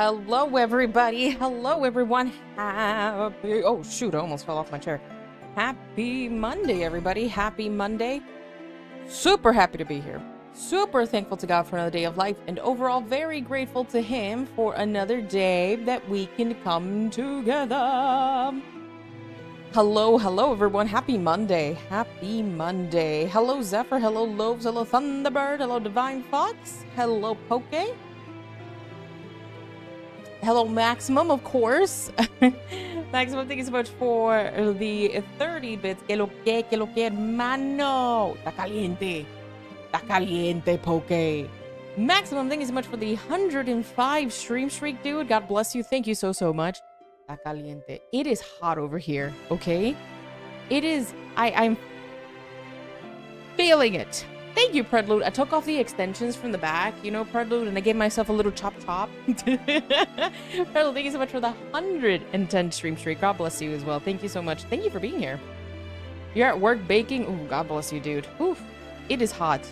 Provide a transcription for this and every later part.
Hello, everybody. Hello, everyone. Happy... Oh, shoot. I almost fell off my chair. Happy Monday, everybody. Happy Monday. Super happy to be here. Super thankful to God for another day of life. And overall, very grateful to Him for another day that we can come together. Hello, everyone. Happy Monday. Happy Monday. Hello, Zephyr. Hello, Loaves. Hello, Thunderbird. Hello, Divine Fox. Hello, Poke. Hello, Maximum, of course. Maximum, thank you so much for the 30 bits. Que lo que, hermano. Está caliente, Poke. Maximum, thank you so much for the 105 stream streak, dude. God bless you. Thank you so much. Está caliente. It is hot over here, okay? It is... I'm feeling it. Thank you, Prelude. I took off the extensions from the back, you know, Prelude, and I gave myself a little chop. Prelude, thank you so much for the 110 stream streak. God bless you as well. Thank you so much. Thank you for being here. You're at work baking. Ooh, God bless you, dude. Oof. It is hot.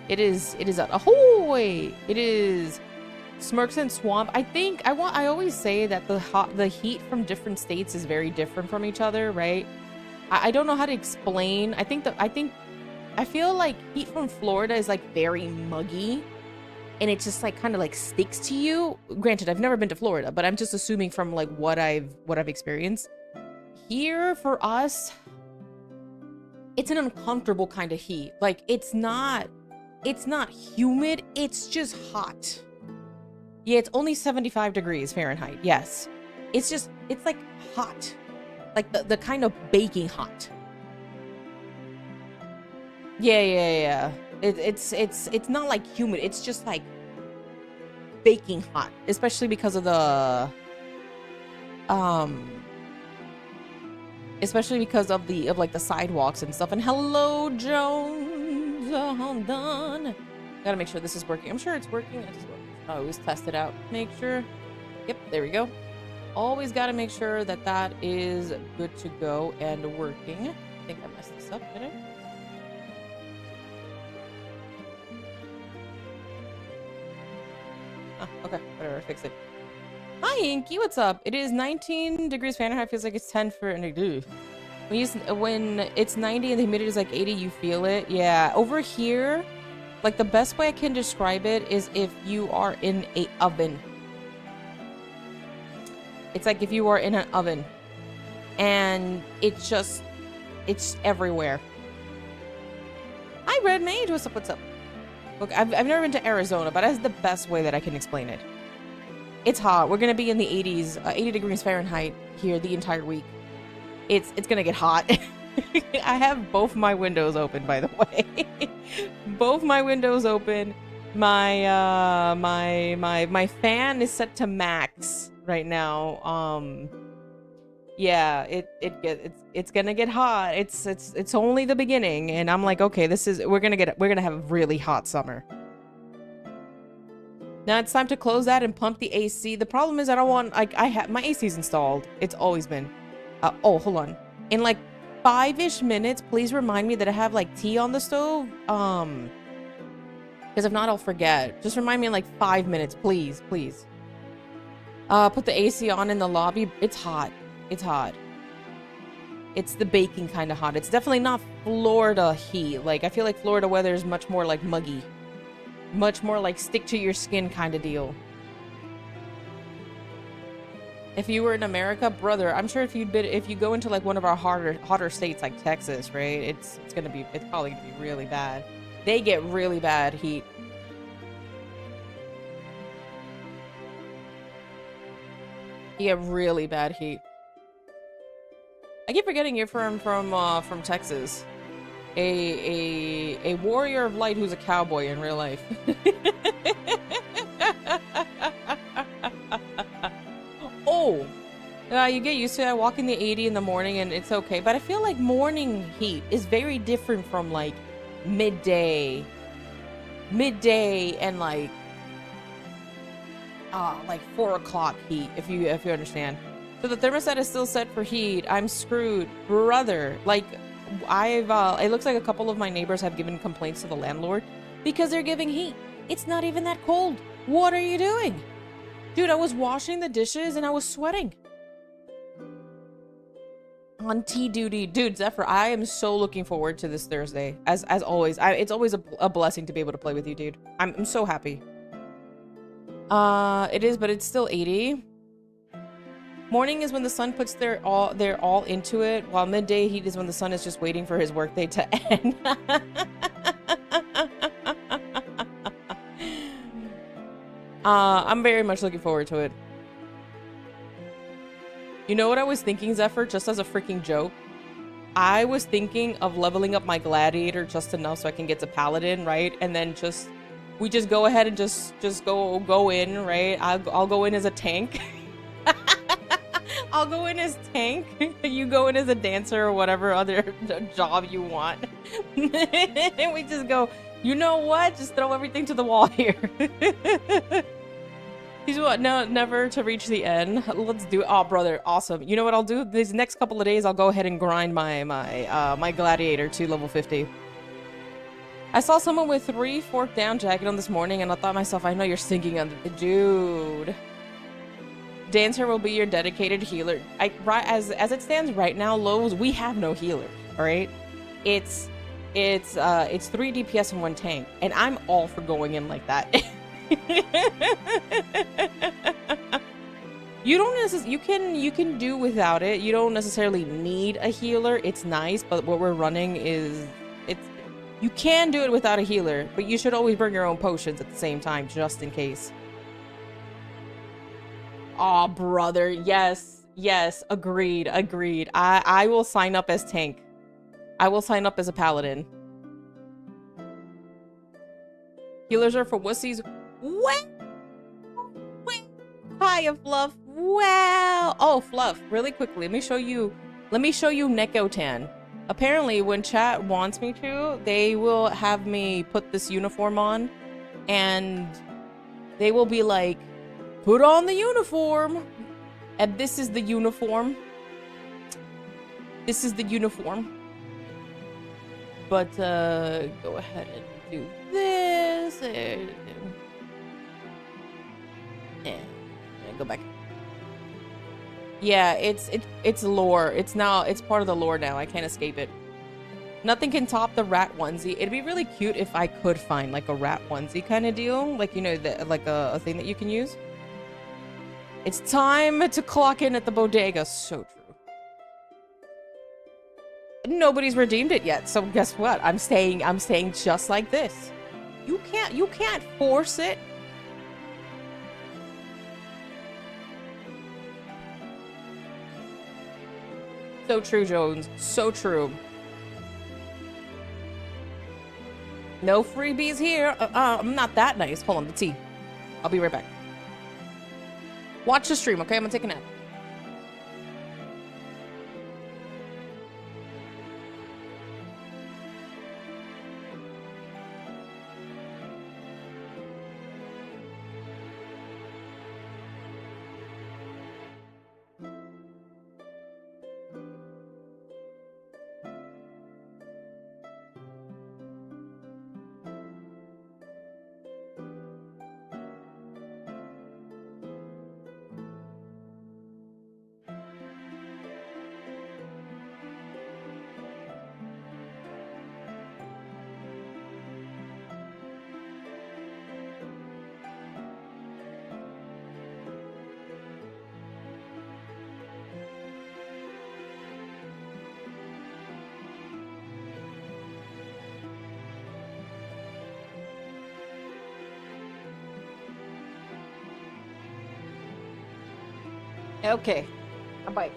It is ahoy! It is Smirks and Swamp. I always say that the heat from different states is very different from each other, right? I don't know how to explain. I feel like heat from Florida is like very muggy and it just like kind of like sticks to you. Granted, I've never been to Florida, but I'm just assuming from like what I've experienced. Here for us, it's an uncomfortable kind of heat. Like it's not humid, it's just hot. Yeah, it's only 75 degrees Fahrenheit. Yes. It's like hot. Like the kind of baking hot. Yeah. It's not like humid. It's just like baking hot, especially because of the like the sidewalks and stuff. And hello, Jones. Hold on. Gotta make sure this is working. I'm sure it's working. I always test it out. Make sure. Yep, there we go. Always gotta make sure that is good to go and working. I think I messed this up, did I? Okay, whatever, fix it. Hi, Inky, what's up? It is 19 degrees Fahrenheit. Feels like it's 10 for when it's 90 and the humidity is like 80, you feel it. Yeah, over here, like the best way I can describe it is if you are in an oven. It's like if you are in an oven and it's everywhere. Hi, Red Mage, what's up? Look, I've never been to Arizona, but that's the best way that I can explain it. It's hot. We're going to be in the 80s, 80 degrees Fahrenheit here the entire week. It's going to get hot. I have both my windows open, by the way. Both my windows open. My my fan is set to max right now. Yeah, it's gonna get hot. It's only the beginning, and I'm like, okay, we're gonna have a really hot summer. Now it's time to close that and pump the AC. The problem is I don't want my AC's installed. It's always been. Oh, hold on. In like 5-ish minutes, please remind me that I have like tea on the stove. Because if not, I'll forget. Just remind me in like 5 minutes, please. Put the AC on in the lobby. It's hot. It's hot. It's the baking kind of hot. It's definitely not Florida heat. Like, I feel like Florida weather is much more like muggy. Much more like stick to your skin kind of deal. If you were in America, brother, I'm sure if you go into like one of our hotter states like Texas, right? It's probably gonna be really bad. They get really bad heat. You get really bad heat. I keep forgetting you're from Texas. A warrior of light who's a cowboy in real life. Oh, you get used to it. I walk in the 80 in the morning and it's okay. But I feel like morning heat is very different from like midday and like 4 o'clock heat, if you understand. So the thermostat is still set for heat. I'm screwed, brother. Like, it looks like a couple of my neighbors have given complaints to the landlord because they're giving heat. It's not even that cold. What are you doing? Dude, I was washing the dishes and I was sweating. On tea duty. Dude, Zephyr, I am so looking forward to this Thursday. As always. It's always a blessing to be able to play with you, dude. I'm so happy. It is, but it's still 80. Morning is when the sun puts they're all into it, while midday heat is when the sun is just waiting for his workday to end. I'm very much looking forward to it. You know what I was thinking, Zephyr, just as a freaking joke? I was thinking of leveling up my gladiator just enough so I can get to paladin, right? And then we just go ahead and just go in, right? I'll go in as a tank. I'll go in as tank. You go in as a dancer or whatever other job you want. And we just go, you know what? Just throw everything to the wall here. He's what? No, never to reach the end. Let's do it. Oh, brother, awesome. You know what I'll do? These next couple of days, I'll go ahead and grind my gladiator to level 50. I saw someone with 3 fork down jacket on this morning, and I thought to myself, I know you're sinking under the dude. Dancer will be your dedicated healer. As it stands right now, Lowe's, we have no healers. All right, it's 3 DPS and 1 tank, and I'm all for going in like that. You can do without it. You don't necessarily need a healer. It's nice, but what we're running is you can do it without a healer, but you should always bring your own potions at the same time, just in case. Oh, brother, yes, agreed. I will sign up as tank. I will sign up as a paladin. Healers are for wussies. What? Hiya, Fluff. Wow. Oh, Fluff, really quickly, let me show you Nekotan. Apparently, when chat wants me to, they will have me put this uniform on, and they will be like, put on the uniform. And this is the uniform. This is the uniform. But, go ahead and do this. And go back. Yeah, it's lore. It's part of the lore now. I can't escape it. Nothing can top the rat onesie. It'd be really cute if I could find like a rat onesie kind of deal. Like, you know, like a thing that you can use. It's time to clock in at the bodega. So true. Nobody's redeemed it yet. So guess what? I'm staying just like this. You can't force it. So true, Jones. So true. No freebies here. I'm not that nice. Hold on, the tea. I'll be right back. Watch the stream, okay? I'm gonna take a nap. Okay. Bye.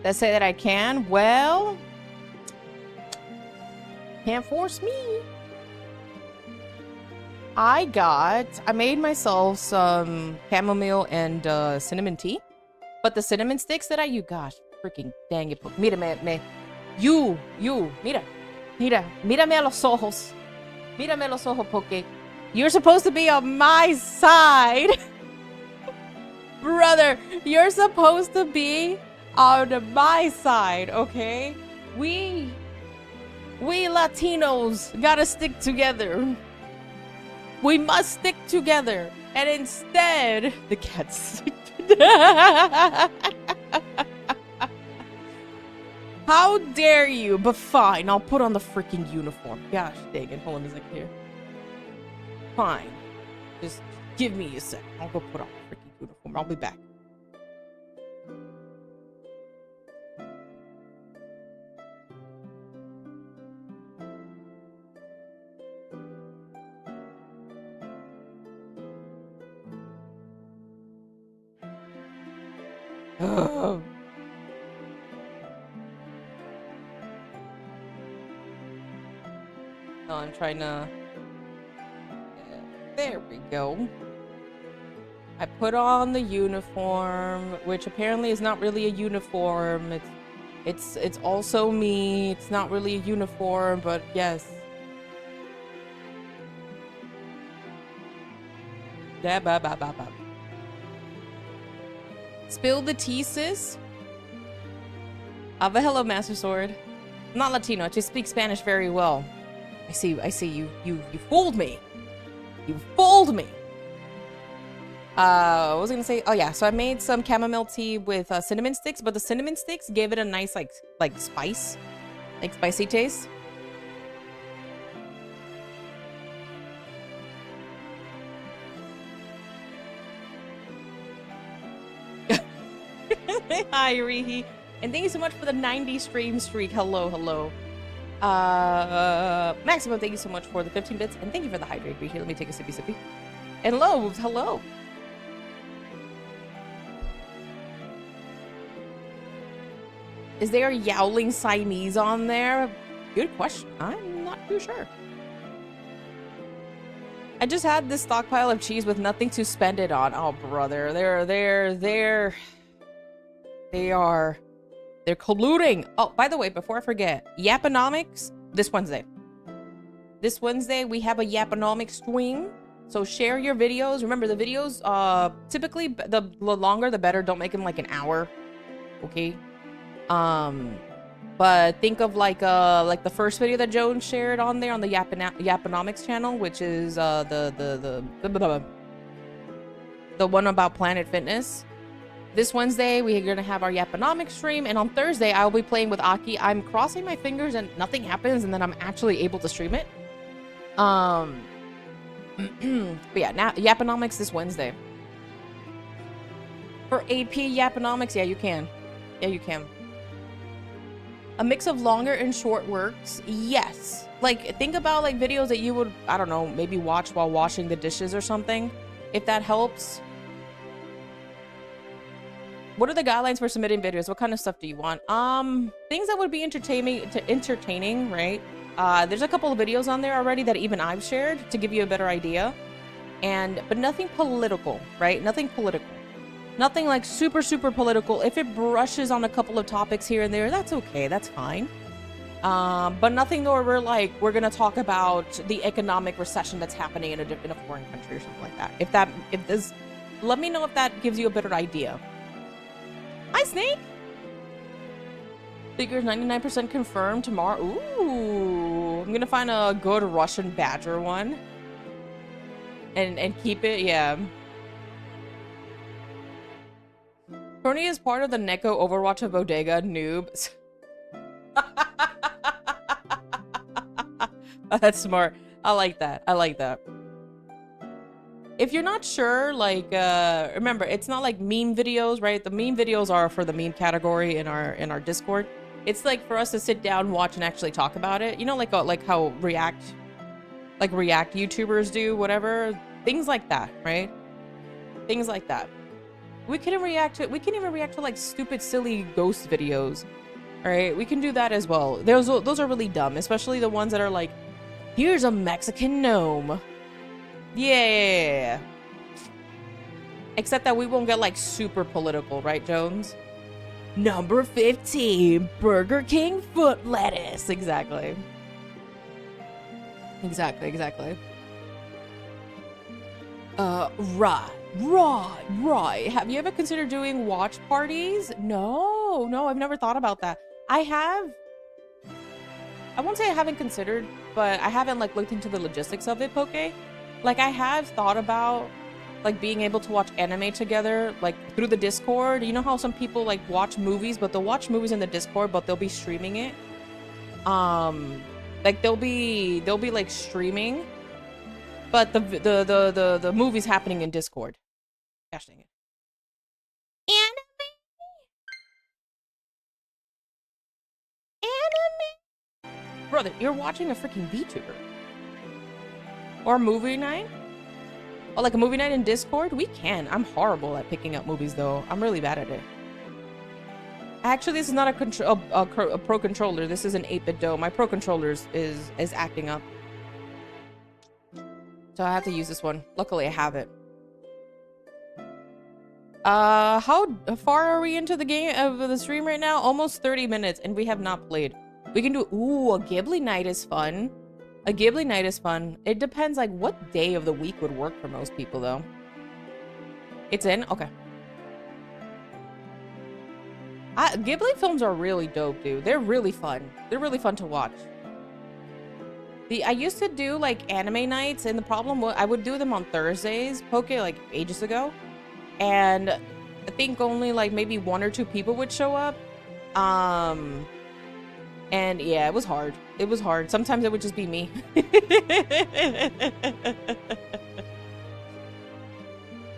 Let's say that I can. Well, can't force me. I made myself some chamomile and cinnamon tea. But the cinnamon sticks that you gosh, freaking dang it. Mira, mírame a los ojos. Mírame a los ojos, porque you're supposed to be on my side. Brother, you're supposed to be on my side, okay? We Latinos gotta stick together. We must stick together. And instead, the cats. How dare you? But fine, I'll put on the freaking uniform. Gosh dang it. Hold on a second here. Fine. Just give me a sec. I'll go put on the freaking uniform. I'll be back. Oh. No, I'm trying to... There we go. I put on the uniform, which apparently is not really a uniform. It's also me. It's not really a uniform, but yes. Da ba ba ba ba. Spill the tea, sis. But hello, Master Sword. I'm not Latino. I just speak Spanish very well. I see you fooled me. You fooled me. What was I gonna say? Oh yeah, so I made some chamomile tea with cinnamon sticks, but the cinnamon sticks gave it a nice like spice, like spicy taste. Hi, Rihi. And thank you so much for the 90 stream streak. Hello, hello. Maximum, thank you so much for the 15 bits. And thank you for the hydrate, Rihi. Let me take a sippy sippy. And Loaves, hello. Is there a Yowling Siamese on there? Good question. I'm not too sure. I just had this stockpile of cheese with nothing to spend it on. Oh, brother. They're colluding. Oh, by the way, before I forget, Yaponomics this Wednesday. This Wednesday, we have a Yaponomics stream. So share your videos. Remember, the videos, typically, the longer, the better. Don't make them like an hour. Okay? But think of like the first video that Joan shared on there on the Yaponomics channel, which is the one about Planet Fitness. This Wednesday, we're going to have our Yaponomics stream, and on Thursday, I'll be playing with Aki. I'm crossing my fingers and nothing happens, and then I'm actually able to stream it. But yeah, now Yaponomics this Wednesday. For AP Yaponomics, yeah, you can. Yeah, you can. A mix of longer and short works, yes. Like, think about like videos that you would, I don't know, maybe watch while washing the dishes or something, if that helps. What are the guidelines for submitting videos? What kind of stuff do you want? Things that would be entertaining, right? There's a couple of videos on there already that even I've shared to give you a better idea. But nothing political, right? Nothing political. Nothing like super political. If it brushes on a couple of topics here and there, that's okay. That's fine. But nothing where we're gonna talk about the economic recession that's happening in a foreign country or something like that. Let me know if that gives you a better idea. Hi, Snake! Figures 99% confirmed tomorrow. Ooh, I'm gonna find a good Russian badger one. And keep it, yeah. Tony is part of the Neko Overwatch of Bodega noobs. That's smart. I like that. I like that. If you're not sure, like, remember, it's not like meme videos, right? The meme videos are for the meme category in our Discord. It's like for us to sit down, watch, and actually talk about it. You know, like how React YouTubers do, whatever. Things like that, right? Things like that. We can even react to like stupid, silly ghost videos. All right, we can do that as well. Those are really dumb, especially the ones that are like, here's a Mexican gnome. Yeah. Except that we won't get like super political, right, Jones? Number 15, Burger King foot lettuce. Exactly. Right. Have you ever considered doing watch parties? No, I've never thought about that. I won't say I haven't considered, but I haven't like looked into the logistics of it, Poke. Like, I have thought about, like, being able to watch anime together, like, through the Discord. You know how some people, like, watch movies, but they'll watch movies in the Discord, but they'll be streaming it? Like, they'll be, like, streaming, but the movie's happening in Discord. Gosh dang it. Anime? Brother, you're watching a freaking VTuber. Or movie night? Oh, like a movie night in Discord? We can. I'm horrible at picking up movies, though. I'm really bad at it. Actually, this is not a Pro Controller. This is an 8-bit dough. My Pro Controller is acting up. So I have to use this one. Luckily, I have it. How far are we into the game of the stream right now? Almost 30 minutes, and we have not played. We can do... Ooh, a Ghibli night is fun. A Ghibli night is fun. It depends, like, what day of the week would work for most people, though. It's in? Okay. Ghibli films are really dope, dude. They're really fun. They're really fun to watch. I used to do, like, anime nights, and the problem was I would do them on Thursdays, like, ages ago. And I think only, like, maybe 1 or 2 people would show up. And yeah, it was hard. It was hard. Sometimes it would just be me.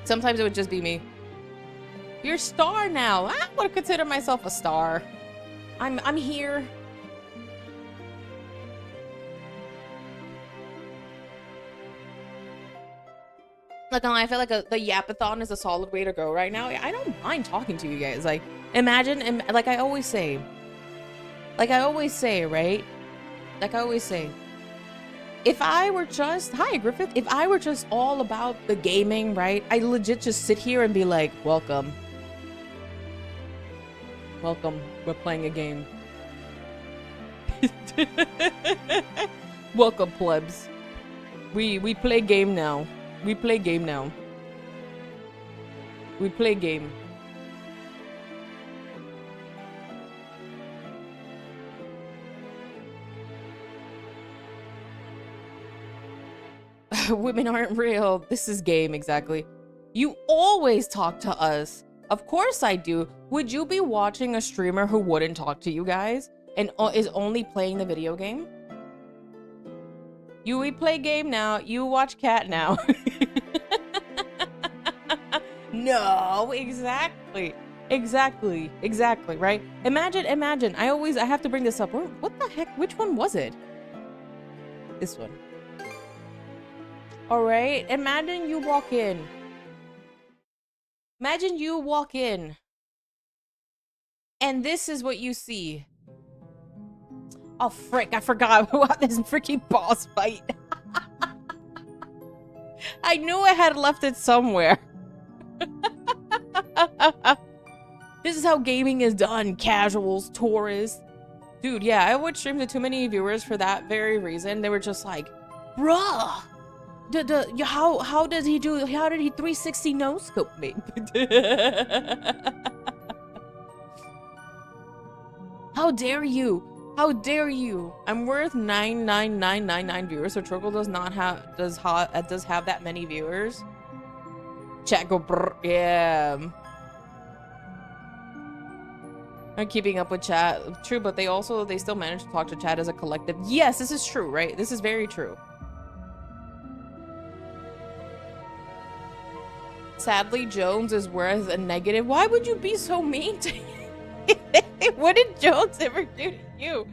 Sometimes it would just be me. You're a star now. I would consider myself a star. I'm here. Like, I feel like the Yapathon is a solid way to go right now. I don't mind talking to you guys. Like, imagine, like I always say, right? Like I always say, if I were just, hi Griffith, if I were just all about the gaming, right? I legit just sit here and be like, welcome. Welcome, we're playing a game. Welcome, plebs. We play game now. We play game now. We play game. Women aren't real. This is game, exactly. You always talk to us. Of course I do. Would you be watching a streamer who wouldn't talk to you guys and is only playing the video game? We play game now. You watch cat now. No, exactly. Exactly, right? Imagine. I have to bring this up. What the heck? Which one was it? This one. All right, imagine you walk in. Imagine you walk in. And this is what you see. Oh, frick, I forgot about this freaking boss fight. I knew I had left it somewhere. This is how gaming is done, casuals, tourists. Dude, yeah, I would stream to too many viewers for that very reason. They were just like, bruh. How did he 360 no scope me? How dare you? How dare you? I'm worth 99999 viewers, so Trogle does have that many viewers. Chat go brr, yeah. I'm keeping up with chat. True, but they still manage to talk to chat as a collective. Yes, this is true, right? This is very true. Sadly, Jones is worth a negative. Why would you be so mean to you? What did Jones ever do to you?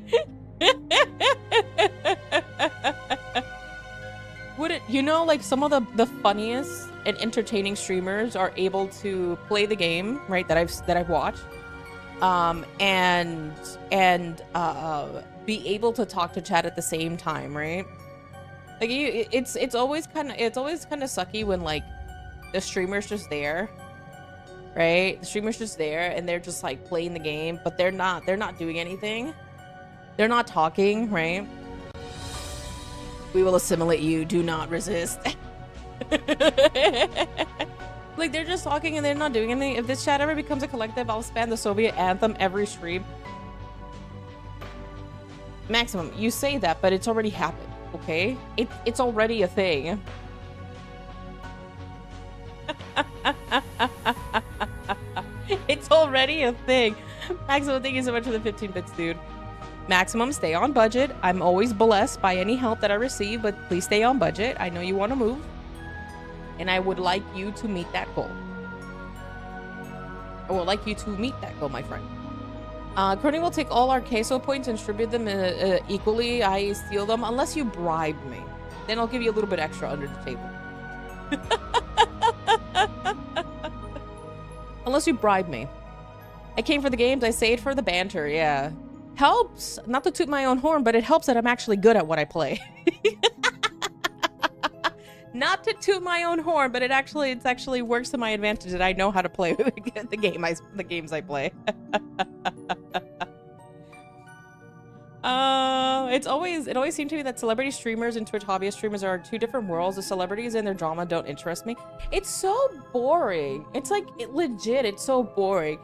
You know, like some of the funniest and entertaining streamers are able to play the game, right? That I've watched, and be able to talk to chat at the same time, right? Like it's always kind of sucky when like the streamer's just there, right? The streamer's just there and they're just like playing the game, but they're not doing anything. They're not talking, right? We will assimilate you, do not resist. Like they're just talking and they're not doing anything. If this chat ever becomes a collective, I'll spam the Soviet anthem every stream. Maximum, you say that, but it's already happened, okay? It's already a thing. already a thing. Maximum, thank you so much for the 15 bits, dude. Maximum, stay on budget. I'm always blessed by any help that I receive, but please stay on budget. I know you want to move, and I would like you to meet that goal. I would like you to meet that goal, my friend. Crony will take all our queso points and distribute them equally. I steal them unless you bribe me. Then I'll give you a little bit extra under the table. Unless you bribe me. I came for the games. I say it for the banter. Yeah. Helps. Not to toot my own horn, but it helps that I'm actually good at what I play. Not to toot my own horn, but it actually works to my advantage that I know how to play the games I play. It always seemed to me that celebrity streamers and Twitch hobbyist streamers are two different worlds. The celebrities and their drama don't interest me. It's so boring. It's like legit. It's so boring.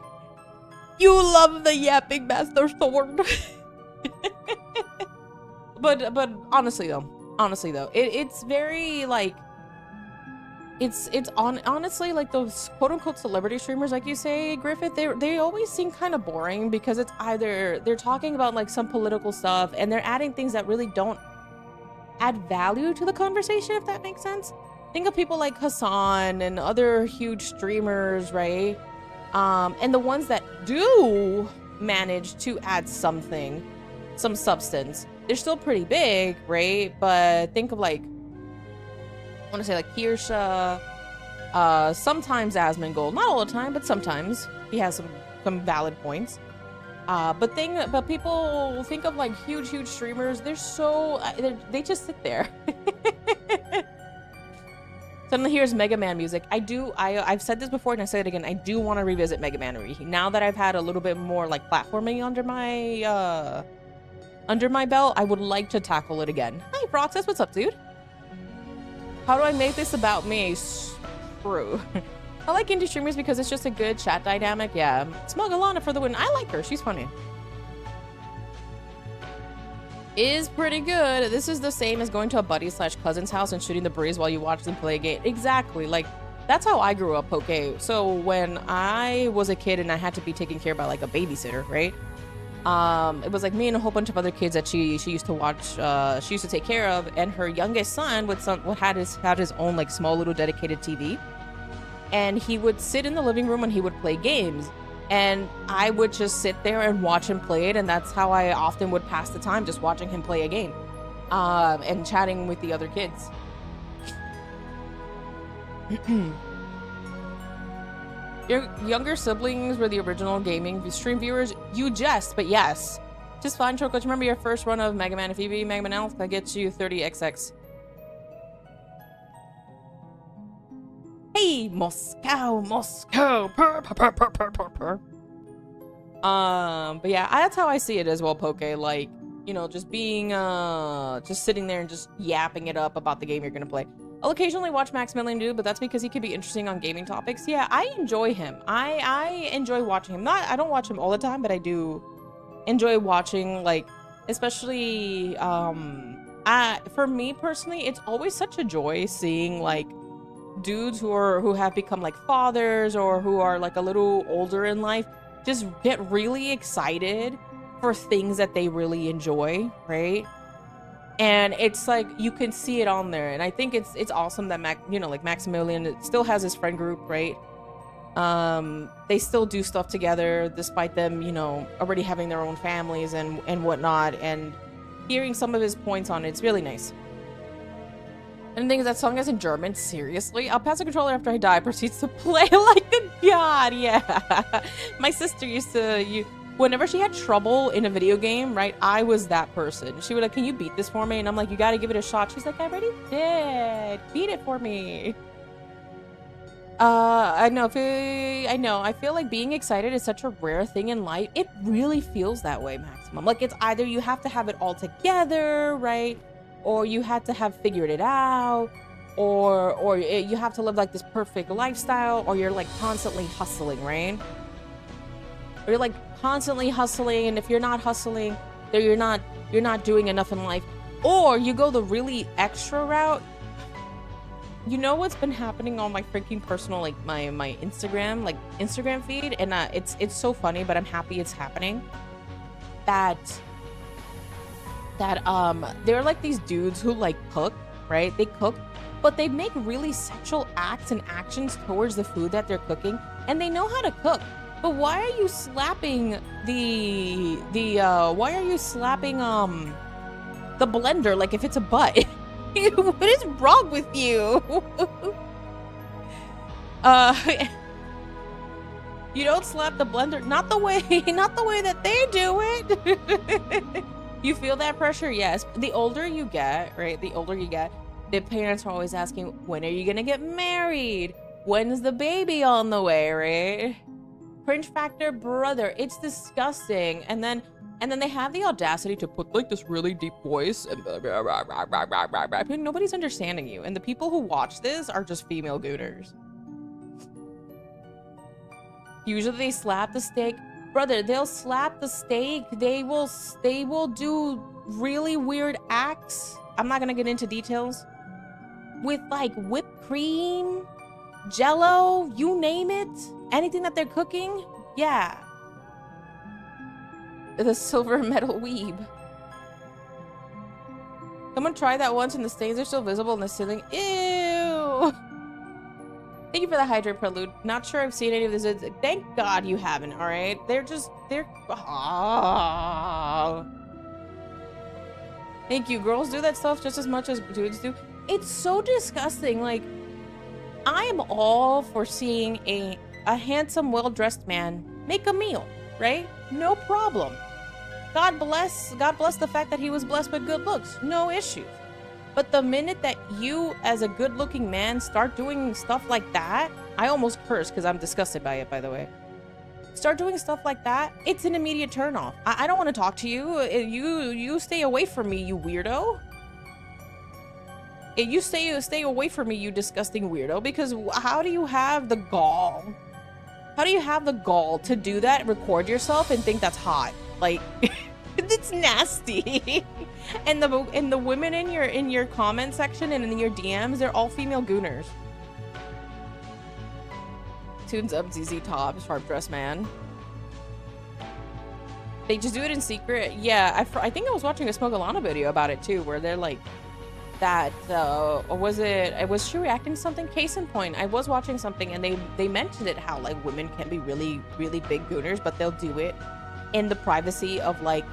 You love the yapping master sword. but honestly though, it's very like. Honestly, like those quote-unquote celebrity streamers, like you say, Griffith, they always seem kind of boring because it's either they're talking about like some political stuff and they're adding things that really don't add value to the conversation, if that makes sense. Think of people like Hassan and other huge streamers, right? And the ones that do manage to add something, some substance, they're still pretty big, right? But think of like, I want to say like Kirsha, sometimes Asmongold, not all the time, but sometimes he has some valid points. But people think of like huge streamers. They're so they just sit there. Suddenly here's Mega Man music. I've said this before and I say it again. I do want to revisit Mega Man now that I've had a little bit more like platforming under my belt. I would like to tackle it again. Hi Froxus, what's up, dude? How do I make this about me? Screw. I like indie streamers because it's just a good chat dynamic. Yeah. Smug Alana for the win. I like her. She's funny. Is pretty good. This is the same as going to a buddy/cousin's house and shooting the breeze while you watch them play a game. Exactly. Like, that's how I grew up, Poke. So when I was a kid and I had to be taken care of by like a babysitter, right? It was like me and a whole bunch of other kids that she used to watch, she used to take care of, and her youngest son had his own like small little dedicated TV, and he would sit in the living room and he would play games, and I would just sit there and watch him play it, and that's how I often would pass the time, just watching him play a game, and chatting with the other kids. Your younger siblings were the original gaming stream viewers. You jest, but yes. Just fine, Choco. Remember your first run of Mega Man if you beat Mega Man Elf? That gets you 30XX. Hey, Moscow. Purr, purr, purr, purr, purr, purr. But yeah, that's how I see it as well, Poke. Like, you know, just being, just sitting there and just yapping it up about the game you're gonna play. I'll occasionally watch Maximilian do, but that's because he could be interesting on gaming topics. Yeah, I enjoy him. I enjoy watching him. I don't watch him all the time, but I do enjoy watching, like, especially, for me personally, it's always such a joy seeing, like, dudes who have become, like, fathers or who are, like, a little older in life just get really excited for things that they really enjoy, right? And it's like you can see it on there, and I think it's awesome that Maximilian still has his friend group, right? They still do stuff together despite them, you know, already having their own families and whatnot. And hearing some of his points on it's really nice. And the thing is, that song is in German. Seriously, I'll pass the controller after I die. Proceeds to play like a god. Yeah, my sister used to whenever she had trouble in a video game, right, I was that person. She would like, can you beat this for me? And I'm like, you gotta give it a shot. She's like, I already did. Beat it for me. I know. I feel like being excited is such a rare thing in life. It really feels that way, Maximum. Like, it's either you have to have it all together, right? Or you have to have figured it out. Or you have to live like this perfect lifestyle. Or you're like constantly hustling, right? Or you're like constantly hustling, and if you're not hustling, then you're not doing enough in life. Or you go the really extra route you know what's been happening on my freaking personal, like my Instagram feed, and it's so funny, but I'm happy it's happening. That they're like these dudes who like cook, right? They cook, but they make really sexual acts and actions towards the food that they're cooking, and they know how to cook. But why are you slapping the blender like if it's a butt? What is wrong with you? You don't slap the blender, not the way that they do it. You feel that pressure? Yes. The older you get, right? The older you get, the parents are always asking, when are you gonna get married? When's the baby on the way, right? Cringe factor, brother, it's disgusting. And then they have the audacity to put like this really deep voice and nobody's understanding you. And the people who watch this are just female gooners. Usually they slap the steak. Brother, they'll slap the steak. They will do really weird acts. I'm not gonna get into details. With like whipped cream, jello, you name it. Anything that they're cooking, yeah. The silver metal weeb. Someone tried that once and the stains are still visible in the ceiling. Ew. Thank you for the hydrate prelude. Not sure I've seen any of this. Thank God you haven't, all right? They're oh. Thank you. Girls do that stuff just as much as dudes do. It's so disgusting. Like, I am all for seeing a handsome, well-dressed man make a meal, right? No problem. God bless the fact that he was blessed with good looks. No issue. But the minute that you, as a good-looking man, start doing stuff like that, I almost curse because I'm disgusted by it, by the way. Start doing stuff like that, it's an immediate turnoff. I don't want to talk to you. You stay away from me, you weirdo. You stay away from me, you disgusting weirdo, because how do you have the gall? How do you have the gall to do that, record yourself, and think that's hot? Like, it's nasty. And the women in your comment section and in your DMs, they're all female gooners. Tunes up ZZ Top, sharp dress man. They just do it in secret. Yeah, I think I was watching a Smogalana video about it too, where they're like, that was she reacting to something? Case in point, I was watching something and they mentioned it, how like women can be really, really big gooners, but they'll do it in the privacy of like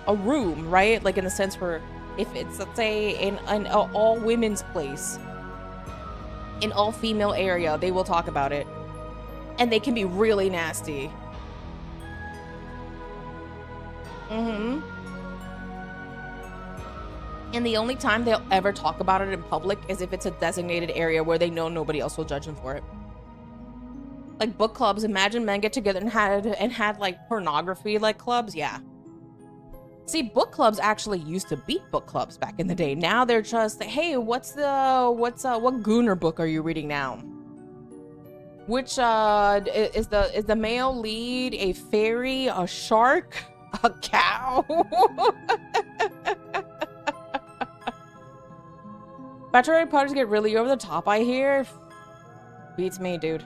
a room, right? Like in the sense where if it's, let's say, in an all women's place, in all female area, they will talk about it, and they can be really nasty. And the only time they'll ever talk about it in public is if it's a designated area where they know nobody else will judge them for it. Like book clubs, imagine men get together and had like pornography like clubs. Yeah. See, book clubs actually used to beat book clubs back in the day. Now they're just, hey, what gooner book are you reading now? Which is the male lead a fairy, a shark, a cow? Bachelorette parties get really over the top, I hear. Beats me, dude.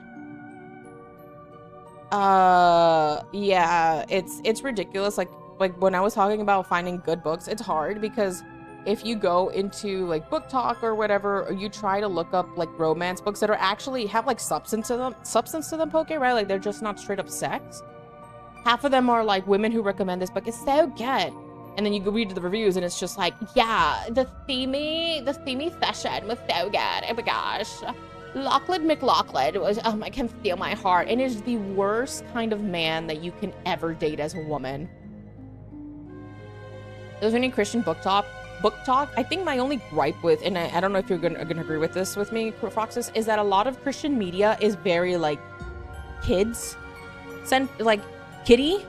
Yeah, it's ridiculous. Like when I was talking about finding good books, it's hard because if you go into like Book Talk or whatever, or you try to look up like romance books that are actually have like substance to them, Poke, right? Like they're just not straight up sex. Half of them are like women who recommend this book. It's so good. And then you go read the reviews and it's just like, yeah, the themey session was so good. Oh my gosh. Lachlan McLaughlin was, I can feel my heart. And is the worst kind of man that you can ever date as a woman. There's any Christian book talk. I think my only gripe with, and I don't know if you're gonna agree with this with me, Froxus, is that a lot of Christian media is very like kids, like kiddie.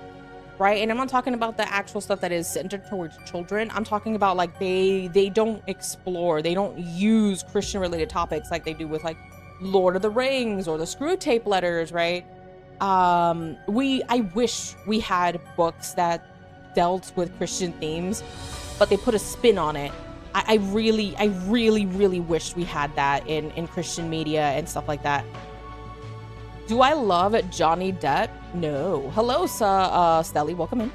Right? And I'm not talking about the actual stuff that is centered towards children. I'm talking about like they don't explore, they don't use Christian related topics like they do with like Lord of the Rings or the Screw Tape Letters, right? I wish we had books that dealt with Christian themes, but they put a spin on it. I really wished we had that in Christian media and stuff like that. Do I love Johnny Depp? No. Hello, Stelly. Welcome in.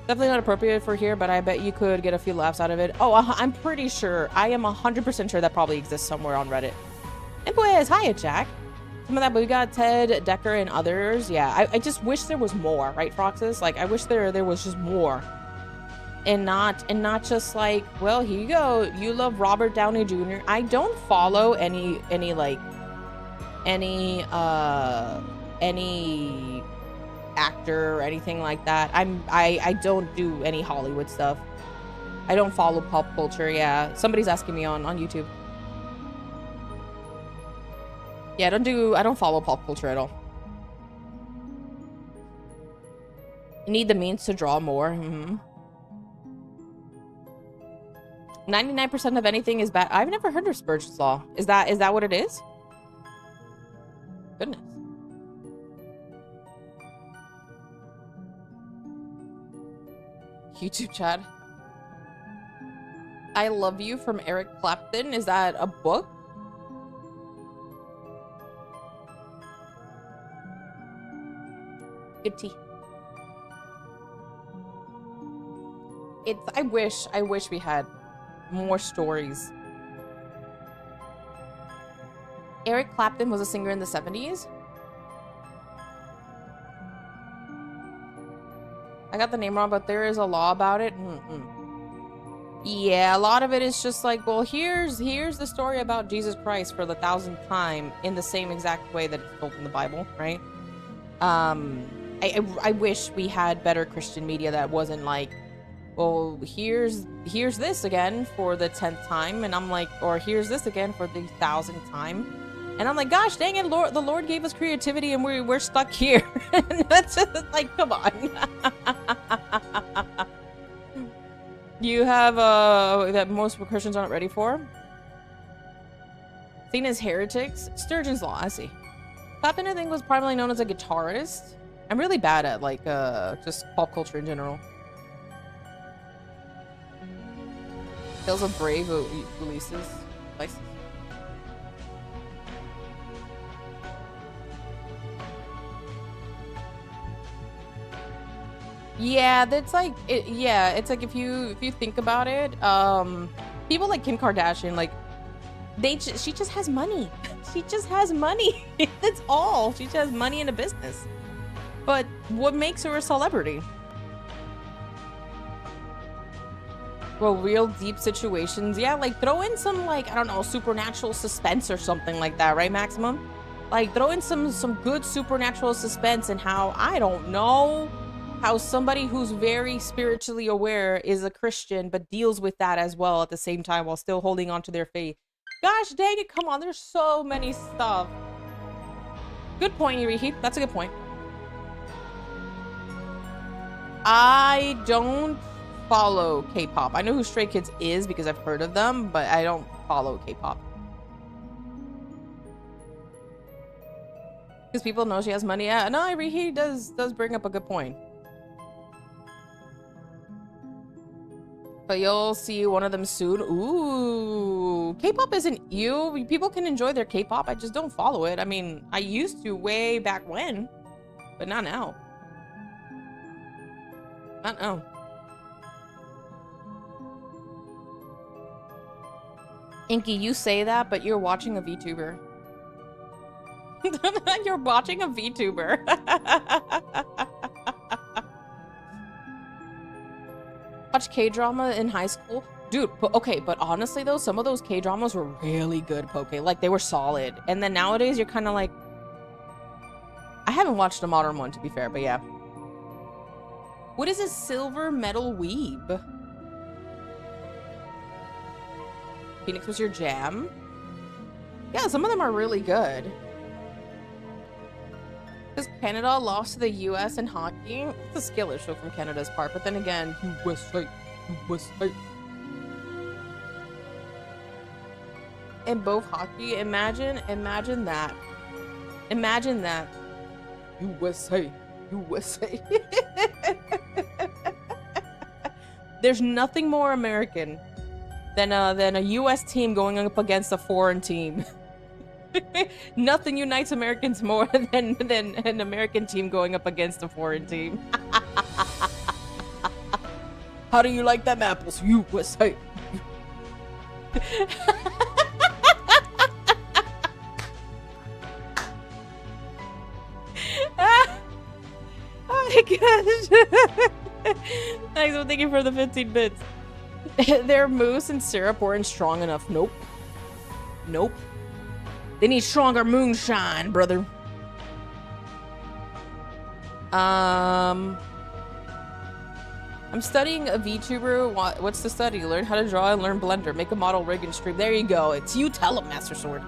Definitely not appropriate for here, but I bet you could get a few laughs out of it. Oh, I'm pretty sure. I am 100% sure that probably exists somewhere on Reddit. And boys, hiya, Jack. Some of that, but we got Ted, Decker, and others. Yeah, I just wish there was more, right, Froxus? Like, I wish there was just more. And not just like, well, here you go. You love Robert Downey Jr. I don't follow any actor or anything like that. I don't do any Hollywood stuff. I don't follow pop culture. Yeah, somebody's asking me on YouTube. Yeah, I don't follow pop culture at all. You need the means to draw more. 99% of anything is bad. I've never heard of Spurgeon's Law. Is that what it is? Goodness. YouTube chat. I Love You from Eric Clapton. Is that a book? Good tea. I wish we had more stories. Eric Clapton was a singer in the 70s. I got the name wrong, but there is a law about it. Yeah, a lot of it is just like, well, here's the story about Jesus Christ for the 1000th time in the same exact way that it's told in the Bible, right? I wish we had better Christian media that wasn't like, well, here's this again for the 10th time, and I'm like, or here's this again for the 1000th time, and I'm like, gosh dang it, the Lord gave us creativity and we're stuck here. That's just like, come on. You have that most Christians aren't ready for. Seen as heretics. Sturgeon's Law. I see. Clapton, I think, was primarily known as a guitarist. I'm really bad at like just pop culture in general. Tales of Brave releases. License. Yeah, that's like yeah, it's like if you think about it, people like Kim Kardashian, like she just has money. She just has money. That's all. She just has money in a business. But what makes her a celebrity? Well, real deep situations. Yeah, like throw in some, like, I don't know, supernatural suspense or something like that, right, Maximum? Like throw in some good supernatural suspense and how, I don't know, how somebody who's very spiritually aware is a Christian but deals with that as well at the same time while still holding on to their faith. Gosh dang it, come on, there's so many stuff. Good point, Yurihi. That's a good point. I don't follow K-pop. I know who Stray Kids is because I've heard of them, but I don't follow K-pop. Because people know she has money. Yeah, no, Yurihi does bring up a good point. But you'll see one of them soon. Ooh, K-pop isn't you. People can enjoy their K-pop. I just don't follow it. I mean, I used to way back when, but not now. Not now. Inky, you say that, but you're watching a VTuber. You're watching a VTuber. Watch K-drama in high school, dude. Okay, but honestly though, some of those K-dramas were really good, Poke. Like they were solid. And then nowadays you're kind of like, I haven't watched a modern one to be fair, but yeah. What is a silver metal weeb? Phoenix was your jam? Yeah, some of them are really good. Because Canada lost to the US in hockey. It's a skill issue from Canada's part, but then again, USA. In both hockey, imagine that. Imagine that. USA. There's nothing more American than a U.S. team going up against a foreign team. Nothing unites Americans more than an American team going up against a foreign team. How do you like them apples, USA? Oh my gosh. Thanks, well, thank you for the 15 bits. Their mousse and syrup weren't strong enough. Nope. Nope. They need stronger moonshine, brother. I'm studying a VTuber. What's the study? Learn how to draw and learn Blender. Make a model, rig, and stream. There you go. It's you tell 'em, Master Sword.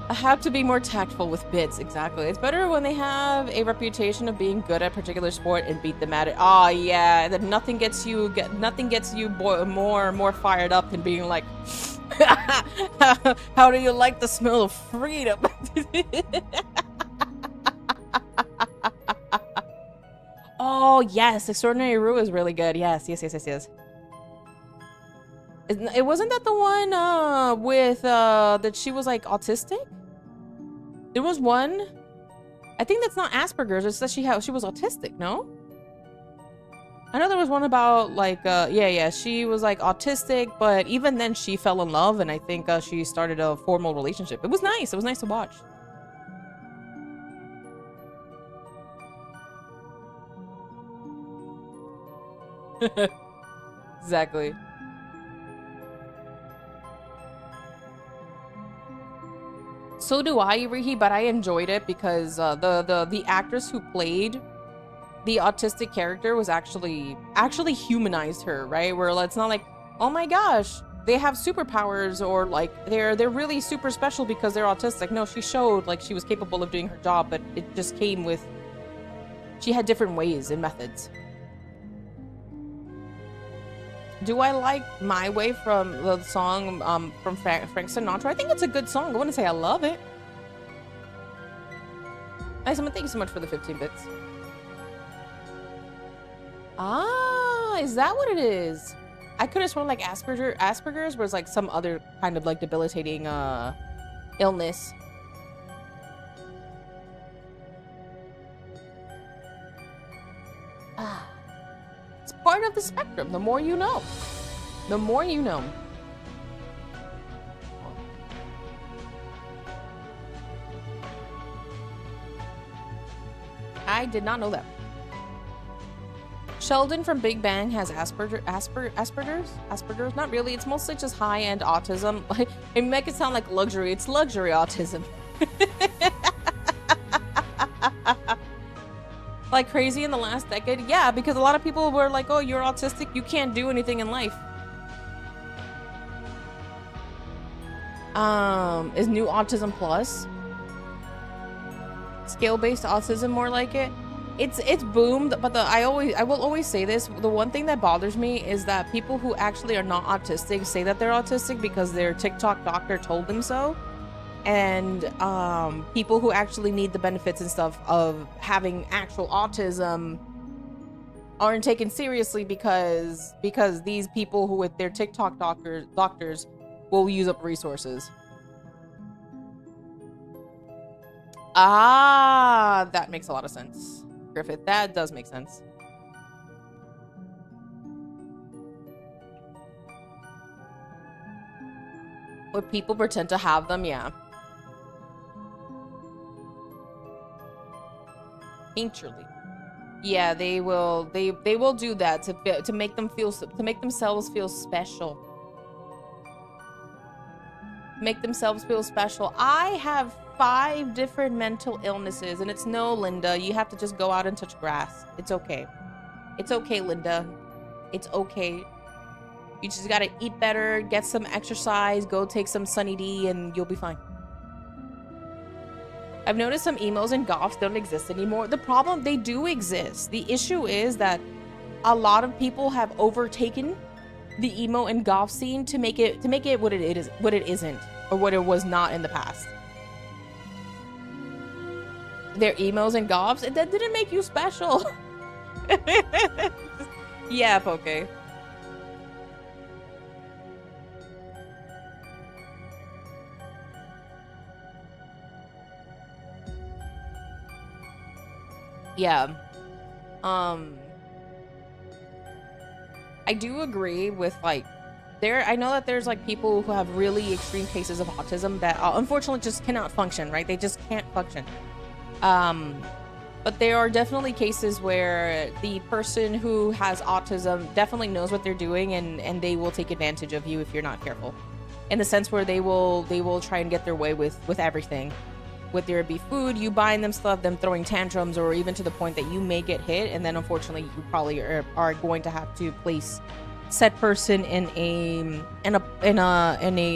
I have to be more tactful with bits. Exactly. It's better when they have a reputation of being good at a particular sport and beat them at it. Oh yeah, that nothing gets you more fired up than being like, how do you like the smell of freedom? Oh yes, Extraordinary Rue is really good. Yes. It wasn't that the one with that she was like autistic? There was one. I think that's not Asperger's. It's that she was autistic. No. I know there was one about like yeah, she was like autistic, but even then she fell in love, and I think she started a formal relationship. It was nice. It was nice to watch. Exactly. So do I, Rihi, but I enjoyed it because the actress who played the autistic character was actually humanized her, right? Where it's not like, oh my gosh, they have superpowers, or like they're really super special because they're autistic. No, she showed like she was capable of doing her job, but it just came with, she had different ways and methods. Do I like My Way from the song from Frank Sinatra? I think it's a good song. I wouldn't say I love it. Nice, thank you so much for the 15 bits. Ah, is that what it is? I could have sworn like Asperger's was like some other kind of like debilitating illness. Ah. It's part of the spectrum. The more you know. The more you know. I did not know that. Sheldon from Big Bang has Asperger's? Not really. It's mostly just high-end autism. Like, it make it sound like luxury. It's luxury autism. Like crazy in the last decade? Yeah, because a lot of people were like, oh, you're autistic, you can't do anything in life. Is New Autism Plus? Scale-based autism more like it? It's boomed, but I will always say this, the one thing that bothers me is that people who actually are not autistic say that they're autistic because their TikTok doctor told them so. And people who actually need the benefits and stuff of having actual autism aren't taken seriously because these people who with their TikTok doctors will use up resources. Ah, that makes a lot of sense, Griffith. That does make sense. Would people pretend to have them? Yeah. Painterly. Yeah, they will do that to make themselves feel special. Make themselves feel special. I have 5 different mental illnesses, and it's no, Linda, you have to just go out and touch grass. It's okay. It's okay, Linda. It's okay. You just gotta eat better, get some exercise, go take some Sunny D, and you'll be fine. I've noticed some emos and goths don't exist anymore. The problem, they do exist. The issue is that a lot of people have overtaken the emo and goth scene to make it what it is, what it isn't, or what it was not in the past. They're emos and goths, and that didn't make you special. Yeah, Poke. Yeah. I do agree with, like, I know that there's, like, people who have really extreme cases of autism that unfortunately just cannot function, right? They just can't function. But there are definitely cases where the person who has autism definitely knows what they're doing, and they will take advantage of you if you're not careful. In the sense where they will try and get their way with everything. Whether it be food, you buying them stuff, them throwing tantrums, or even to the point that you may get hit, and then unfortunately you probably are going to have to place said person in a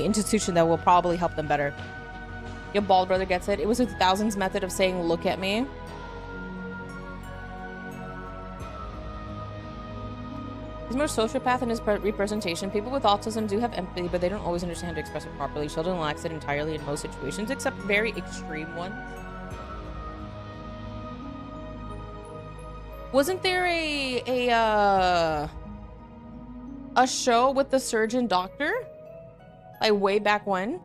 institution that will probably help them better. Your bald brother gets it. It was a thousands method of saying look at me. He's more sociopath in his representation. People with autism do have empathy, but they don't always understand how to express it properly. Children lacks it entirely in most situations, except very extreme ones. Wasn't there a show with the surgeon doctor? Like way back when?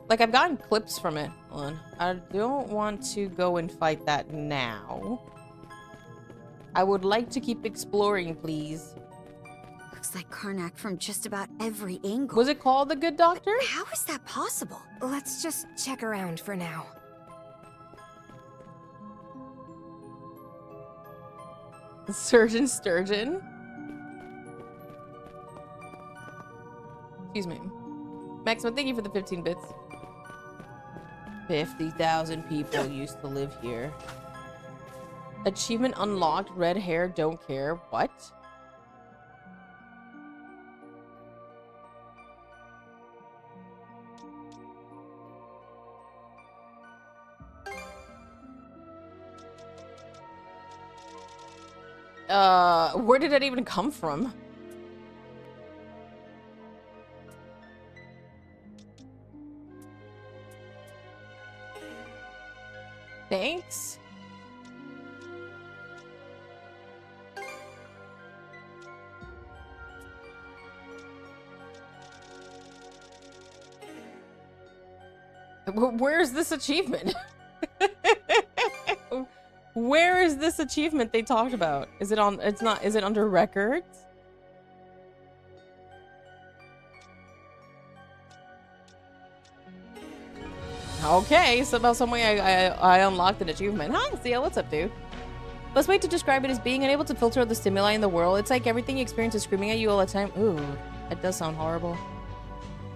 Like I've gotten clips from it. Hold on. I don't want to go and fight that now. I would like to keep exploring, please. Looks like Karnak from just about every angle. Was it called The Good Doctor? How is that possible? Let's just check around for now. Surgeon Sturgeon? Excuse me. Maxima, thank you for the 15 bits. 50,000 people used to live here. Achievement unlocked, red hair, don't care. What? Where did that even come from? Thanks. Where is this achievement? Where is this achievement they talked about? Is it on? It's not. Is it under records? Okay, somehow, some way I unlocked an achievement. Hi, Sia, what's up, dude? Best way to describe it is being unable to filter out the stimuli in the world. It's like everything you experience is screaming at you all the time. Ooh, that does sound horrible.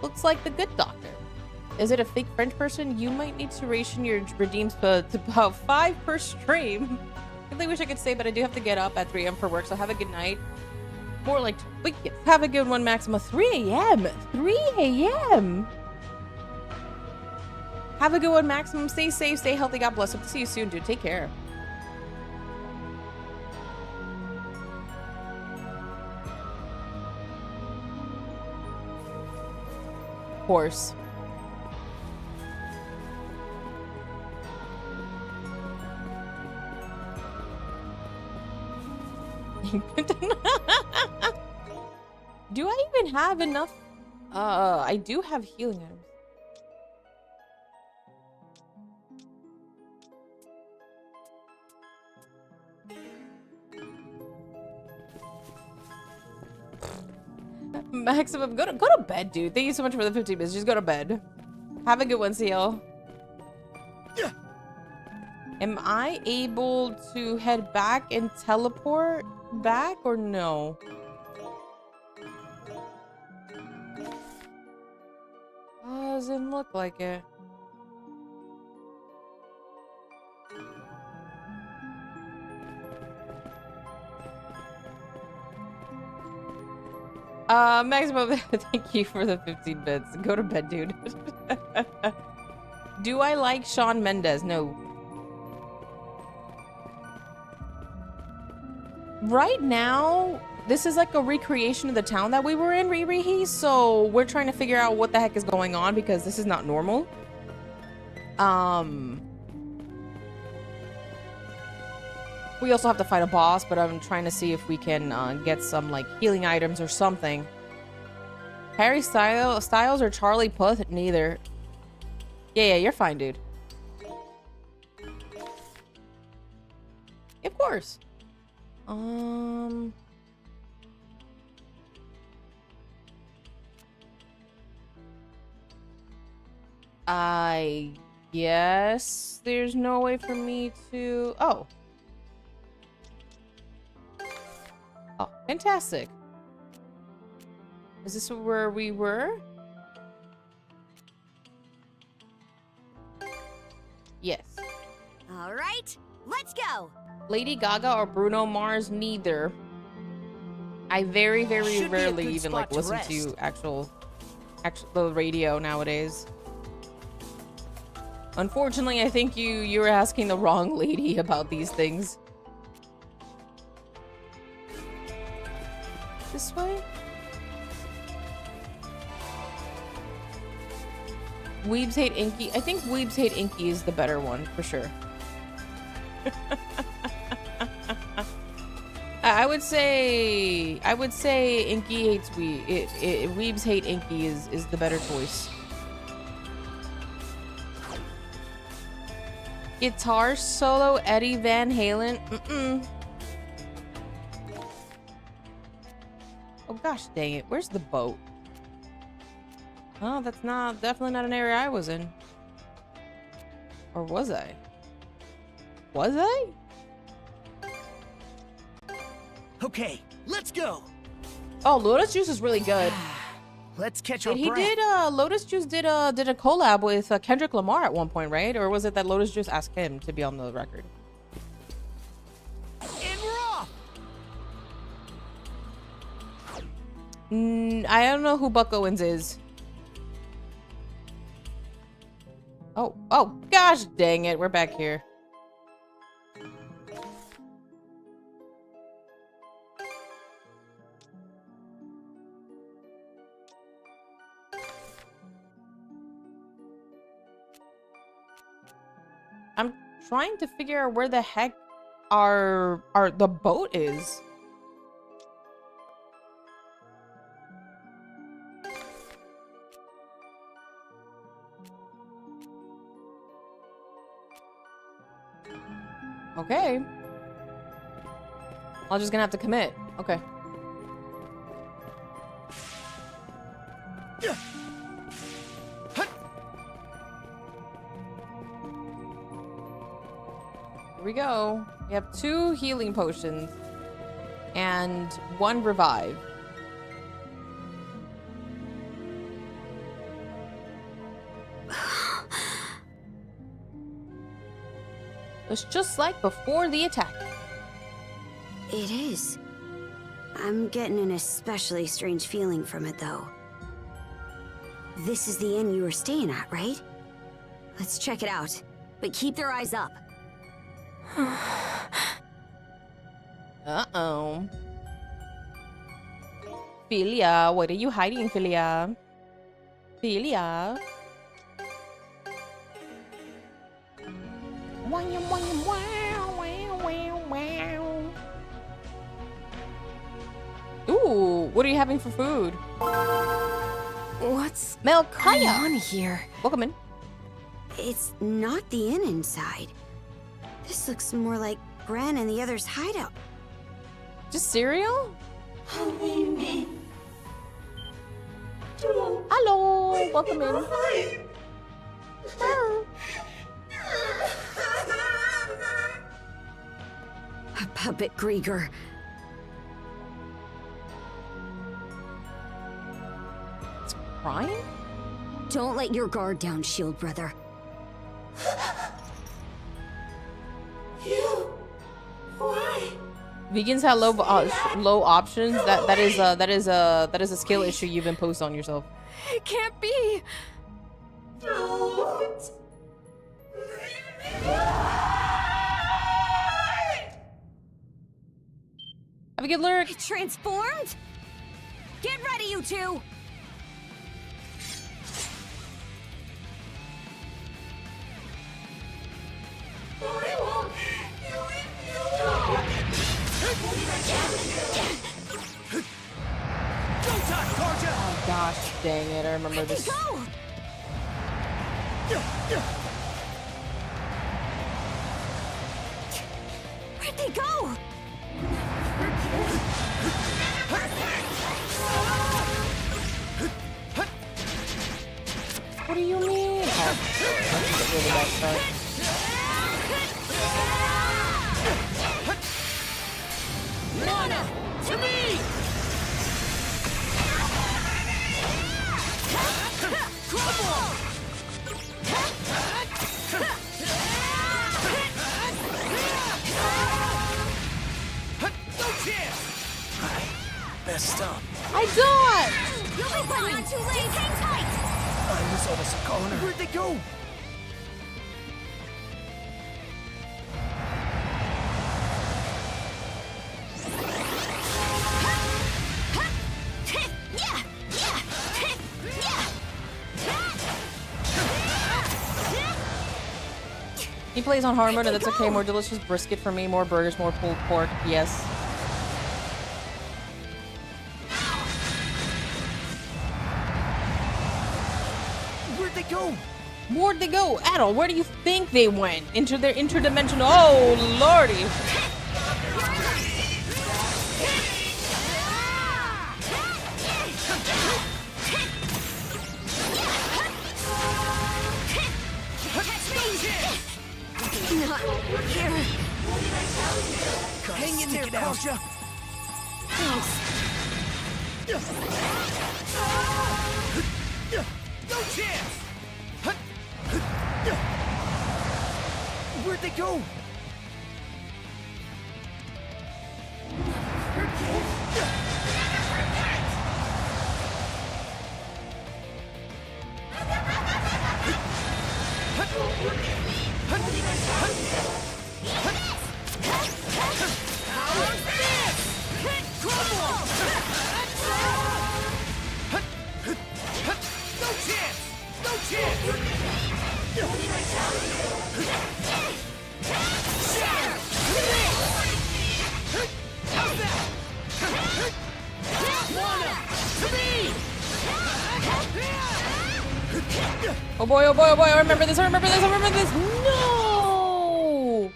Looks like The Good Doctor. Is it a fake French person? You might need to ration your redeems to about 5 per stream. I really wish I could say, but I do have to get up at 3 a.m. for work, so have a good night. More like, wait, have a good one, Maxima. 3 a.m. 3 a.m. Have a good one, Maximum. Stay safe, stay healthy. God bless. Hope to see you soon, dude. Take care. Horse. Do I even have enough? I do have healing items. Maximum, go to bed, dude. Thank you so much for the 15 minutes. Just go to bed. Have a good one, CL. Yeah. Am I able to head back and teleport back or no? Doesn't look like it. Maximum, thank you for the 15 bits. Go to bed, dude. Do I like Shawn Mendes? No. Right now, this is like a recreation of the town that we were in, Ririhi, so we're trying to figure out what the heck is going on because this is not normal. We also have to fight a boss, but I'm trying to see if we can get some like healing items or something. Harry Styles or Charlie Puth? Neither. Yeah, you're fine, dude. Of course. I guess there's no way for me to... Oh. Oh, fantastic. Is this where we were? Yes. All right, let's go. Lady Gaga or Bruno Mars? Neither. I very, very Should be a rarely good even spot like to listen rest. to actual the radio nowadays. Unfortunately, I think you were asking the wrong lady about these things. This way? Weebs hate Inky. I think Weebs hate Inky is the better one for sure. I would say Inky hates Weebs hate Inky is the better choice. Guitar solo Eddie Van Halen. Oh gosh dang it. Where's the boat? Oh, that's definitely not an area I was in. Or was I? Was I? Okay, let's go. Oh, Lotus Juice is really good. Let's catch our He breath. did Lotus Juice did a collab with Kendrick Lamar at one point, right? Or was it that Lotus Juice asked him to be on the record? And we're off. I don't know who Buck Owens is. Oh gosh dang it, we're back here. I'm trying to figure out where the heck the boat is. Okay. I'm just gonna have to commit. Okay. Here we go. We have 2 healing potions and 1 revive. It's just like before the attack. It is. I'm getting an especially strange feeling from it, though. This is the inn you were staying at, right? Let's check it out, but keep their eyes up. Uh-oh. Philia, what are you hiding, Philia? Philia? Ooh, what are you having for food? What's Melkaya. going on here? Welcome in. It's not the inn inside. This looks more like Gran and the others' hideout. Just cereal? Hello, welcome in. A puppet Grieger. It's crying? Don't let your guard down, Shield Brother. Vegans have low options. That is a skill issue you've imposed on yourself. It can't be. Have a good lurk. It transformed? Get ready, you two! Oh gosh, dang it! I remember Where'd they this. go? Where'd they go? Get rid of that start. Mana, to me! Crumble! No chance! Best stop. I dodged! You'll be fine. Too late. Hang tight. I was almost a goner. Where'd they go? He plays on hard mode, and that's okay. More delicious brisket for me. More burgers, more pulled pork. Yes. Where'd they go? Where'd they go? Adol, where do you think they went? Into their interdimensional... Oh, lordy. Not here. Hang in there, Kaja. Thanks. No chance! Where'd they go? Oh boy, oh boy, oh boy. I remember this, I remember this, I remember this. No!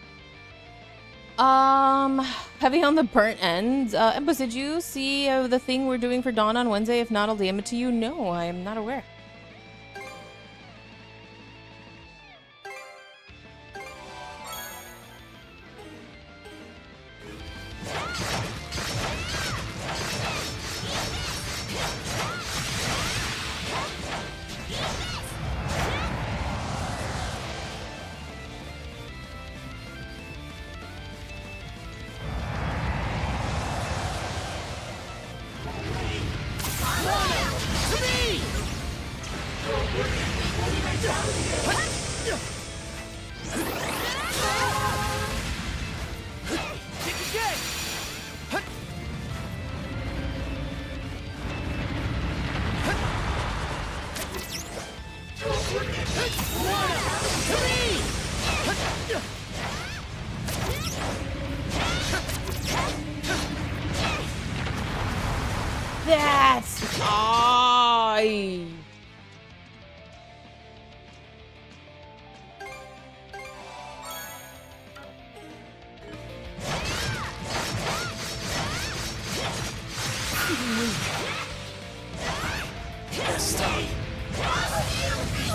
Heavy on the burnt ends. Empus, did you see the thing we're doing for Dawn on Wednesday? If not, I'll DM it to you. No, I am not aware. That's I.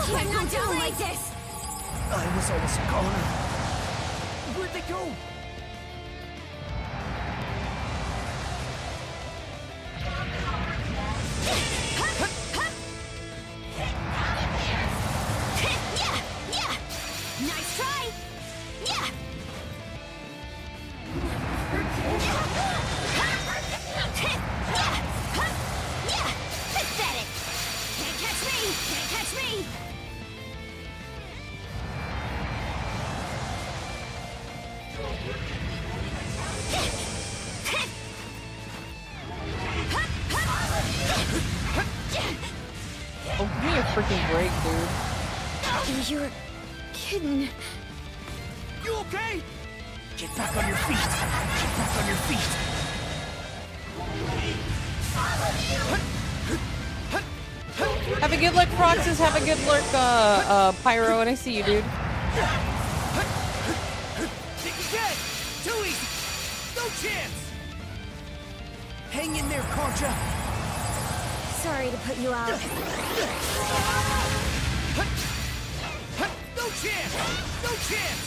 I'm not doing like this. I was almost a goner. Where'd they go? Nice try. Yeah. Pathetic. Can't catch me. Can't catch me. Oh, give me a freaking break, dude. You're kidding. You okay? Get back on your feet. Get back on your feet. Have a good look, Proxys. Have a good look, Pyro. And I see you, dude. Again. Too easy. No chance. Hang in there, Concha. Sorry to put you out. chance! No chance!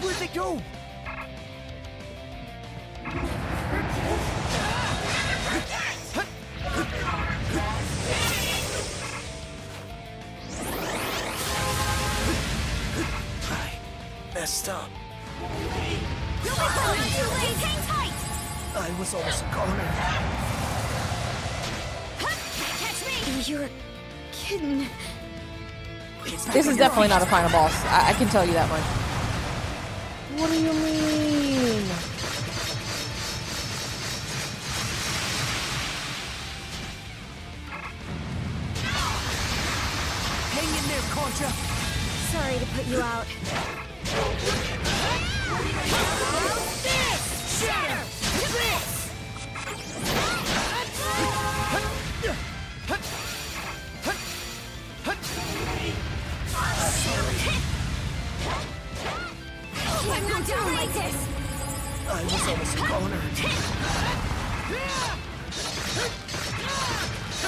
Where'd they go? I messed up. You'll be fine. Too late. Hang tight. I was almost a goner. Can't catch me. You're kidding. This is definitely not a final boss. I can tell you that much. What do you mean? Hang in there, Concha. Sorry to put you out. Shatter! I'm not doing like this. I was almost a goner.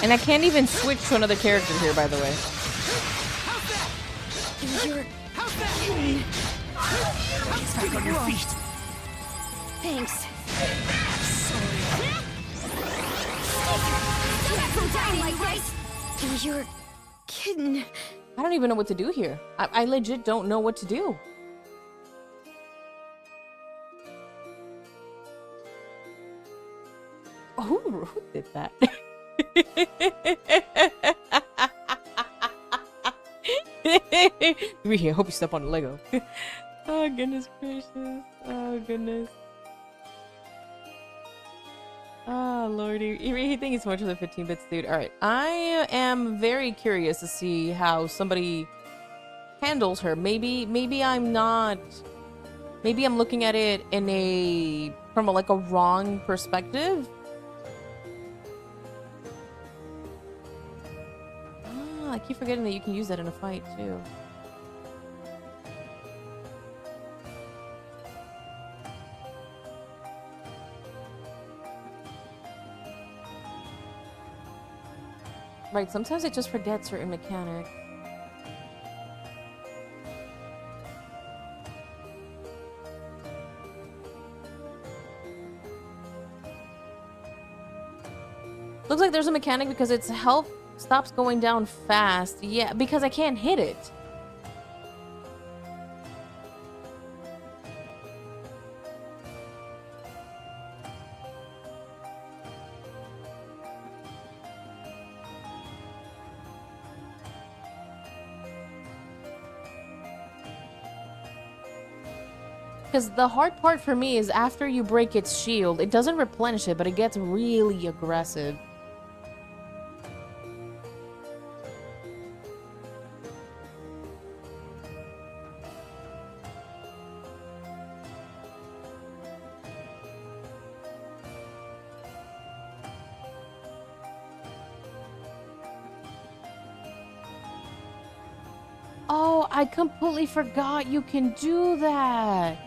And I can't even switch to another character here, by the way. You're Get back on your feet. thanks. Don't die like this. You're kidding. I don't even know what to do here. I legit don't know what to do. Who did that? I hope you step on the Lego. Oh, goodness gracious. Oh, goodness. Oh, lordy. He thinks it's much of the 15 bits, dude. Alright. I am very curious to see how somebody handles her. Maybe I'm not... Maybe I'm looking at it in from a wrong perspective. Ah, I keep forgetting that you can use that in a fight, too. Right, sometimes I just forget certain mechanics. Looks like there's a mechanic because its health stops going down fast. Yeah, because I can't hit it. Because the hard part for me is after you break its shield, it doesn't replenish it, but it gets really aggressive. Oh, I completely forgot you can do that.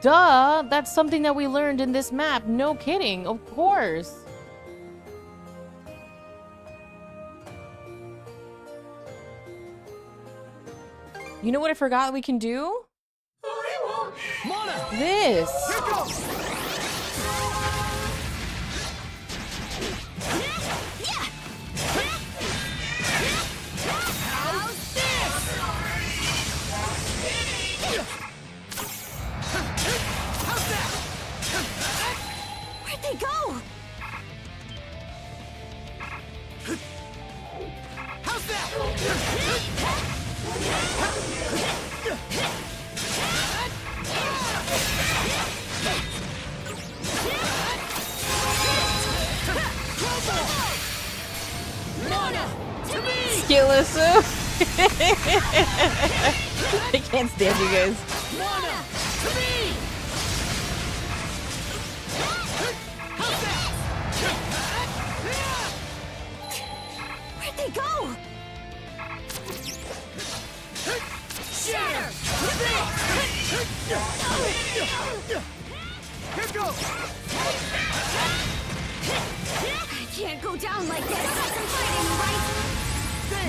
Duh, that's something that we learned in this map. No kidding, of course. You know what I forgot we can do? Mana! This. Here goes! How's this? How's that? Where'd they go? How's that? Mana! To me! Skillisu. I can't stand you guys. Mana! To me! How's that? Where'd they go? Shatter! Here goes! I can't go down like this. Still got some fight in you, right?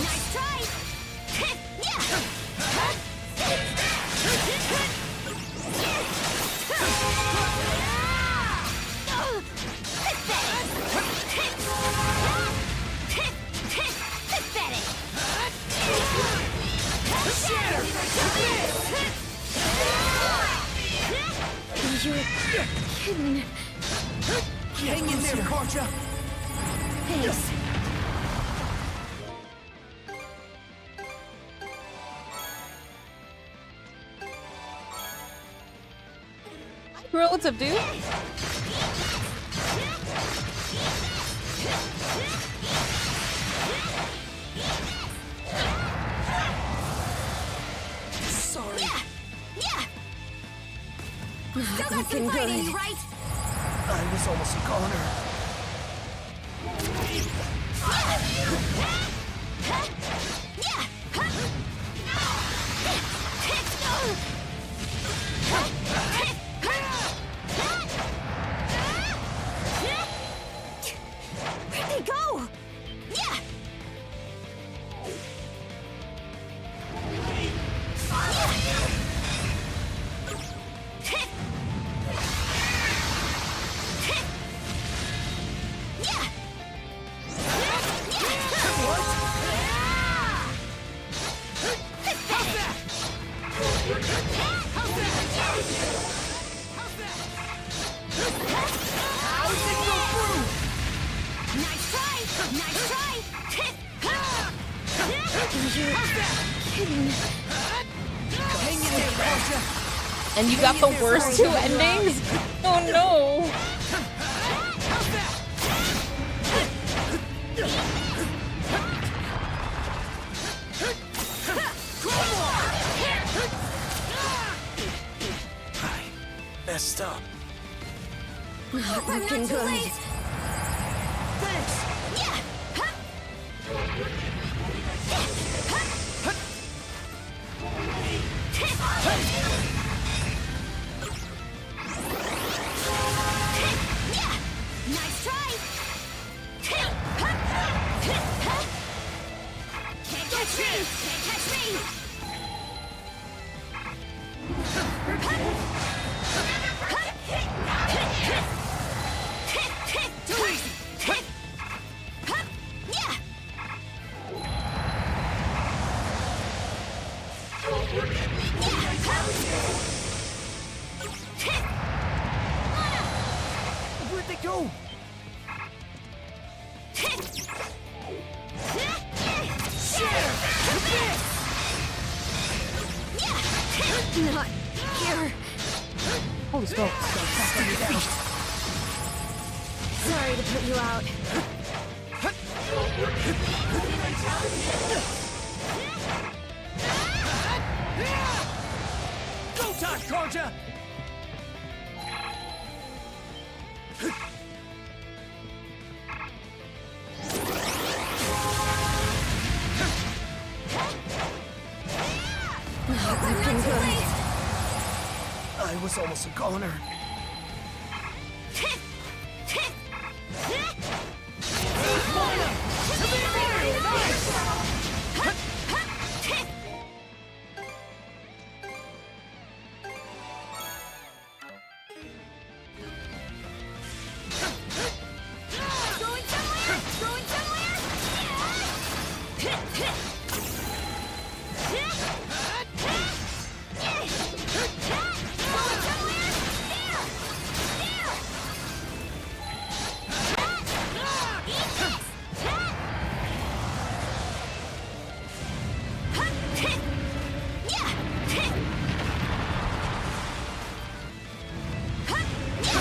Nice try. You're kidding. Hang in there, Karja! Thanks. Relative, dude. Sorry. Still got some fight in you, right? I was almost a goner. Where'd they go? Nice try! Nice try! Kidding. Hang in there, Karja! And you got the worst two endings? Oh no! I messed up. Not looking good. Thanks! Nice try! Can't catch me! Can't catch me! Too easy! Where'd they go? Not here. Holy smokes. Back on your feet! Sorry to put you out. Go time, Karja! Not looking good. I was almost a goner. Going somewhere? Going somewhere? Going somewhere?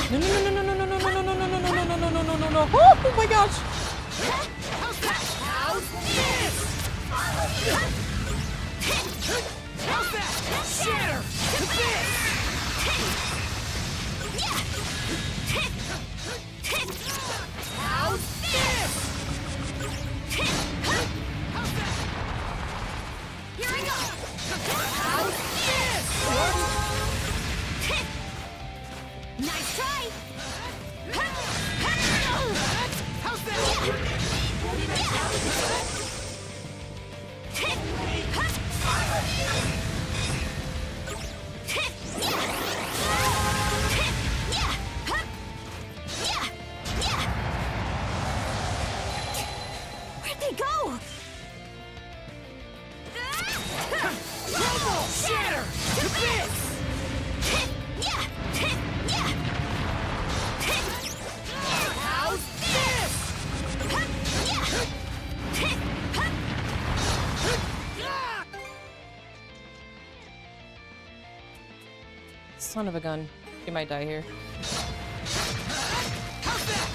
No, no, no, no, no, no, no, no, no, no, no, no, no, no, no, no, no, no, no. Oh my gosh! Shatter! How's this? to bits! How's this? Son of a gun. She might die here. How's that?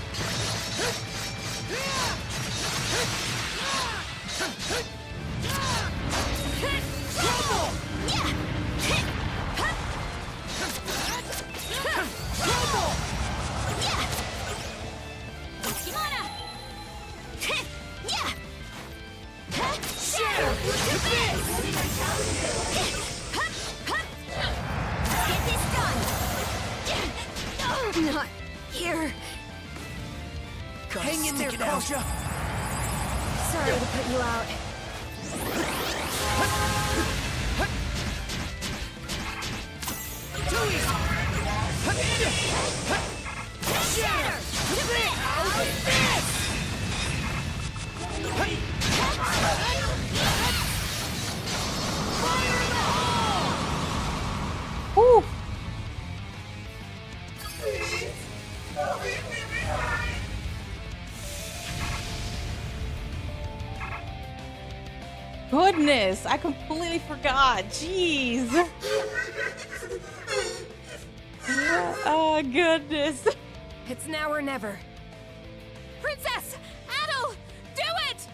Not here. Hang in there, Kausha. Sorry to put you out. Too easy. Shatter! How's this? Fire in the hole! Woo! Goodness, I completely forgot. Jeez. Oh, goodness. It's now or never. Princess! Adel! Do it!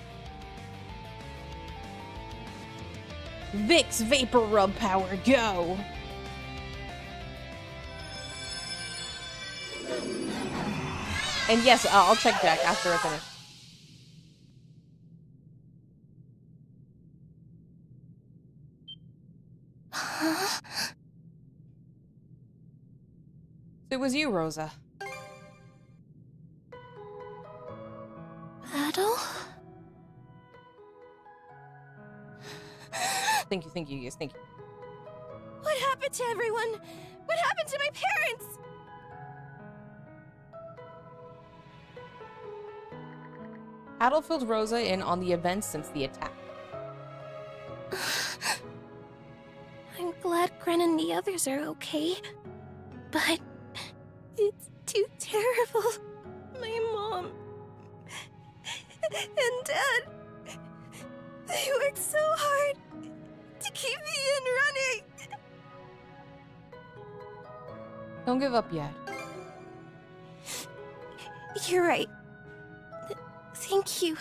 Vic's Vapor Rub power, go! And yes, I'll check Jack after I finish. It was you, Rosa. Adel? Thank you, yes, thank you. What happened to everyone? What happened to my parents? Adel filled Rosa in on the events since the attack. I'm glad Gren and the others are okay. But it's too terrible. My mom and Dad, they worked so hard to keep the inn running. Don't give up yet. You're right. Thank you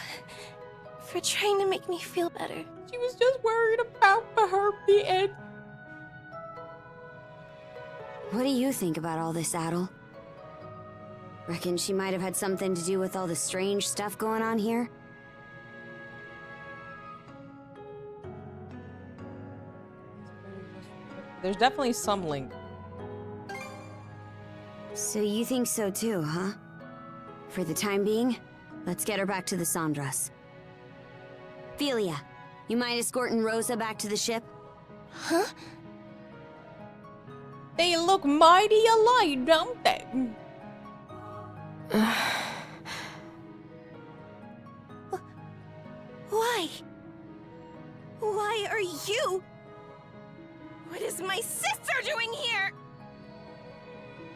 for trying to make me feel better. She was just worried about the end. What do you think about all this, Adel? Reckon she might have had something to do with all the strange stuff going on here? There's definitely some link. So you think so too, huh? For the time being, let's get her back to the Sandras. Philia, you mind escorting Rosa back to the ship? Huh? They look mighty alike, don't they? Why? Why are you? What is my sister doing here?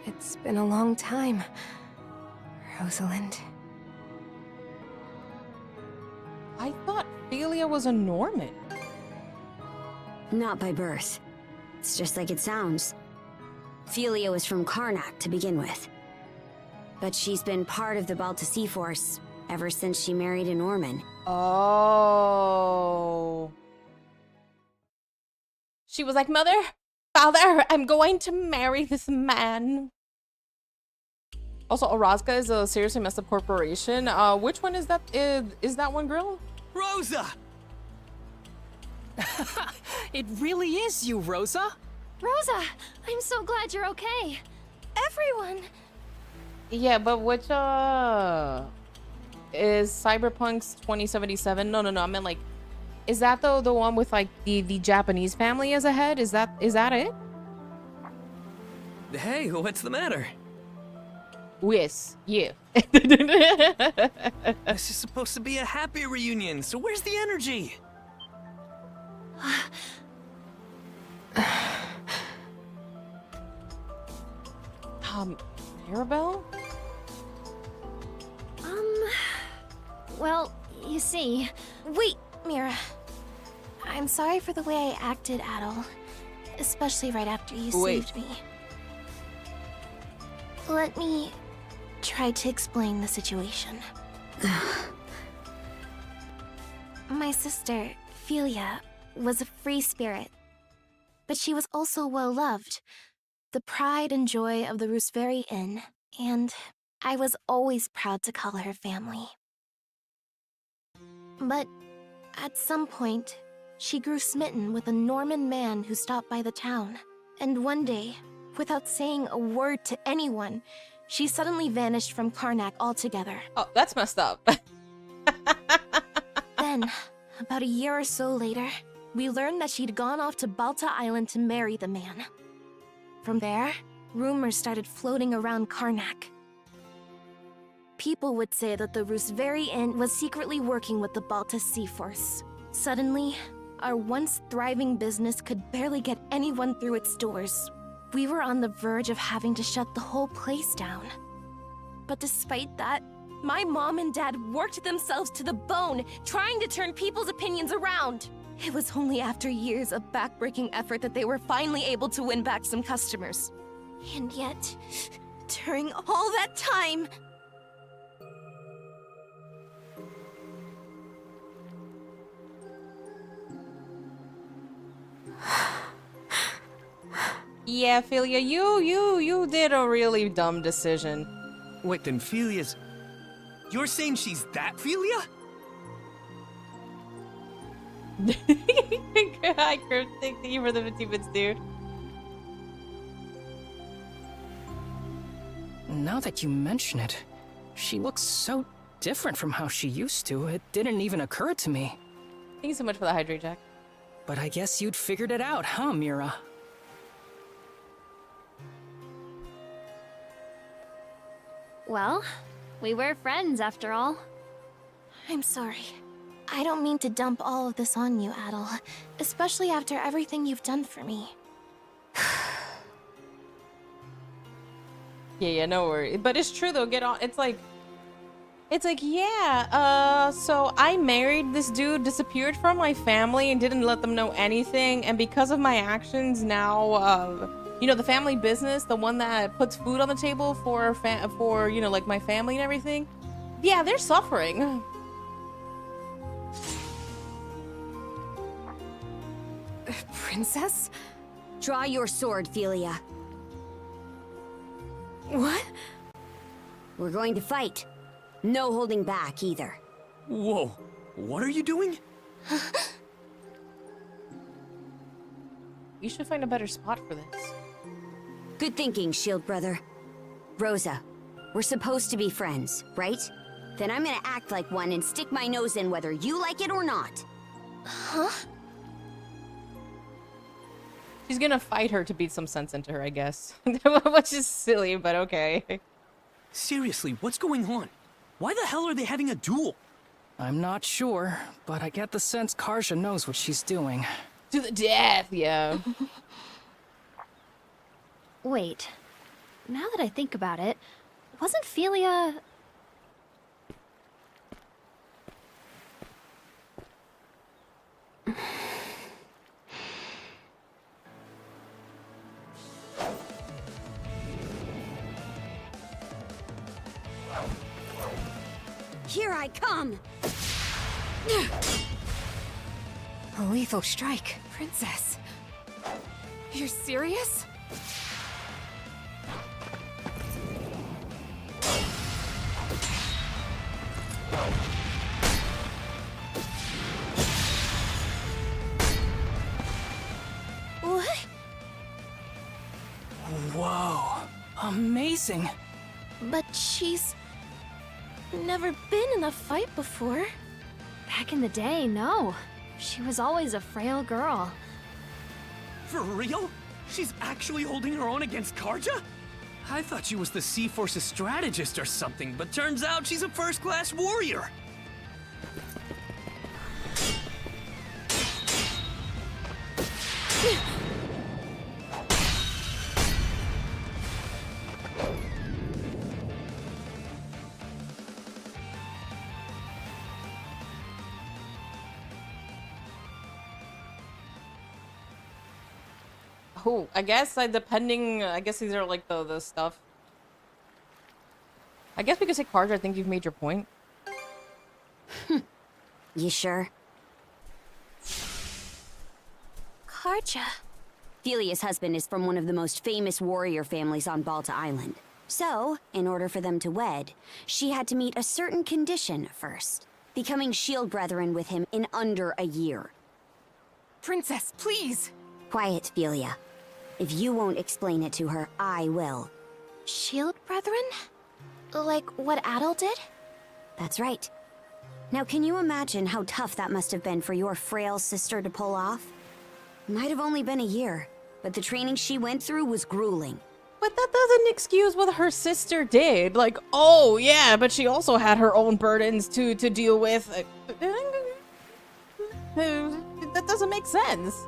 It's been a long time, Rosalind. I thought Philia was a Norman. Not by birth. It's just like it sounds. Philia was from Karnak to begin with. But she's been part of the Baltasea Force ever since she married a Norman. Oh. She was like, Mother, Father, I'm going to marry this man. Also, Orazka is a seriously messed up corporation. Which one is that? Is that one girl? Rosa! It really is you, Rosa! Rosa, I'm so glad you're okay. Everyone. Yeah, but which, is Cyberpunk's 2077? No, I meant like, is that the one with like the Japanese family as a head? Is that it? Hey, what's the matter? Yes, yeah. This is supposed to be a happy reunion, so where's the energy? Mirabelle? Well, you see... Wait, Mira. I'm sorry for the way I acted, Adol. Especially right after you saved me. Let me try to explain the situation. My sister, Philia, was a free spirit. But she was also well-loved. The pride and joy of the Rooseveri Inn. And I was always proud to call her family. But at some point, she grew smitten with a Norman man who stopped by the town. And one day, without saying a word to anyone, she suddenly vanished from Karnak altogether. Oh, that's messed up. Then, about a year or so later, we learned that she'd gone off to Balta Island to marry the man. From there, rumors started floating around Karnak. People would say that the Rooseveri Inn was secretly working with the Balta Sea Force. Suddenly, our once thriving business could barely get anyone through its doors. We were on the verge of having to shut the whole place down. But despite that, my mom and dad worked themselves to the bone, trying to turn people's opinions around. It was only after years of backbreaking effort that they were finally able to win back some customers. And yet, during all that time... Yeah, Philia, you did a really dumb decision. Wait, then Philia's... You're saying she's that Philia? Hi, Kurt. Thank you for the 50 bits, dude. Now that you mention it, she looks so different from how she used to. It didn't even occur to me. Thank you so much for the hydrate, Jack. But I guess you'd figured it out, huh, Mira? Well, we were friends after all. I'm sorry. I don't mean to dump all of this on you, Adol. Especially after everything you've done for me. Yeah, no worry. But it's true though, get on. It's like, yeah, so I married this dude, disappeared from my family and didn't let them know anything. And because of my actions now, you know, the family business, the one that puts food on the table for you know, like my family and everything. Yeah, they're suffering. Princess? Draw your sword, Philia. What? We're going to fight. No holding back, either. Whoa, what are you doing? You should find a better spot for this. Good thinking, Shield Brother. Rosa, we're supposed to be friends, right? Then I'm gonna act like one and stick my nose in whether you like it or not. Huh? She's gonna fight her to beat some sense into her, I guess. Which is silly, but okay. Seriously, what's going on? Why the hell are they having a duel? I'm not sure, but I get the sense Karja knows what she's doing. To the death, yeah. Wait. Now that I think about it, wasn't Philia... Here I come! A lethal strike, Princess. You're serious? What? Whoa. Amazing. But she's never been in a fight before. Back in the day, no. She was always a frail girl. For real? She's actually holding her own against Karja? I thought she was the Sea Force's strategist or something, but turns out she's a first-class warrior. Oh, I guess depending. I guess these are like the stuff. I guess we could say Carter. I think you've made your point. You sure? Karja. Thelia's husband is from one of the most famous warrior families on Balta Island. So, in order for them to wed, she had to meet a certain condition first. Becoming shield brethren with him in under a year. Princess, please! Quiet, Thelia. If you won't explain it to her, I will. Shield brethren? Like what Adel did? That's right. Now, can you imagine how tough that must have been for your frail sister to pull off? Might have only been a year, but the training she went through was grueling. But that doesn't excuse what her sister did. Like, oh yeah, but she also had her own burdens to deal with. That doesn't make sense.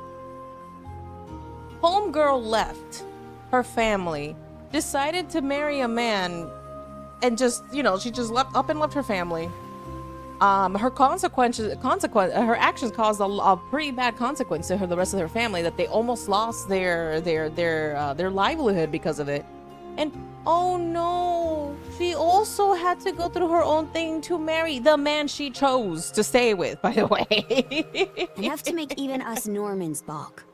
Homegirl left her family, decided to marry a man, and just, you know, she just left her family. Her her actions caused a pretty bad consequence to her, the rest of her family, that they almost lost their livelihood because of it. And oh no, she also had to go through her own thing to marry the man she chose to stay with, by the way. Enough to make even us Normans balk.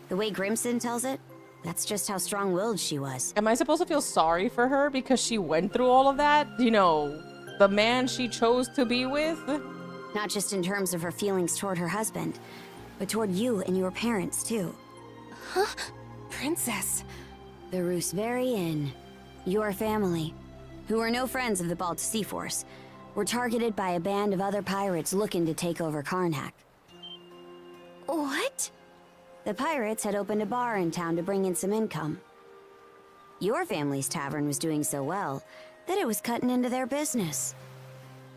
The way Grimson tells it, that's just how strong-willed she was. Am I supposed to feel sorry for her because she went through all of that? You know, the man she chose to be with? Not just in terms of her feelings toward her husband, but toward you and your parents, too. Huh? Princess. The Rooseveri Inn, your family, who are no friends of the Balta Sea Force, were targeted by a band of other pirates looking to take over Karnak. What? The pirates had opened a bar in town to bring in some income. Your family's tavern was doing so well that it was cutting into their business.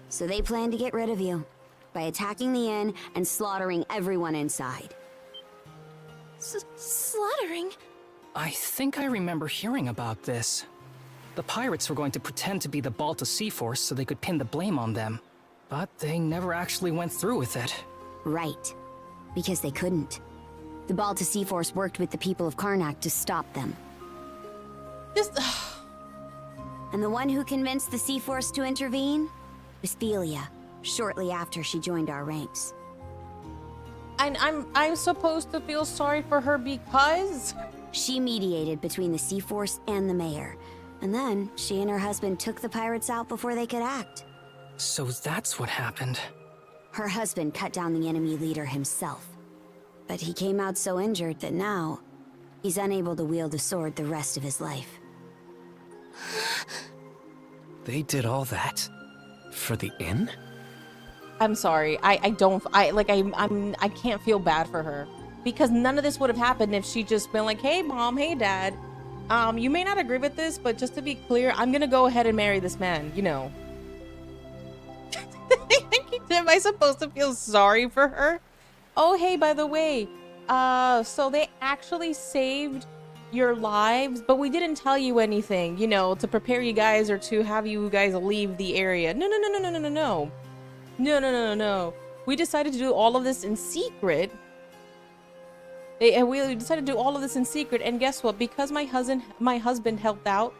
So they planned to get rid of you by attacking the inn and slaughtering everyone inside. Slaughtering? I think I remember hearing about this. The pirates were going to pretend to be the Balta Sea Force so they could pin the blame on them. But they never actually went through with it. Right. Because they couldn't. The Balta Sea Force worked with the people of Karnak to stop them. Just... And the one who convinced the Sea Force to intervene was Thelia, shortly after she joined our ranks. And I'm supposed to feel sorry for her because... She mediated between the Sea Force and the mayor. And then, she and her husband took the pirates out before they could act. So that's what happened. Her husband cut down the enemy leader himself. But he came out so injured that now, he's unable to wield a sword the rest of his life. They did all that? For the inn? I'm sorry. I can't feel bad for her. Because none of this would have happened if she just been like, hey mom, hey dad. You may not agree with this, but just to be clear, I'm gonna go ahead and marry this man, you know. Am I supposed to feel sorry for her? Oh, hey, by the way, so they actually saved your lives, but we didn't tell you anything, you know, to prepare you guys or to have you guys leave the area. No. We decided to do all of this in secret. We decided to do all of this in secret, and guess what? Because my husband helped out,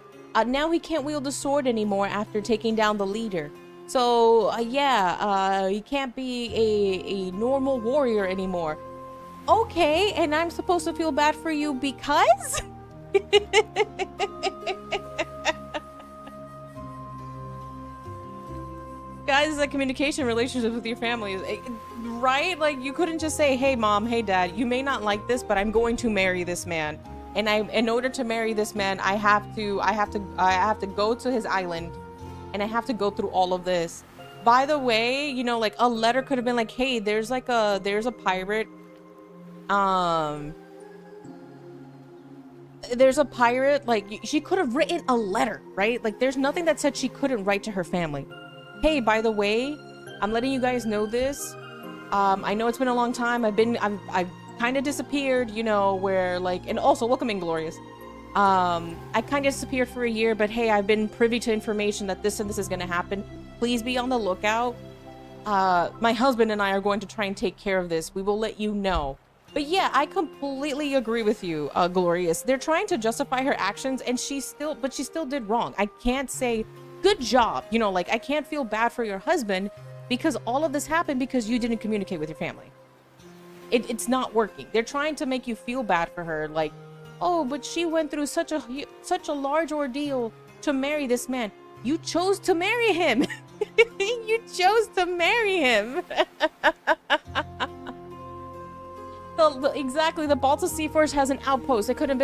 now he can't wield a sword anymore after taking down the leader. So, he can't be a normal warrior anymore. Okay, and I'm supposed to feel bad for you because? Guys, like communication relationships with your family, right? Like, you couldn't just say, hey mom, hey dad, you may not like this, but I'm going to marry this man. And in order to marry this man, I have to go to his island. And I have to go through all of this. By the way, you know, like a letter could have been like, hey, there's a pirate. There's a pirate, like she could have written a letter, right? Like there's nothing that said she couldn't write to her family. Hey, by the way, I'm letting you guys know this. I know it's been a long time. I've kind of disappeared, you know, where like, and also welcome Inglorious. I kind of disappeared for a year, but hey, I've been privy to information that this and this is going to happen. Please be on the lookout. my husband and I are going to try and take care of this. We will let you know. But yeah, I completely agree with you, Glorious. They're trying to justify her actions, and she still did wrong. I can't say, good job. You know, like, I can't feel bad for your husband because all of this happened because you didn't communicate with your family. It's not working. They're trying to make you feel bad for her. Like, oh, but she went through such a large ordeal to marry this man. You chose to marry him. You chose to marry him. Exactly, the Balta Sea Force has an outpost. She could have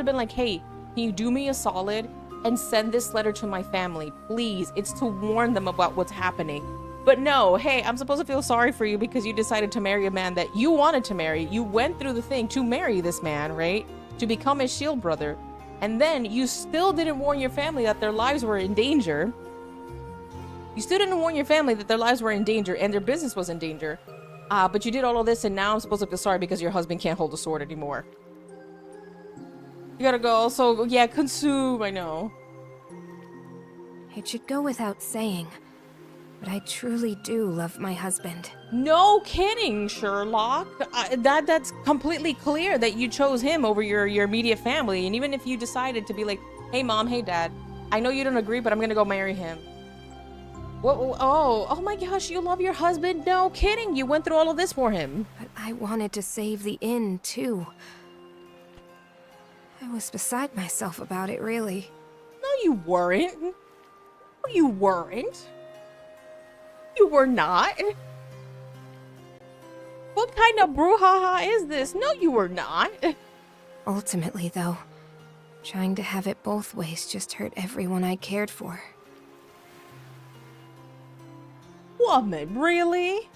been like, hey, can you do me a solid and send this letter to my family, please? It's to warn them about what's happening. But no, hey, I'm supposed to feel sorry for you because you decided to marry a man that you wanted to marry. You went through the thing to marry this man, right? To become his shield brother. And then you still didn't warn your family that their lives were in danger. You still didn't warn your family that their lives were in danger and their business was in danger. But you did all of this, and now I'm supposed to feel sorry because your husband can't hold a sword anymore. You gotta go. So, yeah, consume, I know. It should go without saying, but I truly do love my husband. No kidding, Sherlock. That's completely clear that you chose him over your immediate family. And even if you decided to be like, hey, mom, hey, dad, I know you don't agree, but I'm gonna go marry him. Oh my gosh, you love your husband? No kidding, you went through all of this for him. But I wanted to save the inn, too. I was beside myself about it, really. No, you weren't. No, you weren't. You were not. What kind of brouhaha is this? No, you were not. Ultimately, though, trying to have it both ways just hurt everyone I cared for. Woman, really?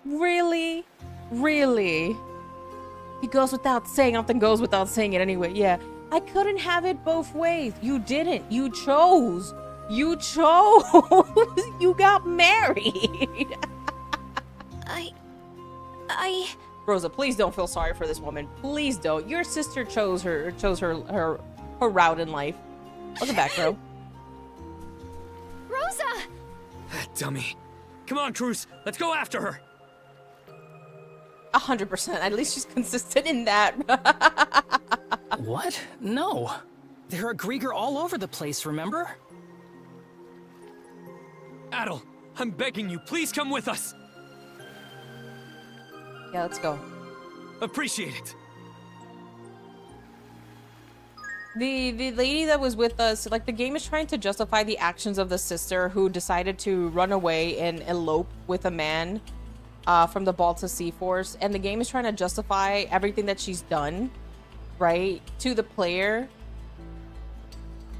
Really? Really? It goes without saying. Nothing goes without saying it anyway. Yeah. I couldn't have it both ways. You didn't. You chose. You chose. You got married. I... Rosa, please don't feel sorry for this woman. Please don't. Your sister chose her route in life. Welcome back, bro. Rosa! Dummy. Come on, Cruz. Let's go after her. 100%. At least she's consistent in that. What? No. There are Grieger all over the place, remember? Adel, I'm begging you, please come with us. Yeah, let's go. Appreciate it. The lady that was with us, like, the game is trying to justify the actions of the sister who decided to run away and elope with a man from the Balta Sea Force, and the game is trying to justify everything that she's done, right, to the player.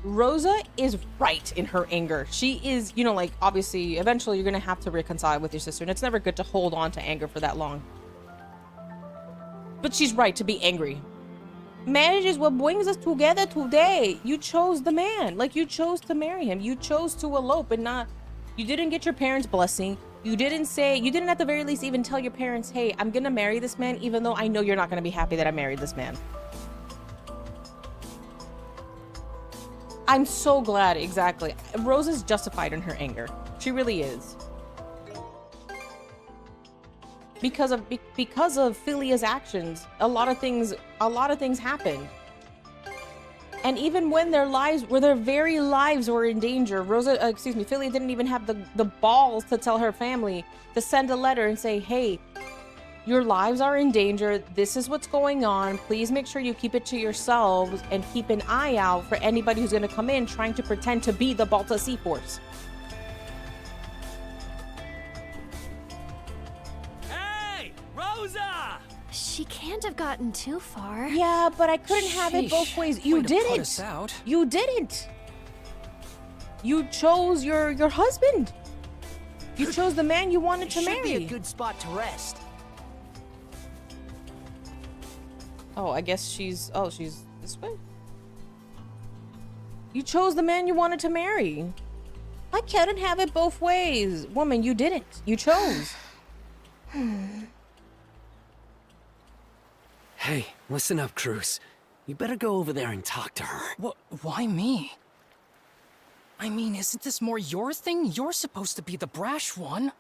Rosa is right in her anger. She is, you know, like, obviously, eventually you're gonna have to reconcile with your sister, and it's never good to hold on to anger for that long. But she's right to be angry. Marriage is what brings us together today. You chose the man. Like, you chose to marry him. You chose to elope and not... You didn't get your parents' blessing. You didn't say... You didn't at the very least even tell your parents, hey, I'm gonna marry this man even though I know you're not gonna be happy that I married this man. I'm so glad, exactly. Rose is justified in her anger. She really is. Because of Philia's actions, a lot of things happened. And even when their very lives were in danger, Philia didn't even have the balls to tell her family to send a letter and say, hey, your lives are in danger. This is what's going on. Please make sure you keep it to yourselves and keep an eye out for anybody who's going to come in trying to pretend to be the Balta Sea Force. Rosa! She can't have gotten too far. Yeah, but I couldn't have it both ways. You Way to put didn't. us out. You didn't. You chose your husband. You chose the man you wanted to marry. Should be a good spot to rest. Oh, I guess she's this way. You chose the man you wanted to marry. I couldn't have it both ways. Woman, you didn't. You chose. Hey, listen up, Cruz. You better go over there and talk to her. Why me? I mean, isn't this more your thing? You're supposed to be the brash one.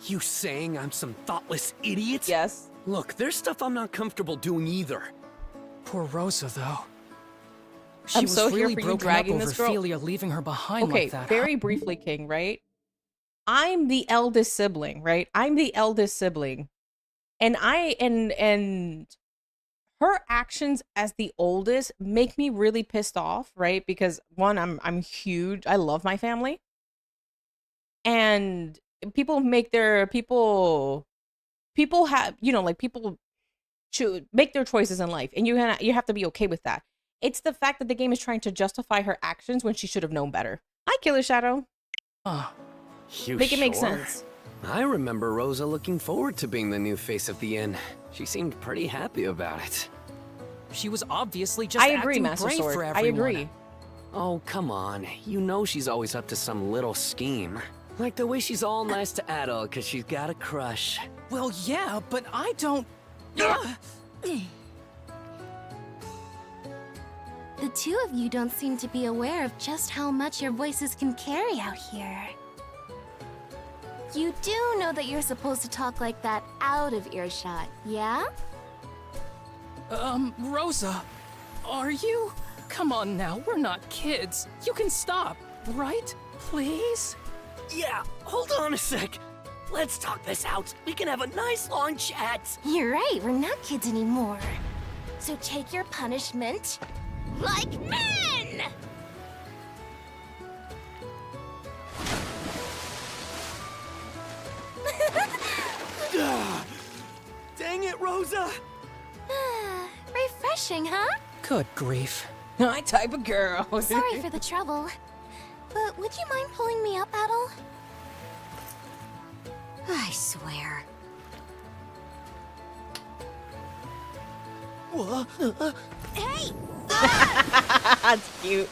You saying I'm some thoughtless idiot? Yes. Look, there's stuff I'm not comfortable doing either. Poor Rosa, though. She I'm was so here really for you broken up dragging over this girl. Ophelia leaving her behind Okay, like that. very briefly, King, right? I'm the eldest sibling, right? I'm the eldest sibling. And and her actions as the oldest make me really pissed off, right? Because one, I'm huge. I love my family. And people have, you know, like people should make their choices in life, and you have to be okay with that. It's the fact that the game is trying to justify her actions when she should have known better. Hi, Killer Shadow. You Make it make sure? sense. I remember Rosa looking forward to being the new face of the inn. She seemed pretty happy about it. She was obviously just I agree, acting Master brave Sword. for I everyone. agree. Oh, come on. You know she's always up to some little scheme. Like the way she's all nice to Adol because she's got a crush. Well, yeah, but I don't... The two of you don't seem to be aware of just how much your voices can carry out here. You do know that you're supposed to talk like that out of earshot, yeah? Rosa, are you? Come on now, we're not kids. You can stop, right? Please? Yeah, hold on a sec. Let's talk this out. We can have a nice long chat. You're right, we're not kids anymore. So take your punishment like men! Dang it, Rosa! Refreshing, huh? Good grief. My type of girl. Sorry for the trouble. But would you mind pulling me up, Adol? I swear. Hey! That's cute.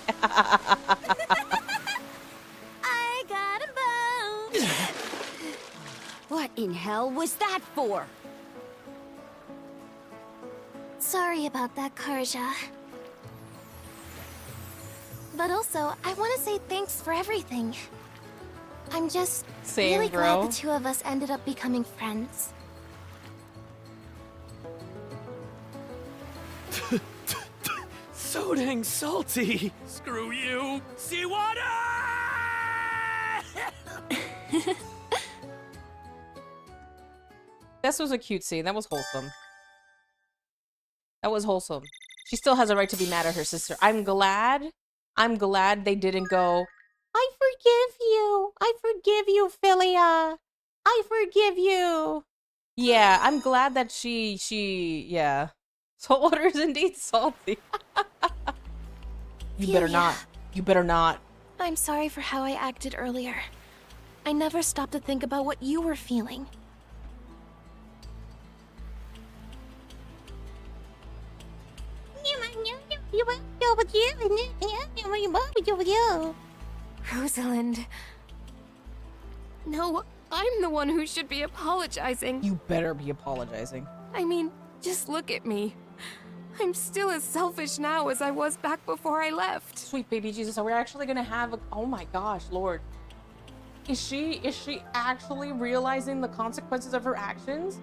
I got a bone! What in hell was that for? Sorry about that, Karja. But also, I want to say thanks for everything. I'm just Same, really bro. glad the two of us ended up becoming friends. So dang salty. Screw you! Seawater! This was a cute scene. That was wholesome. That was wholesome. She still has a right to be mad at her sister. I'm glad they didn't go, I forgive you. I forgive you, Philia. I forgive you. Yeah, I'm glad that yeah. Saltwater is indeed salty. You better Philia. not. You better not. I'm sorry for how I acted earlier. I never stopped to think about what you were feeling. Rosalind. No, I'm the one who should be apologizing. You better be apologizing. I mean, just look at me. I'm still as selfish now as I was back before I left. Sweet baby Jesus, are we actually gonna have a, oh my gosh, Lord. Is she actually realizing the consequences of her actions?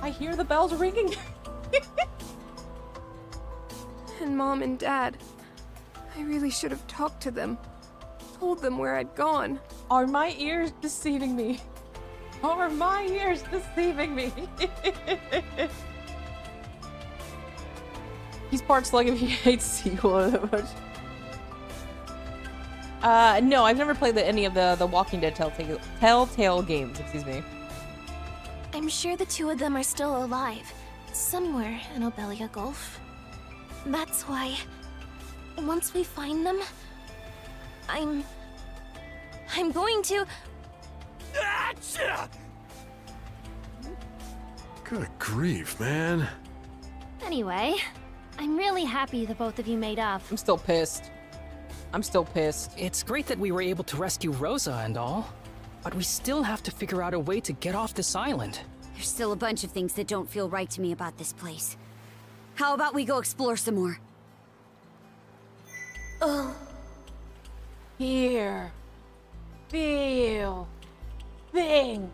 I hear the bells ringing. And Mom and Dad. I really should have talked to them. Told them where I'd gone. Are my ears deceiving me? Are my ears deceiving me? He's part slug if he hates sequel that much. No, I've never played any of the Walking Dead Telltale games, excuse me. I'm sure the two of them are still alive. Somewhere in Obelia Gulf. That's why, once we find them, I'm going to... Good grief, man. Anyway, I'm really happy the both of you made up. I'm still pissed. I'm still pissed. It's great that we were able to rescue Rosa and all, but we still have to figure out a way to get off this island. There's still a bunch of things that don't feel right to me about this place. How about we go explore some more? Here. Feel. thing.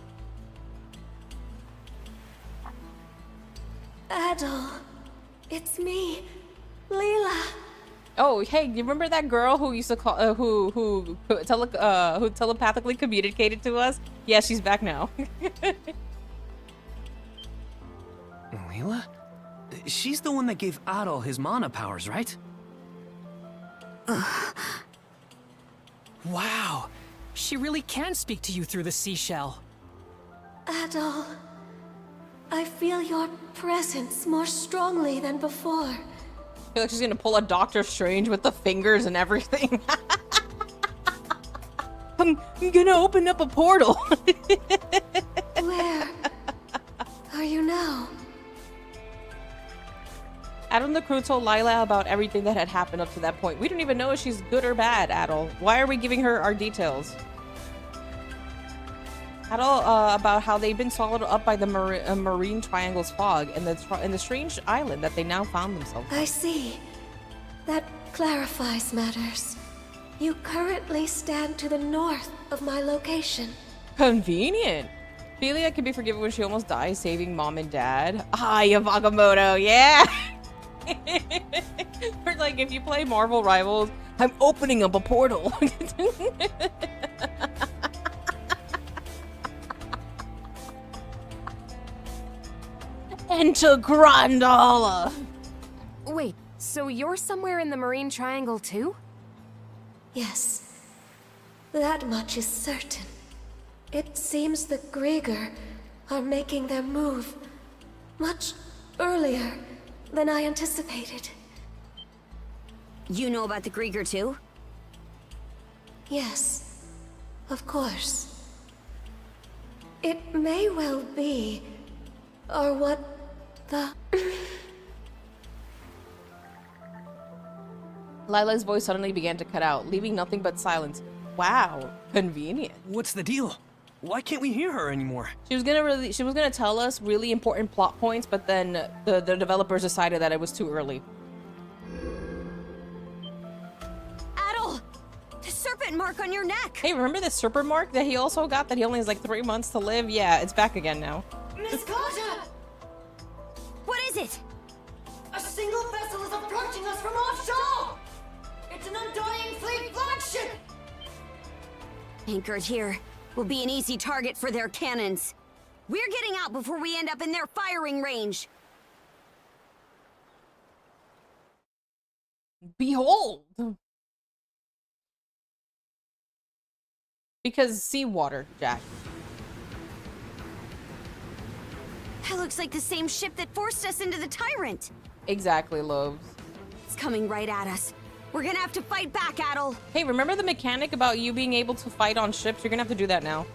Adol, it's me, Leela. Oh, hey, you remember that girl who used to call, who telepathically communicated to us? Yeah, she's back now. Leela? She's the one that gave Adol his mana powers, right? Wow, she really can speak to you through the seashell. Adol, I feel your presence more strongly than before. I feel like she's gonna pull a Doctor Strange with the fingers and everything. I'm gonna open up a portal. Where are you now? Adam the crew told Lila about everything that had happened up to that point. We don't even know if she's good or bad, Adol. Why are we giving her our details? Adol, about how they've been swallowed up by the marine triangle's fog and the strange island that they now found themselves on. I see. That clarifies matters. You currently stand to the north of my location. Convenient. Philia can be forgiven when she almost dies saving mom and dad. Ah, Yamagamoto, yeah! Or like if you play Marvel Rivals, I'm opening up a portal. Enter Grandala. Wait, so you're somewhere in the Marine Triangle too? Yes, that much is certain. It seems the Grieger are making their move much earlier than I anticipated. You know about the Grieger too? Yes, of course. It may well be, or what the... Lila's voice suddenly began to cut out, leaving nothing but silence. Wow, convenient. What's the deal? Why can't we hear her anymore? She was gonna tell us really important plot points, but then the developers decided that it was too early. Adol! The serpent mark on your neck! Hey, remember the serpent mark that he also got that he only has like 3 months to live? Yeah, it's back again now. Miss Carter! What is it? A single vessel is approaching us from offshore! It's an Undying Fleet flagship! Anchored here will be an easy target for their cannons. We're getting out before we end up in their firing range. Behold! Because seawater, Jack. That looks like the same ship that forced us into the Tyrant. Exactly, Lobes. It's coming right at us. We're gonna have to fight back, Adol. Hey, remember the mechanic about you being able to fight on ships? You're gonna have to do that now.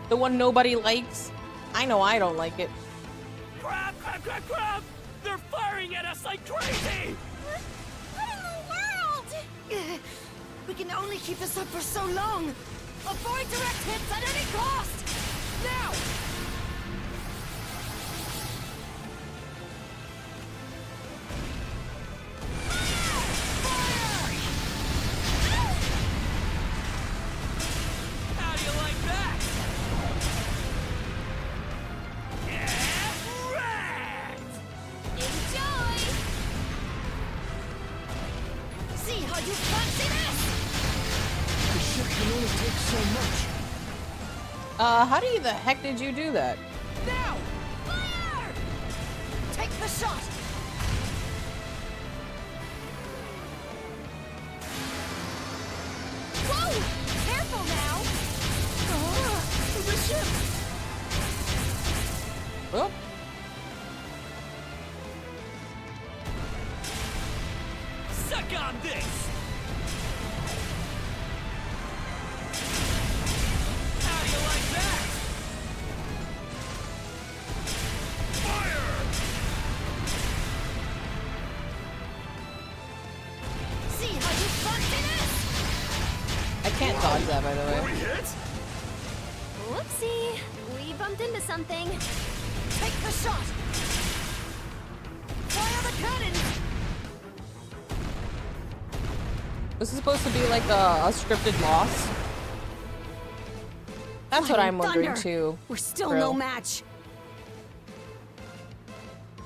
The one nobody likes? I know I don't like it. Crap, crap, crap, crap! They're firing at us like crazy! What in the world? We can only keep this up for so long. Avoid direct hits at any cost! Now! How do you like that? Enjoy! See how you fancy this? The ship can only take so much. How the heck did you do that? Now! Fire! Take the shot! Whoa! Careful now! The ship! Oh, Suck on this! How do you like that? Fire! See how you fancy this? I can't dodge that, by the way. We hit? Whoopsie. We bumped into something. Take the shot! Fire the cannon! This is supposed to be like a scripted loss. That's what I'm wondering Thunder. too. We're still Bro. no match.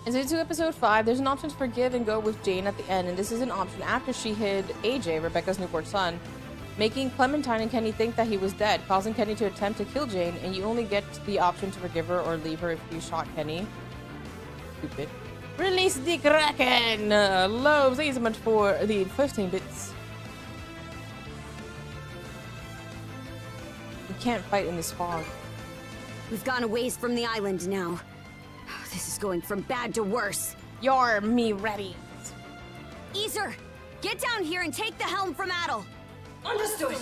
In Season 2, Episode 5, there's an option to forgive and go with Jane at the end, and this is an option after she hid AJ, Rebecca's newborn son, making Clementine and Kenny think that he was dead, causing Kenny to attempt to kill Jane, and you only get the option to forgive her or leave her if you shot Kenny. Stupid. Release the Kraken! Loves, thank you so much for the 15 bits. We can't fight in this fog. We've gone a ways from the island now. This is going from bad to worse. You're me ready. Easer, get down here and take the helm from Adel. Understood.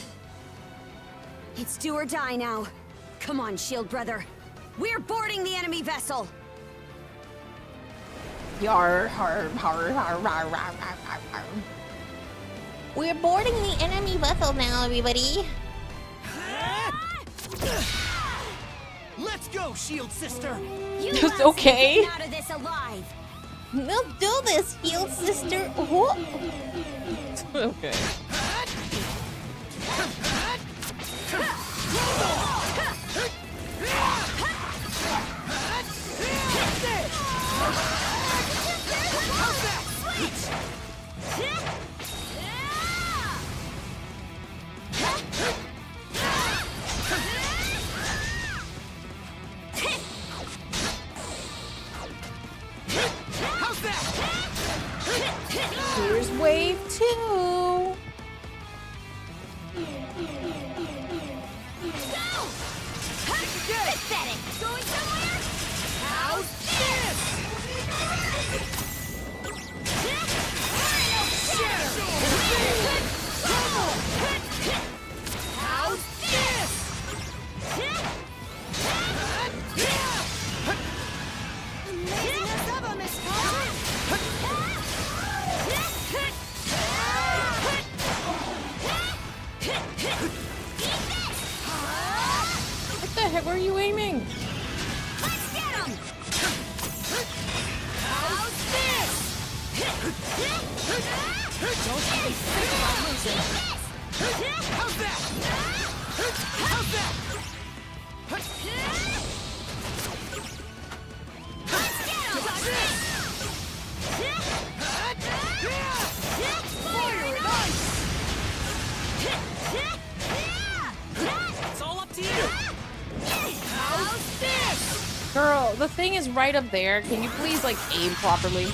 It's do or die now. Come on, Shield Brother. We're boarding the enemy vessel. Yar, har, har, har, har, har, har, har. We're boarding the enemy vessel now, everybody. Let's go, Shield Sister! You Just lads okay. get out of this alive. We'll do this, Shield Sister. Oh. Okay. Here's wave 2. Pathetic. Going somewhere? How's this? How's this? Amazing as ever, Miss What the heck? Where are you aiming? Let's get him. How's this? Don't be sick about losing. How's that? How's that? Let's get him. Fire and ice! It's all up to you. How's this? Girl, the thing is right up there. Can you please, like, aim properly?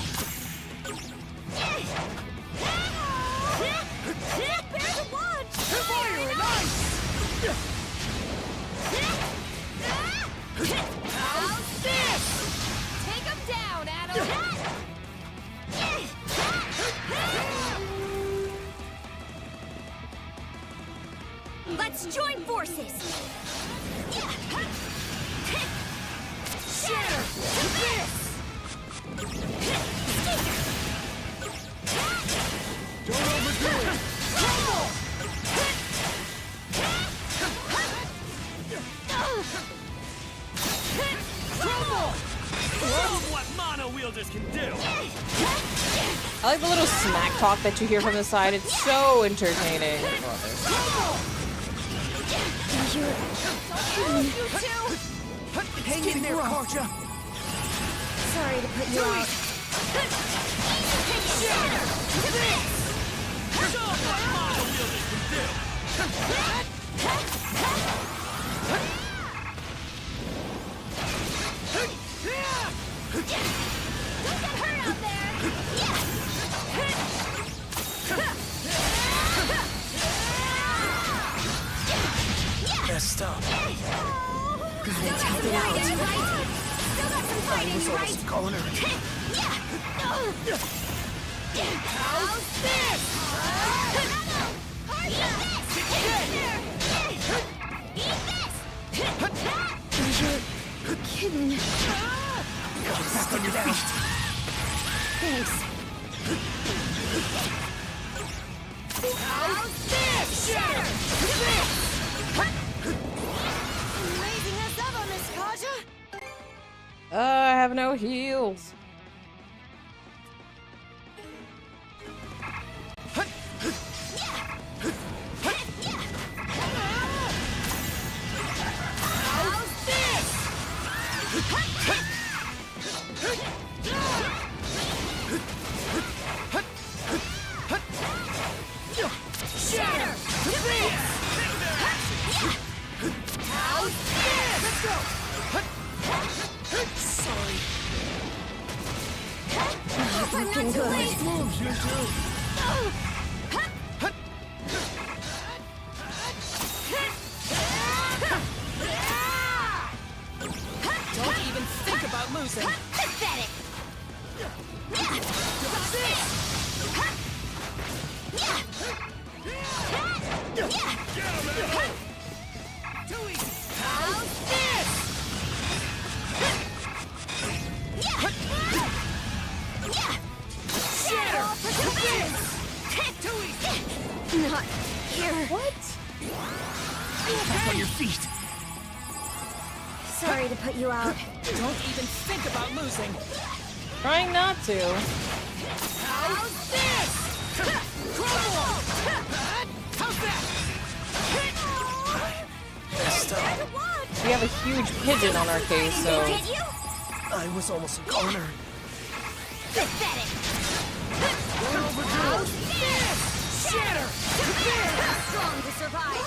Fire and ice! How's this? Take him down, Adam. Let's join forces. Shatter! This! Don't overdo it! Crumble! Crumble! Show what mono wielders can do. I like the little smack talk that you hear from the side. It's so entertaining. Hang in there, Karja! Sorry to put you out. Show what mono wielders can do. Messed up. Gotta tough it out. Still got some fighting, right? Calling her. How's this? Kidding. Back on your feet. Thanks. How's this? Shatter! This! Amazing as ever, Miss Kaja. I have no heals. Sorry. Looking good. Nice moves, you two. Don't even think about losing. Pathetic! Not here. What? Back on your feet. Sorry to put you out. Don't even think about losing. Trying not to. How's this? We have a huge pigeon on our case, so Get you? I was almost cornered. Pathetic! Don't overdo it. Shatter! Strong to survive.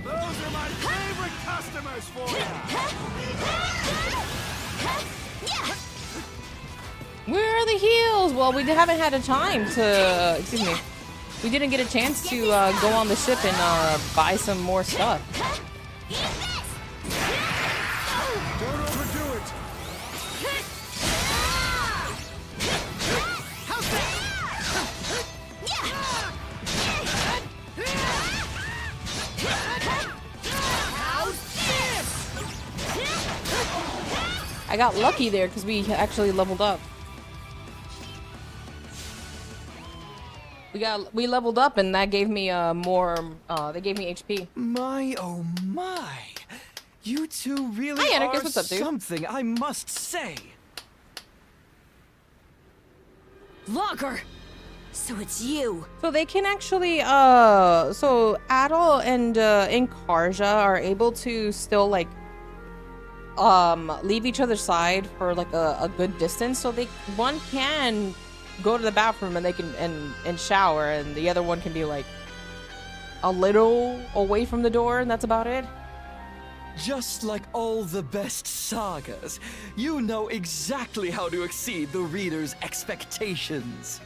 Those are my favorite customers for you. where are the heels? Well, we haven't had a time to. Excuse me. We didn't get a chance to go on the ship and buy some more stuff. Don't overdo it. I got lucky there because we actually leveled up. We leveled up and that gave me more. They gave me HP. My, oh my. You two really Hi, are Anarchist. What's up, dude? something, I must say. Logger! So it's you. So they can actually, so Adol and Inkarja are able to still like, leave each other's side for like a good distance. So one can go to the bathroom and they can and shower, and the other one can be like a little away from the door, and that's about it. Just like all the best sagas, you know exactly how to exceed the reader's expectations.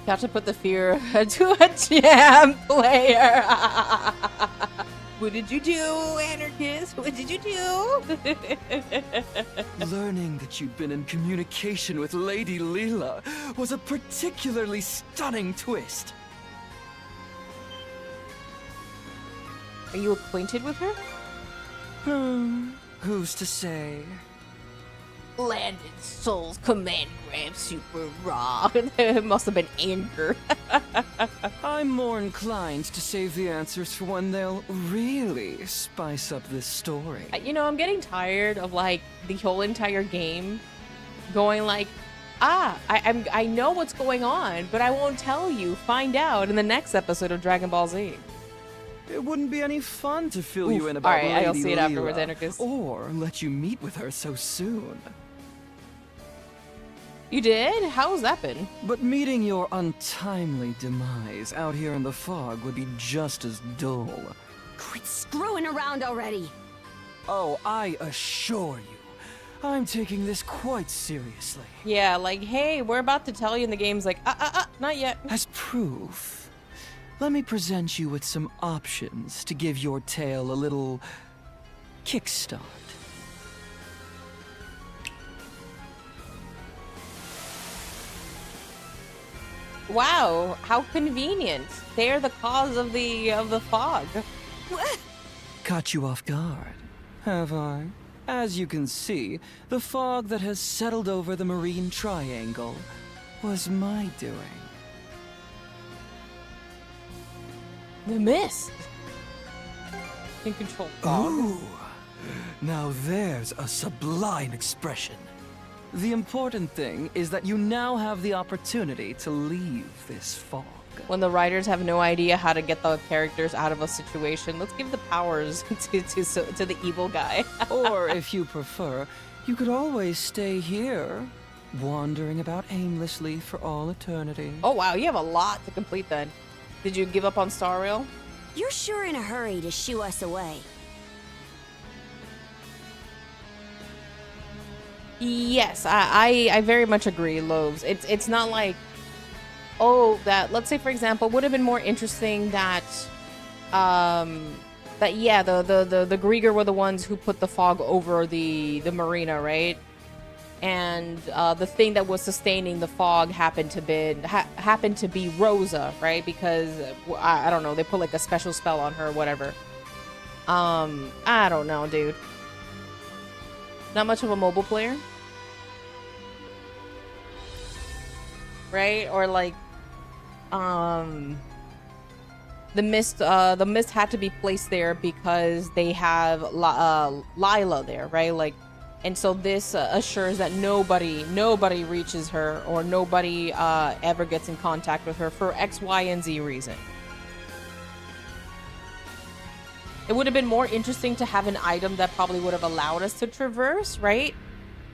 You have to put the fear to a jam player. What did you do, Anarchist? What did you do? Learning that you'd been in communication with Lady Leela was a particularly stunning twist. Are you acquainted with her? Who's to say? Landed Soul's command grab super raw. It must have been anger. I'm more inclined to save the answers for when they'll really spice up this story. You know, I'm getting tired of like the whole entire game going like, I know what's going on, but I won't tell you. Find out in the next episode of Dragon Ball Z. It wouldn't be any fun to fill you in All about right, Lady I'll see it afterwards, Leela, Anarchist. or let you meet with her so soon. You did? How's that been? But meeting your untimely demise out here in the fog would be just as dull. Quit screwing around already. Oh, I assure you, I'm taking this quite seriously. Yeah, like, hey, we're about to tell you, and the game's like, not yet. As proof, let me present you with some options to give your tale a little kickstart. Wow, how convenient. They're the cause of the fog. Caught you off guard, have I? As you can see, the fog that has settled over the Marine Triangle was my doing. The mist. Can control fog. Ooh, now there's a sublime expression. The important thing is that you now have the opportunity to leave this fog. When the writers have no idea how to get the characters out of a situation, let's give the powers to the evil guy. Or if you prefer, you could always stay here wandering about aimlessly for all eternity. Oh wow, you have a lot to complete then. Did you give up on Star Rail? You're sure in a hurry to shoo us away. Yes, I very much agree, Loaves. It's not like, oh, that, let's say for example, would have been more interesting that that yeah, the Grieger were the ones who put the fog over the marina, right? And the thing that was sustaining the fog happened to be Rosa, right? Because I don't know, they put like a special spell on her or whatever. I don't know, dude. Not much of a mobile player, right? Or like the mist had to be placed there because they have Lila there, right? Like, and so this assures that nobody reaches her, or nobody ever gets in contact with her for X, Y, and Z reason. It would have been more interesting to have an item that probably would have allowed us to traverse, right?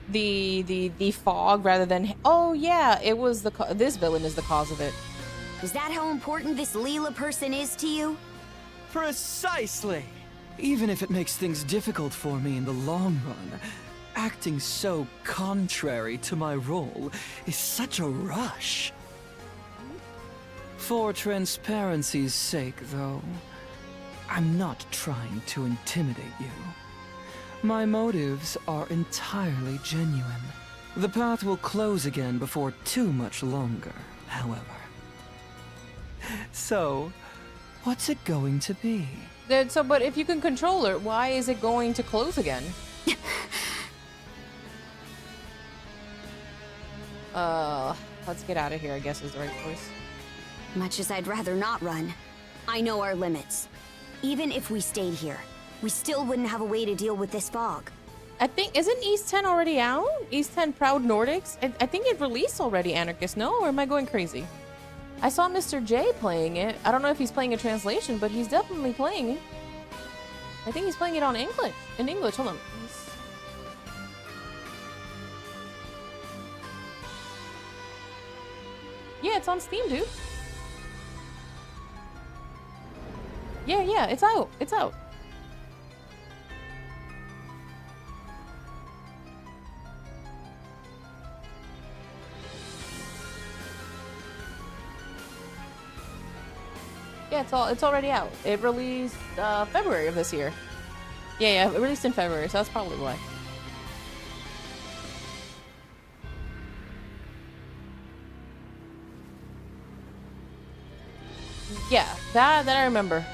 The fog, rather than, oh yeah, it was this villain is the cause of it. Is that how important this Leela person is to you? Precisely! Even if it makes things difficult for me in the long run, acting so contrary to my role is such a rush. For transparency's sake, though, I'm not trying to intimidate you. My motives are entirely genuine. The path will close again before too much longer, however. So, what's it going to be? But if you can control her, why is it going to close again? Let's get out of here, I guess is the right choice. Much as I'd rather not run, I know our limits. Even if we stayed here, we still wouldn't have a way to deal with this fog. I think, isn't East 10 already out? East 10 Proud Nordics? I think it released already, Anarchist. No? Or am I going crazy? I saw Mr. J playing it. I don't know if he's playing a translation, but he's definitely playing it. I think he's playing it on English. In English, hold on. Yeah, it's on Steam, dude. Yeah, it's out. It's out. Yeah, it's already out. It released February of this year. Yeah, it released in February, so that's probably why. Yeah, that I remember.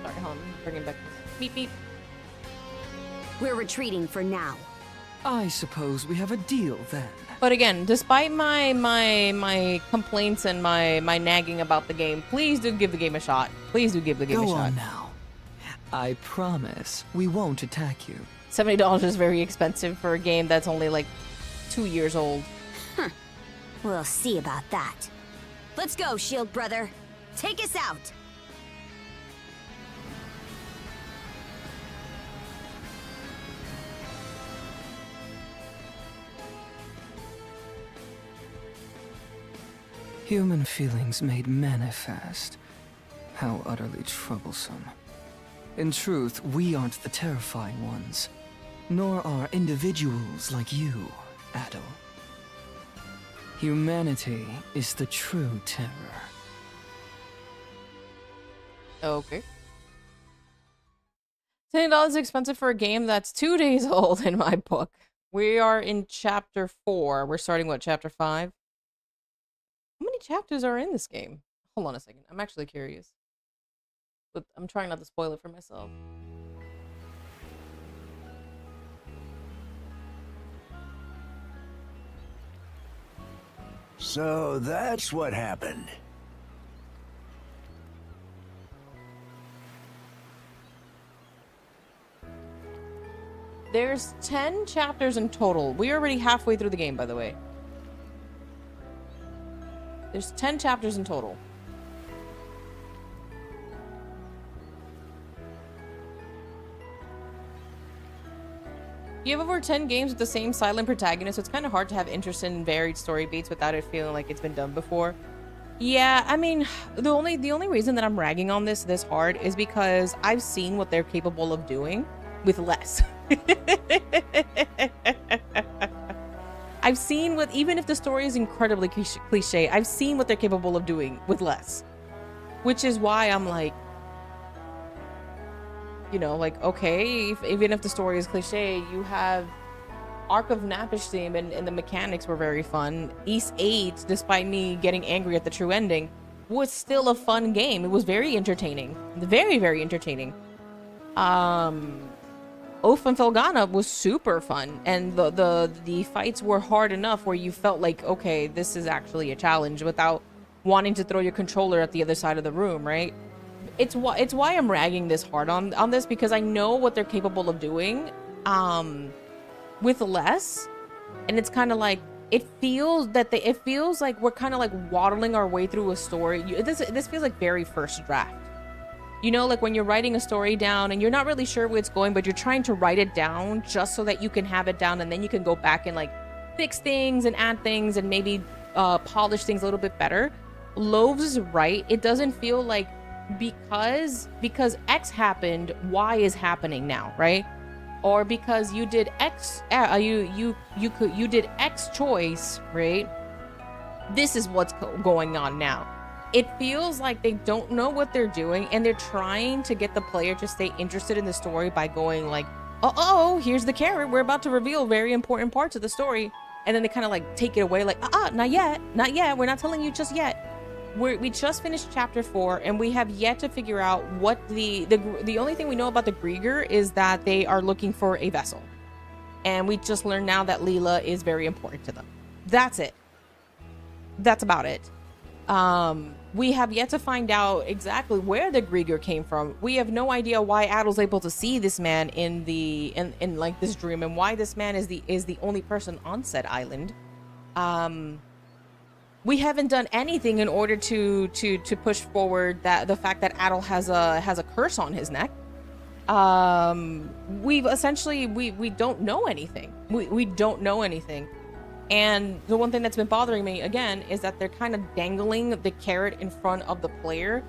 Sorry, hold on. Bringing back this. Beep beep. We're retreating for now. I suppose we have a deal then. But again, despite my complaints and my nagging about the game, please do give the game a shot. Please do give the game a shot. Go on now. I promise we won't attack you. $70 is very expensive for a game that's only like 2 years old. Huh. We'll see about that. Let's go, Shield Brother. Take us out. Human feelings made manifest. How utterly troublesome. In truth, we aren't the terrifying ones, nor are individuals like you, Adol. Humanity is the true terror. Okay. $10 is expensive for a game that's 2 days old in my book. We are in chapter 4. We're starting, what, chapter 5? How many chapters are in this game? Hold on a second. I'm actually curious. But I'm trying not to spoil it for myself. So that's what happened. There's 10 chapters in total. We're already halfway through the game, by the way. There's 10 chapters in total. You have over 10 games with the same silent protagonist, so it's kind of hard to have interest in varied story beats without it feeling like it's been done before. Yeah, I mean, the only reason that I'm ragging on this hard is because I've seen what they're capable of doing with less. I've seen what, even if the story is incredibly cliche, I've seen what they're capable of doing with less. Which is why I'm like, you know, like, okay, even if the story is cliche, you have Arc of Napish theme and the mechanics were very fun. East 8, despite me getting angry at the true ending, was still a fun game. It was very entertaining. Very, very entertaining. Oath and Felgana was super fun, and the fights were hard enough where you felt like, okay, this is actually a challenge without wanting to throw your controller at the other side of the room, right? It's why I'm ragging this hard on this, because I know what they're capable of doing with less, and it's kind of like it feels like we're kind of like waddling our way through a story. This feels like very first draft. You know, like when you're writing a story down and you're not really sure where it's going, but you're trying to write it down just so that you can have it down, and then you can go back and like fix things and add things and maybe polish things a little bit better. Loaves is right. It doesn't feel like because X happened, Y is happening now, right? Or because you did X, you did X choice, right? This is what's going on now. It feels like they don't know what they're doing, and they're trying to get the player to stay interested in the story by going like, oh, here's the carrot. We're about to reveal very important parts of the story. And then they kind of like take it away like, not yet. We're not telling you just yet. We just finished chapter 4, and we have yet to figure out what the only thing we know about the Grieger is that they are looking for a vessel. And we just learned now that Leela is very important to them. That's it. That's about it. We have yet to find out exactly where the Grieger came from. We have no idea why Adel's able to see this man in like this dream, and why this man is the only person on said island. We haven't done anything in order to push forward the fact that Adel has a curse on his neck. We've essentially we don't know anything. We don't know anything. And the one thing that's been bothering me again is that they're kind of dangling the carrot in front of the player,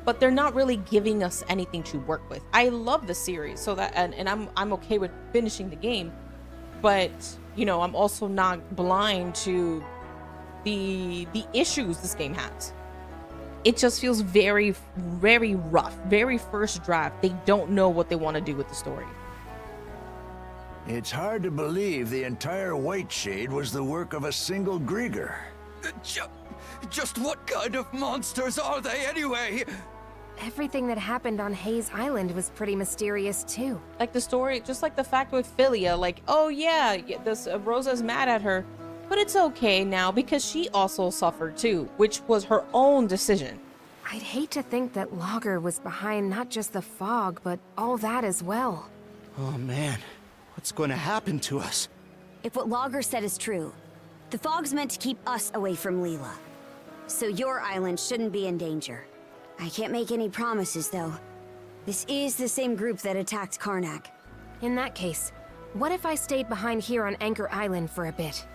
but they're not really giving us anything to work with. I love the series, so that and I'm okay with finishing the game, but you know, I'm also not blind to the issues this game has. It just feels very, very rough, very first draft. They don't know what they want to do with the story. It's hard to believe the entire White Shade was the work of a single Grieger. Just what kind of monsters are they anyway? Everything that happened on Hayes Island was pretty mysterious too. Like the story, just like the fact with Philia, like, oh yeah, this Rosa's mad at her, but it's okay now because she also suffered too, which was her own decision. I'd hate to think that Logger was behind not just the fog, but all that as well. Oh man, what's going to happen to us? If what Logger said is true, the fog's meant to keep us away from Leela. So your island shouldn't be in danger. I can't make any promises, though. This is the same group that attacked Karnak. In that case, what if I stayed behind here on Anchor Island for a bit?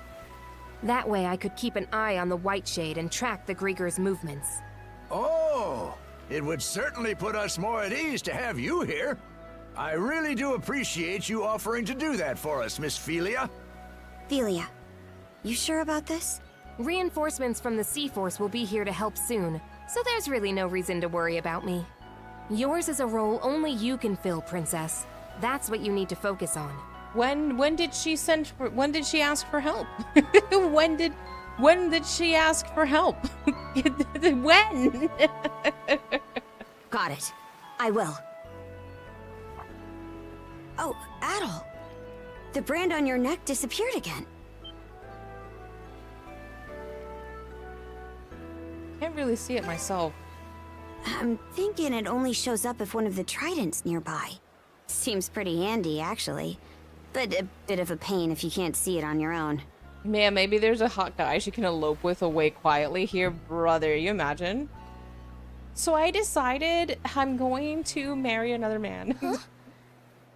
That way I could keep an eye on the White Shade and track the Grieger's movements. Oh, it would certainly put us more at ease to have you here. I really do appreciate you offering to do that for us, Miss Philia. Philia, you sure about this? Reinforcements from the Sea Force will be here to help soon, so there's really no reason to worry about me. Yours is a role only you can fill, Princess. That's what you need to focus on. When did she ask for help? when did she ask for help? When? Got it. I will. Oh, Adel. The brand on your neck disappeared again. Can't really see it myself. I'm thinking it only shows up if one of the tridents nearby. Seems pretty handy, actually. But a bit of a pain if you can't see it on your own. Man, maybe there's a hot guy she can elope with away quietly here, brother. You imagine? So I decided I'm going to marry another man. Huh?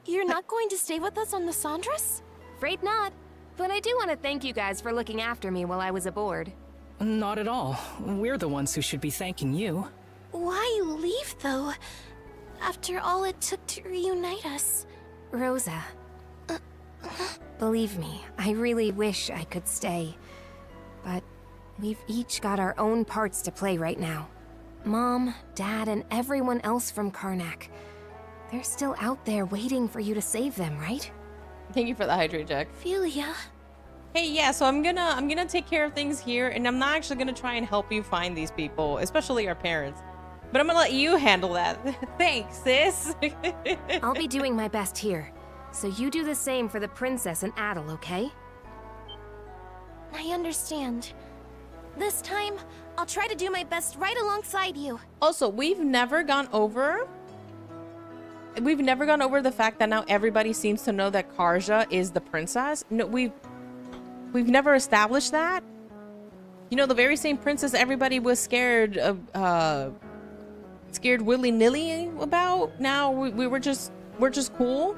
You're not going to stay with us on the Sandras? Afraid not. But I do want to thank you guys for looking after me while I was aboard. Not at all. We're the ones who should be thanking you. Why leave, though? After all it took to reunite us. Rosa. Believe me, I really wish I could stay. But we've each got our own parts to play right now. Mom, Dad, and everyone else from Karnak. They're still out there waiting for you to save them, right? Thank you for the hydrate, Jack. Philia. Hey, yeah, so I'm gonna take care of things here, and I'm not actually gonna try and help you find these people, especially our parents. But I'm gonna let you handle that. Thanks, sis. I'll be doing my best here. So you do the same for the princess and Adel, okay? I understand. This time, I'll try to do my best right alongside you. Also, we've never gone over the fact that now everybody seems to know that Karja is the princess. No, we've never established that. You know, the very same princess everybody was scared of, scared willy-nilly about. Now we're just cool.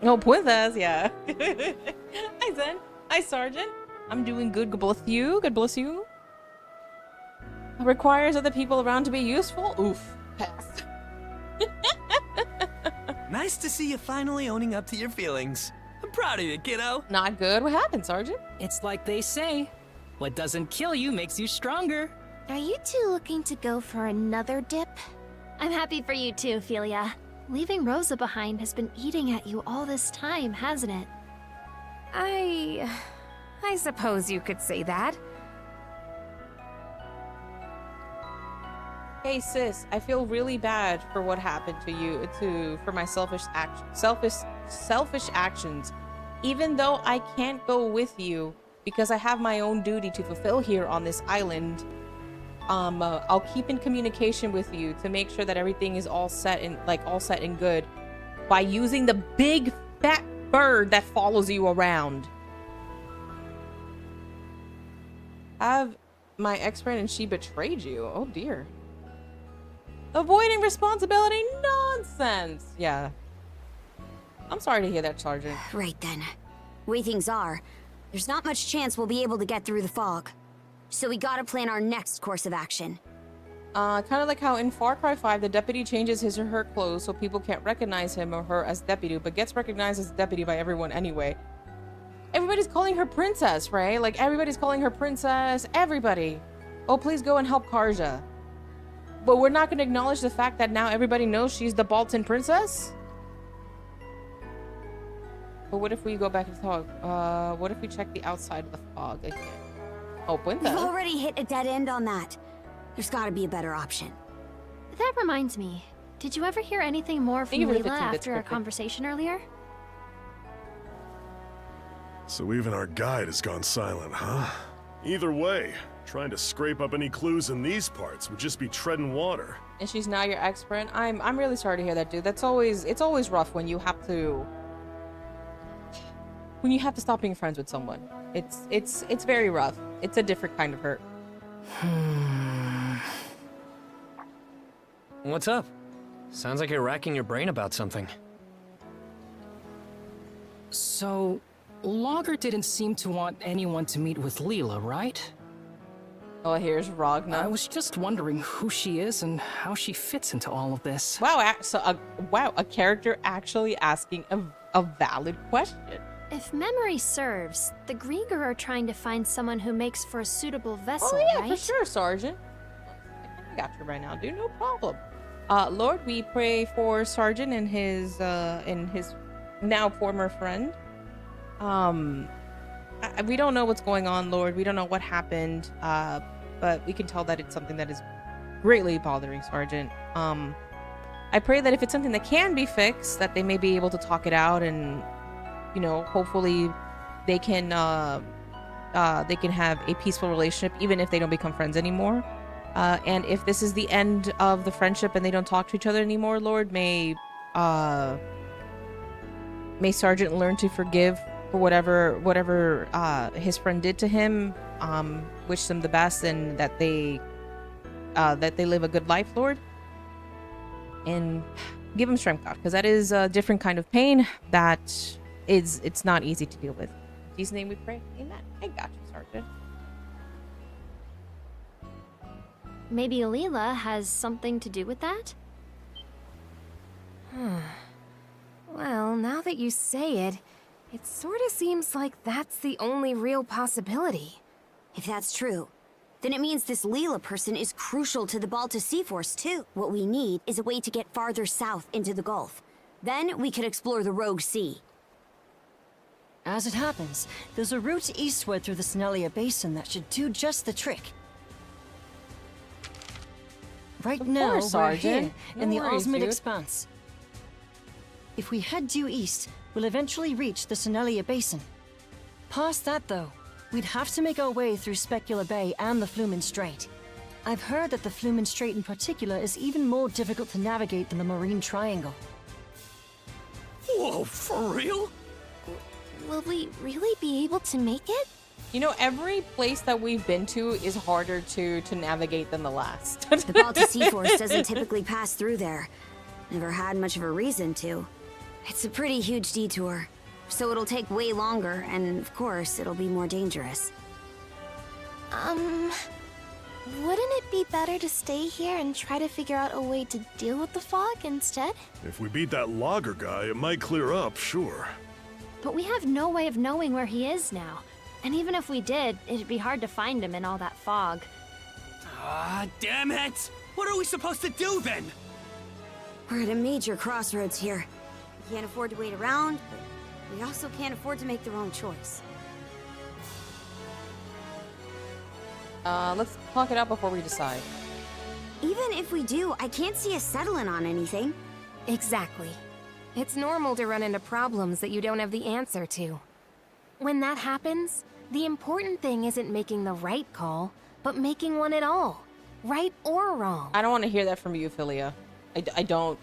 No, with us, yeah. Hi, Zen. Hi, Sergeant. I'm doing good. God bless you. God bless you. Requires other people around to be useful. Oof. Pass. Nice to see you finally owning up to your feelings. I'm proud of you, kiddo. Not good. What happened, Sergeant? It's like they say, what doesn't kill you makes you stronger. Are you two looking to go for another dip? I'm happy for you too, Philia. Leaving Rosa behind has been eating at you all this time, hasn't it? I suppose you could say that. Hey, sis. I feel really bad for what happened to you, for my selfish actions. Even though I can't go with you because I have my own duty to fulfill here on this island. I'll keep in communication with you to make sure that everything is all set and good by using the big fat bird that follows you around. Have my ex-friend and she betrayed you. Oh dear. Avoiding responsibility nonsense. Yeah. I'm sorry to hear that, Sergeant. Right then. Way things are, there's not much chance we'll be able to get through the fog. So we gotta plan our next course of action. Kind of like how in Far Cry 5, the deputy changes his or her clothes so people can't recognize him or her as deputy, but gets recognized as deputy by everyone anyway. Everybody's calling her princess, right? Like, everybody's calling her princess. Everybody. Oh, please go and help Karja. But we're not going to acknowledge the fact that now everybody knows she's the Baltan princess? But what if we go back and talk? What if we check the outside of the fog again? Oh, We've already hit a dead end on that. There's gotta be a better option. That reminds me. Did you ever hear anything more from Even if Leela it's a bit after our cryptic. conversation earlier? So even our guide has gone silent, huh? Either way, trying to scrape up any clues in these parts would just be treading water. And she's now your ex-friend. I'm really sorry to hear that, dude. It's always rough when you have to stop being friends with someone. It's very rough. It's a different kind of hurt. What's up? Sounds like you're racking your brain about something. So, Logger didn't seem to want anyone to meet with Leela, right? Oh, here's Ragna. I was just wondering who she is and how she fits into all of this. Wow, a character actually asking a valid question. If memory serves, the Grieger are trying to find someone who makes for a suitable vessel, Oh yeah, right? for sure, Sergeant. I got you right now, dude. No problem. Lord, we pray for Sergeant and his now former friend. We don't know what's going on, Lord. We don't know what happened. But we can tell that it's something that is greatly bothering Sergeant. I pray that if it's something that can be fixed, that they may be able to talk it out, and you know, hopefully they can have a peaceful relationship, even if they don't become friends anymore. And if this is the end of the friendship and they don't talk to each other anymore, Lord, may Sergeant learn to forgive for whatever his friend did to him. Wish them the best and that they live a good life, Lord. And give him strength, God, because that is a different kind of pain that it's not easy to deal with. In Jesus' name we pray. Amen. I got you, Sergeant. Maybe Alila has something to do with that? Well, now that you say it, it sort of seems like that's the only real possibility. If that's true, then it means this Leela person is crucial to the Balta Sea Force, too. What we need is a way to get farther south into the Gulf. Then we could explore the Rogue Sea. As it happens, there's a route eastward through the Snelia Basin that should do just the trick. Right now, we're Sergeant. here in the No worries, Osmid dude. Expanse. If we head due east, we'll eventually reach the Snelia Basin. Past that, though, we'd have to make our way through Specula Bay and the Flumen Strait. I've heard that the Flumen Strait in particular is even more difficult to navigate than the Marine Triangle. Whoa, for real? Will we really be able to make it? You know, every place that we've been to is harder to navigate than the last. The Balta Sea Force doesn't typically pass through there. Never had much of a reason to. It's a pretty huge detour, so it'll take way longer, and of course, it'll be more dangerous. Wouldn't it be better to stay here and try to figure out a way to deal with the fog instead? If we beat that logger guy, it might clear up, sure. But we have no way of knowing where he is now. And even if we did, it'd be hard to find him in all that fog. Ah, damn it! What are we supposed to do then? We're at a major crossroads here. We can't afford to wait around, but we also can't afford to make the wrong choice. Let's talk it out before we decide. Even if we do, I can't see us settling on anything. Exactly. It's normal to run into problems that you don't have the answer to. When that happens, the important thing isn't making the right call, but making one at all. Right or wrong. I don't want to hear that from you, Philia. I don't.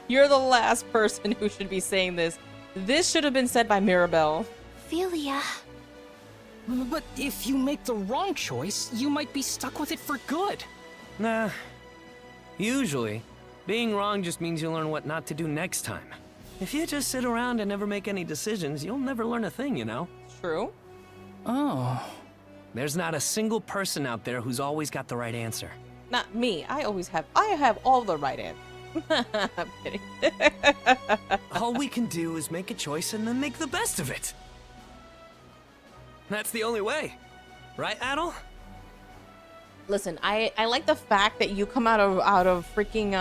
You're the last person who should be saying this. This should have been said by Mirabelle. Philia. But if you make the wrong choice, you might be stuck with it for good. Nah. Usually, being wrong just means you learn what not to do next time. If you just sit around and never make any decisions, you'll never learn a thing, you know? True. Oh. There's not a single person out there who's always got the right answer. Not me. I have all the right answers. I'm kidding. All we can do is make a choice and then make the best of it. That's the only way. Right, Adel? Listen, I like the fact that you come out of freaking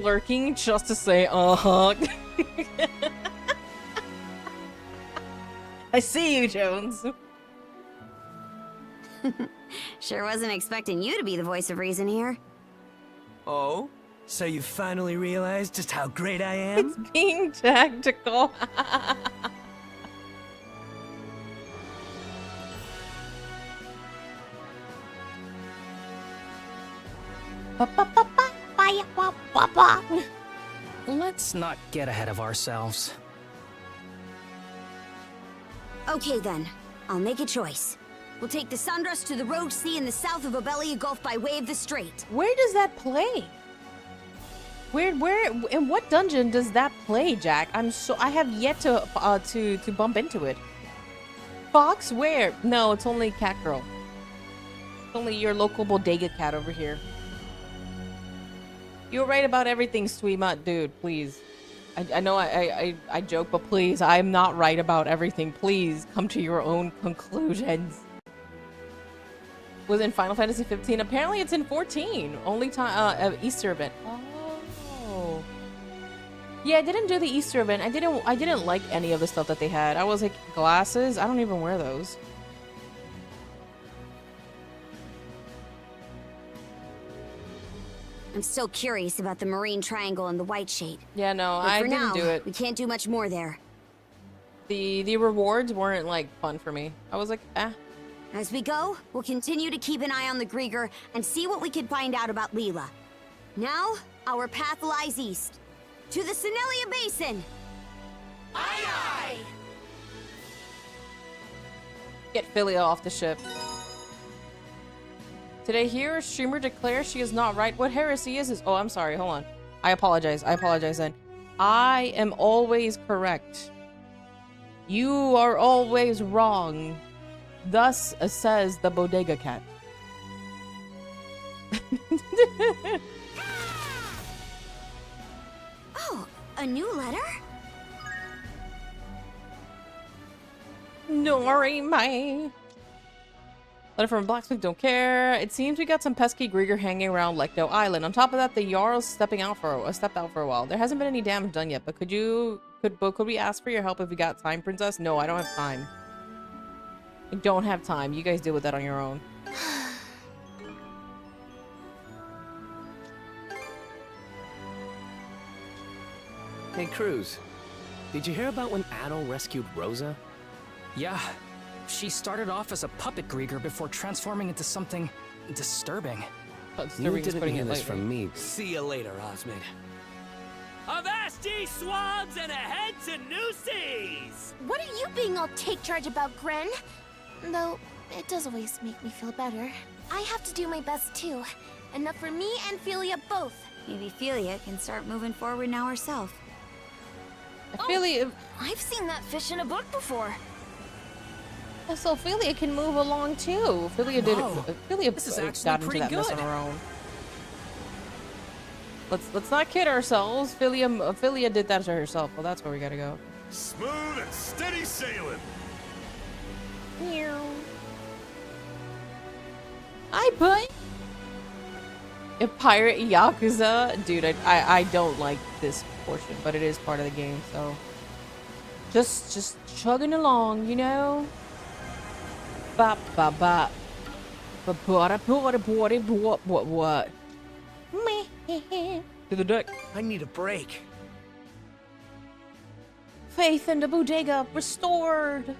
lurking just to say uh-huh. I see you, Jones. Sure wasn't expecting you to be the voice of reason here. Oh? So you finally realized just how great I am? It's being tactical. Let's not get ahead of ourselves. Okay then, I'll make a choice. We'll take the Sandras to the Rogue Sea in the south of Obelia Gulf by way of the Strait. Where does that play? Where in what dungeon does that play, Jack? I have yet to bump into it. Fox, where? No, it's only Cat Girl. It's only your local bodega cat over here. You're right about everything, Sweetmutt, dude. Please, I know I joke, but please, I'm not right about everything. Please come to your own conclusions. Was in Final Fantasy 15? Apparently, it's in 14. Only time Easter event. Oh, yeah. I didn't do the Easter event. I didn't like any of the stuff that they had. I was like, glasses. I don't even wear those. I'm still curious about the Marine Triangle and the White Shade. Yeah, no, But I for didn't now, do it. we can't do much more there. The rewards weren't like fun for me. I was like, eh. As we go, we'll continue to keep an eye on the Grieger and see what we can find out about Leela. Now, our path lies east. To the Senelia Basin! Aye aye! Get Philia off the ship. Today here, a streamer declares she is not right. What heresy is this? Oh, I'm sorry. Hold on. I apologize. I apologize then. I am always correct. You are always wrong. Thus says the bodega cat. Oh, a new letter? Nori, my. Letter from Blacksmith, don't care. It seems we got some pesky Grieger hanging around Lecto Island. On top of that, the Jarl's stepped out for a while. There hasn't been any damage done yet, but could we ask for your help if we got time, Princess? No, I don't have time. I don't have time. You guys deal with that on your own. Hey, Cruz. Did you hear about when Adol rescued Rosa? Yeah. She started off as a puppet Grieger before transforming into something disturbing. You didn't hear this from me. See you later, Osmond. Avast ye swabs and ahead to new seas! What are you being all take charge about, Gren? Though, it does always make me feel better. I have to do my best too. Enough for me and Philia both. Maybe Philia can start moving forward now herself. Philia... I've seen that fish in a book before. So Philia can move along too. Philia did. Philia this is got actually into pretty that mess on good. her own. Let's not kid ourselves. Philia did that to herself. Well, that's where we gotta go. Smooth and steady sailing. Meow. Hi, bud. A pirate Yakuza, dude. I don't like this portion, but it is part of the game, so just chugging along, you know. Bop bop bop. What? To the deck. I need a break. Faith in the bodega restored.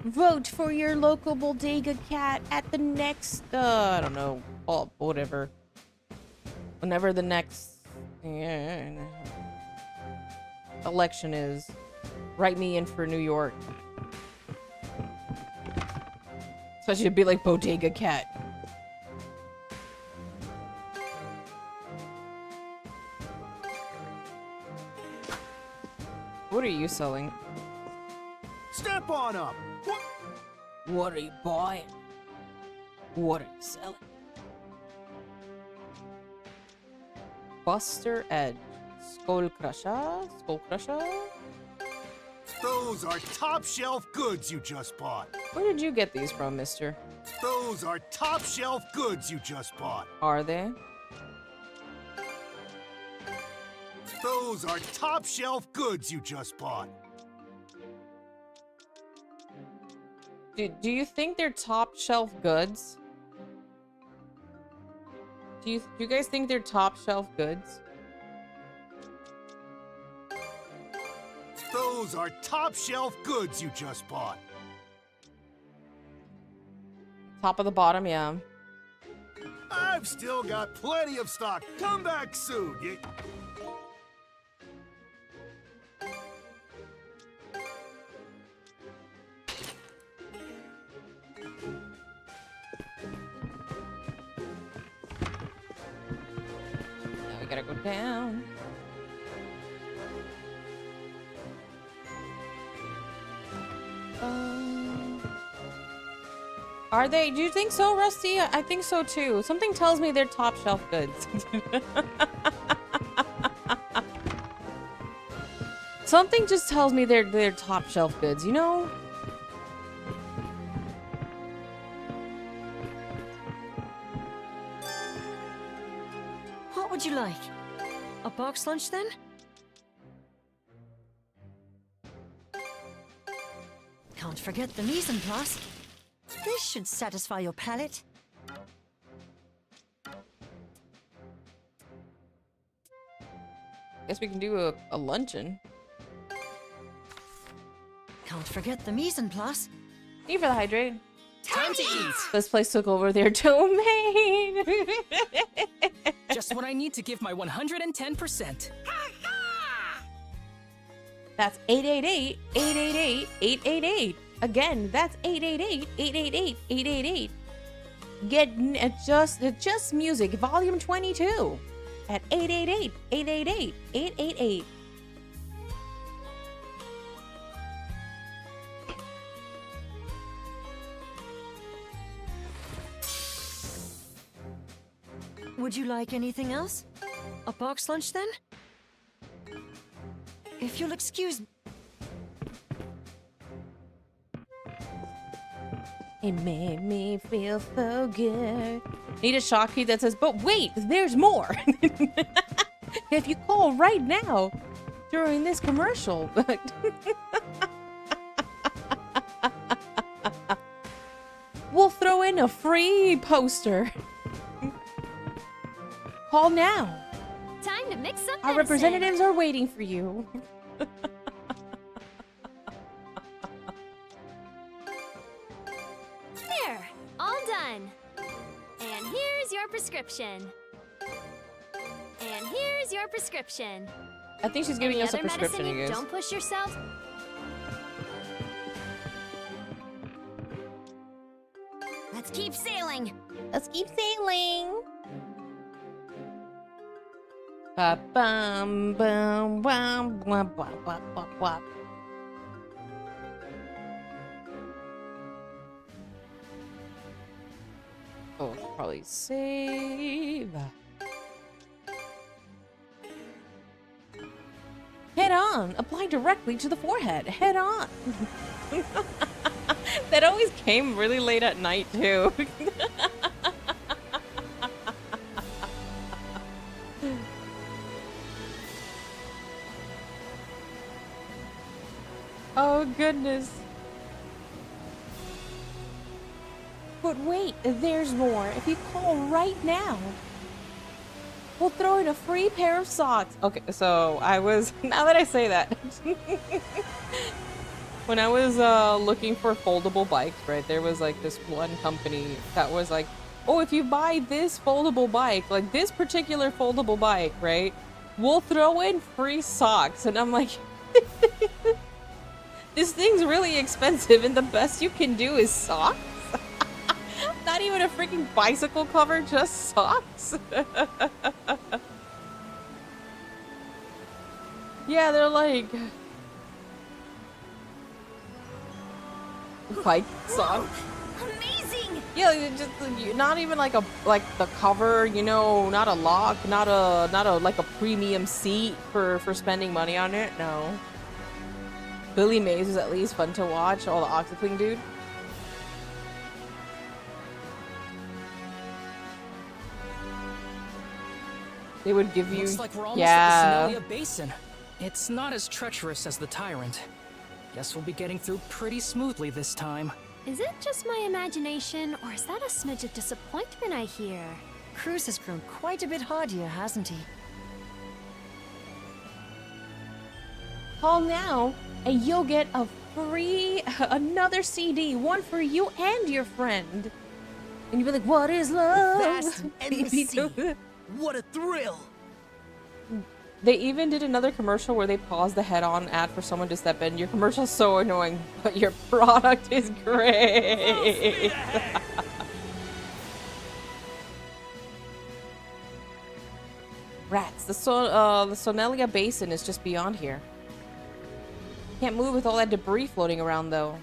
Vote for your local bodega cat at the next, I don't know, oh, whatever. Whenever the next election is. Write me in for New York. Especially it'd be like bodega cat. What are you selling? Step on up. What are you buying? What are you selling? Buster Edge. Skull Crusher? Skull Crusher? Those are top shelf goods you just bought. Where did you get these from, mister? Those are top shelf goods you just bought. Are they? Those are top shelf goods you just bought. Do you think they're top shelf goods? Do you guys think they're top shelf goods? Those are top shelf goods you just bought. Top of the bottom, yeah. I've still got plenty of stock. Come back soon. Now we gotta go down. Are they? Do you think so, Rusty? I think so too. Something tells me they're top shelf goods. Something just tells me they're top shelf goods, you know? What would you like? A box lunch then? Can't forget the mise en place. This should satisfy your palate. Guess we can do a luncheon. Can't forget the mise en place. Need for the hydrate. Time to eat. This place took over their domain. Just what I need to give my 110%. That's 888-888-888. Again, that's 888-888-888. Get Just Music, Volume 22 at 888-888-888. Would you like anything else? A box lunch then? If you'll excuse me. It made me feel so good. Need a shock key that says, but wait, there's more. If you call right now during this commercial. We'll throw in a free poster. Call now. Time to mix up Our medicine. representatives are waiting for you. There, all done. And here's your prescription. And here's your prescription. I think she's giving Any us a other prescription, medicine you guys. Don't push yourself. Let's keep sailing. Let's keep sailing. Ba bum bum bum bum bum bum bum bum. Oh, probably save. Head on. Apply directly to the forehead. Head on. That always came really late at night too. Oh goodness. But wait, there's more. If you call right now, we'll throw in a free pair of socks. Okay, so I was, now that I say that, when I was looking for foldable bikes, right, there was like this one company that was like, oh, if you buy this foldable bike, like this particular foldable bike, right, we'll throw in free socks. And I'm like, this thing's really expensive and the best you can do is socks? Not even a freaking bicycle cover, just socks? Yeah, they're like... bike socks. Amazing! Yeah, just not even like the cover, you know, not a lock, not a like a premium seat for spending money on it. No. Billy Mays was at least fun to watch. Oh, the Octocling dude. They would give you, Looks like we're almost yeah. at the Senelia Basin. It's not as treacherous as the Tyrant. Guess we'll be getting through pretty smoothly this time. Is it just my imagination, or is that a smidge of disappointment I hear? Cruz has grown quite a bit hardier, hasn't he? Call now, and you'll get a free another CD, one for you and your friend. And you'll be like, "What is love?" Vast endlessly. What a thrill! They even did another commercial where they paused the head-on ad for someone to step in. Your commercial's so annoying, but your product is great. Rats. The Sonelia Basin is just beyond here. Can't move with all that debris floating around, though.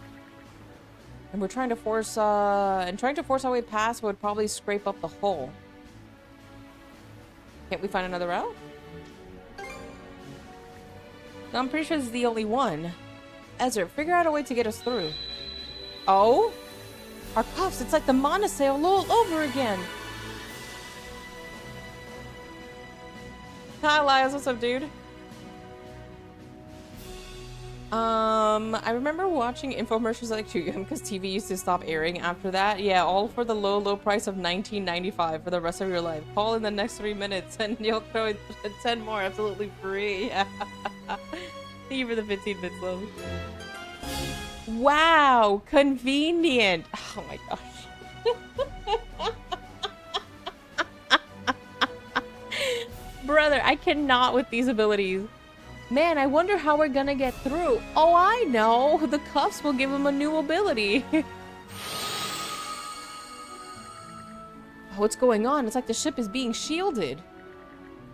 And we're trying to force, our way past would probably scrape up the hull. Can't we find another route? No, I'm pretty sure this is the only one. Ezra, figure out a way to get us through. Oh? Our cuffs, it's like the monosail all over again. Hi, Elias, what's up, dude? I remember watching infomercials like Chewgum because TV used to stop airing after that. Yeah, all for the low, low price of $19.95 for the rest of your life. Call in the next 3 minutes and you'll throw in 10 more absolutely free. Thank you for the 15 bits, love. Wow, convenient. Oh my gosh. Brother, I cannot with these abilities. Man, I wonder how we're gonna get through. Oh, I know. The cuffs will give him a new ability. What's going on? It's like the ship is being shielded.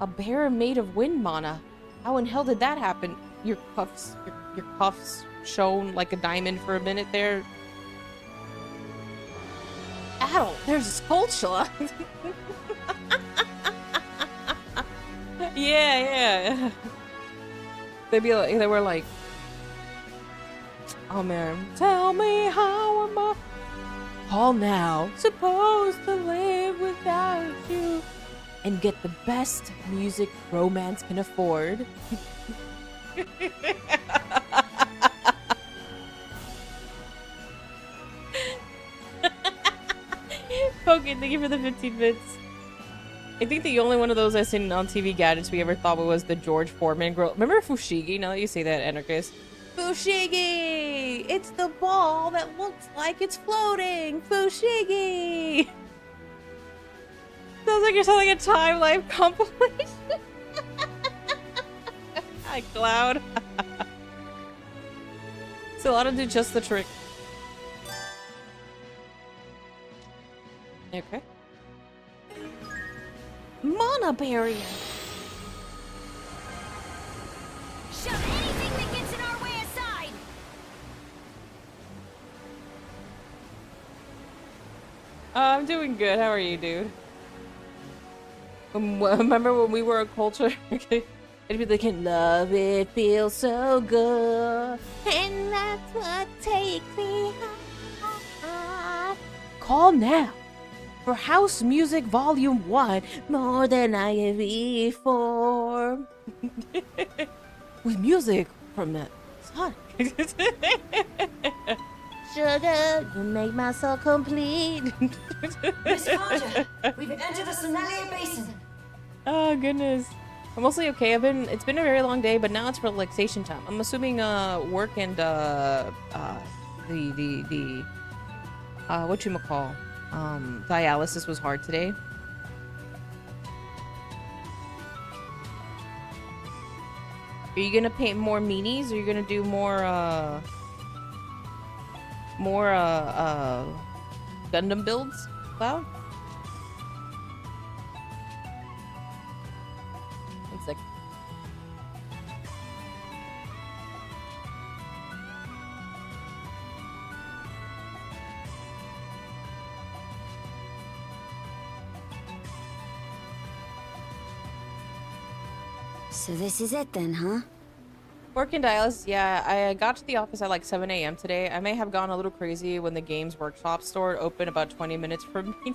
A bear made of wind mana. How in hell did that happen? Your cuffs shone like a diamond for a minute there. Ow, there's a sculpture. Yeah. They were like, oh man, tell me how am I all now supposed to live without you and get the best music romance can afford. Pokin, thank you for the 15 bits. I think the only one of those I seen on TV gadgets we ever thought was the George Foreman girl. Remember Fushigi? Now that you say that, Anarchist. Fushigi! It's the ball that looks like it's floating! Fushigi! Sounds like you're selling a Time Life compilation. Hi, Cloud. So I don't do just the trick. Okay. Mana barrier. Shove anything that gets in our way aside. I'm doing good. How are you, dude? Remember when we were a culture? It'd be like, love it feels so good, and that's what takes me high. Call now for House Music Volume 1, more than I have before. With music from the sun. Sugar, you make my soul complete. Miss Carter, we've entered the Sonalia Basin. Oh goodness. I'm mostly okay. It's been a very long day, but now it's relaxation time. I'm assuming work and whatchamacall? Dialysis was hard today. Are you gonna paint more meanies, or are you gonna do more Gundam builds, Cloud? One sec. So this is it then, huh? Work in dialysis, yeah. I got to the office at like 7 a.m. today. I may have gone a little crazy when the Games Workshop store opened about 20 minutes from me.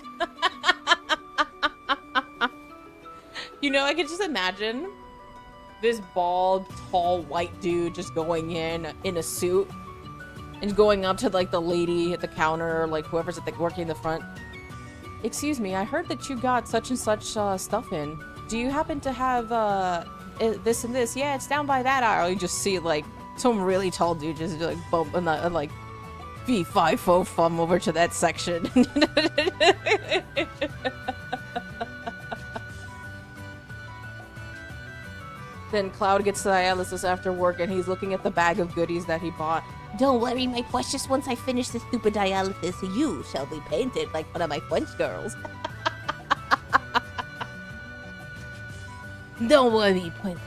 You know, I could just imagine this bald, tall, white dude just going in a suit and going up to like the lady at the counter, like whoever's at the working the front. Excuse me, I heard that you got such and such stuff in. Do you happen to have this and this? Yeah, it's down by that aisle. You just see like some really tall dude just like bump and like V5 fum over to that section. Then Cloud gets to dialysis after work and he's looking at the bag of goodies that he bought. Don't worry, my precious, once I finish this stupid dialysis, you shall be painted like one of my French girls. Don't worry, Prince.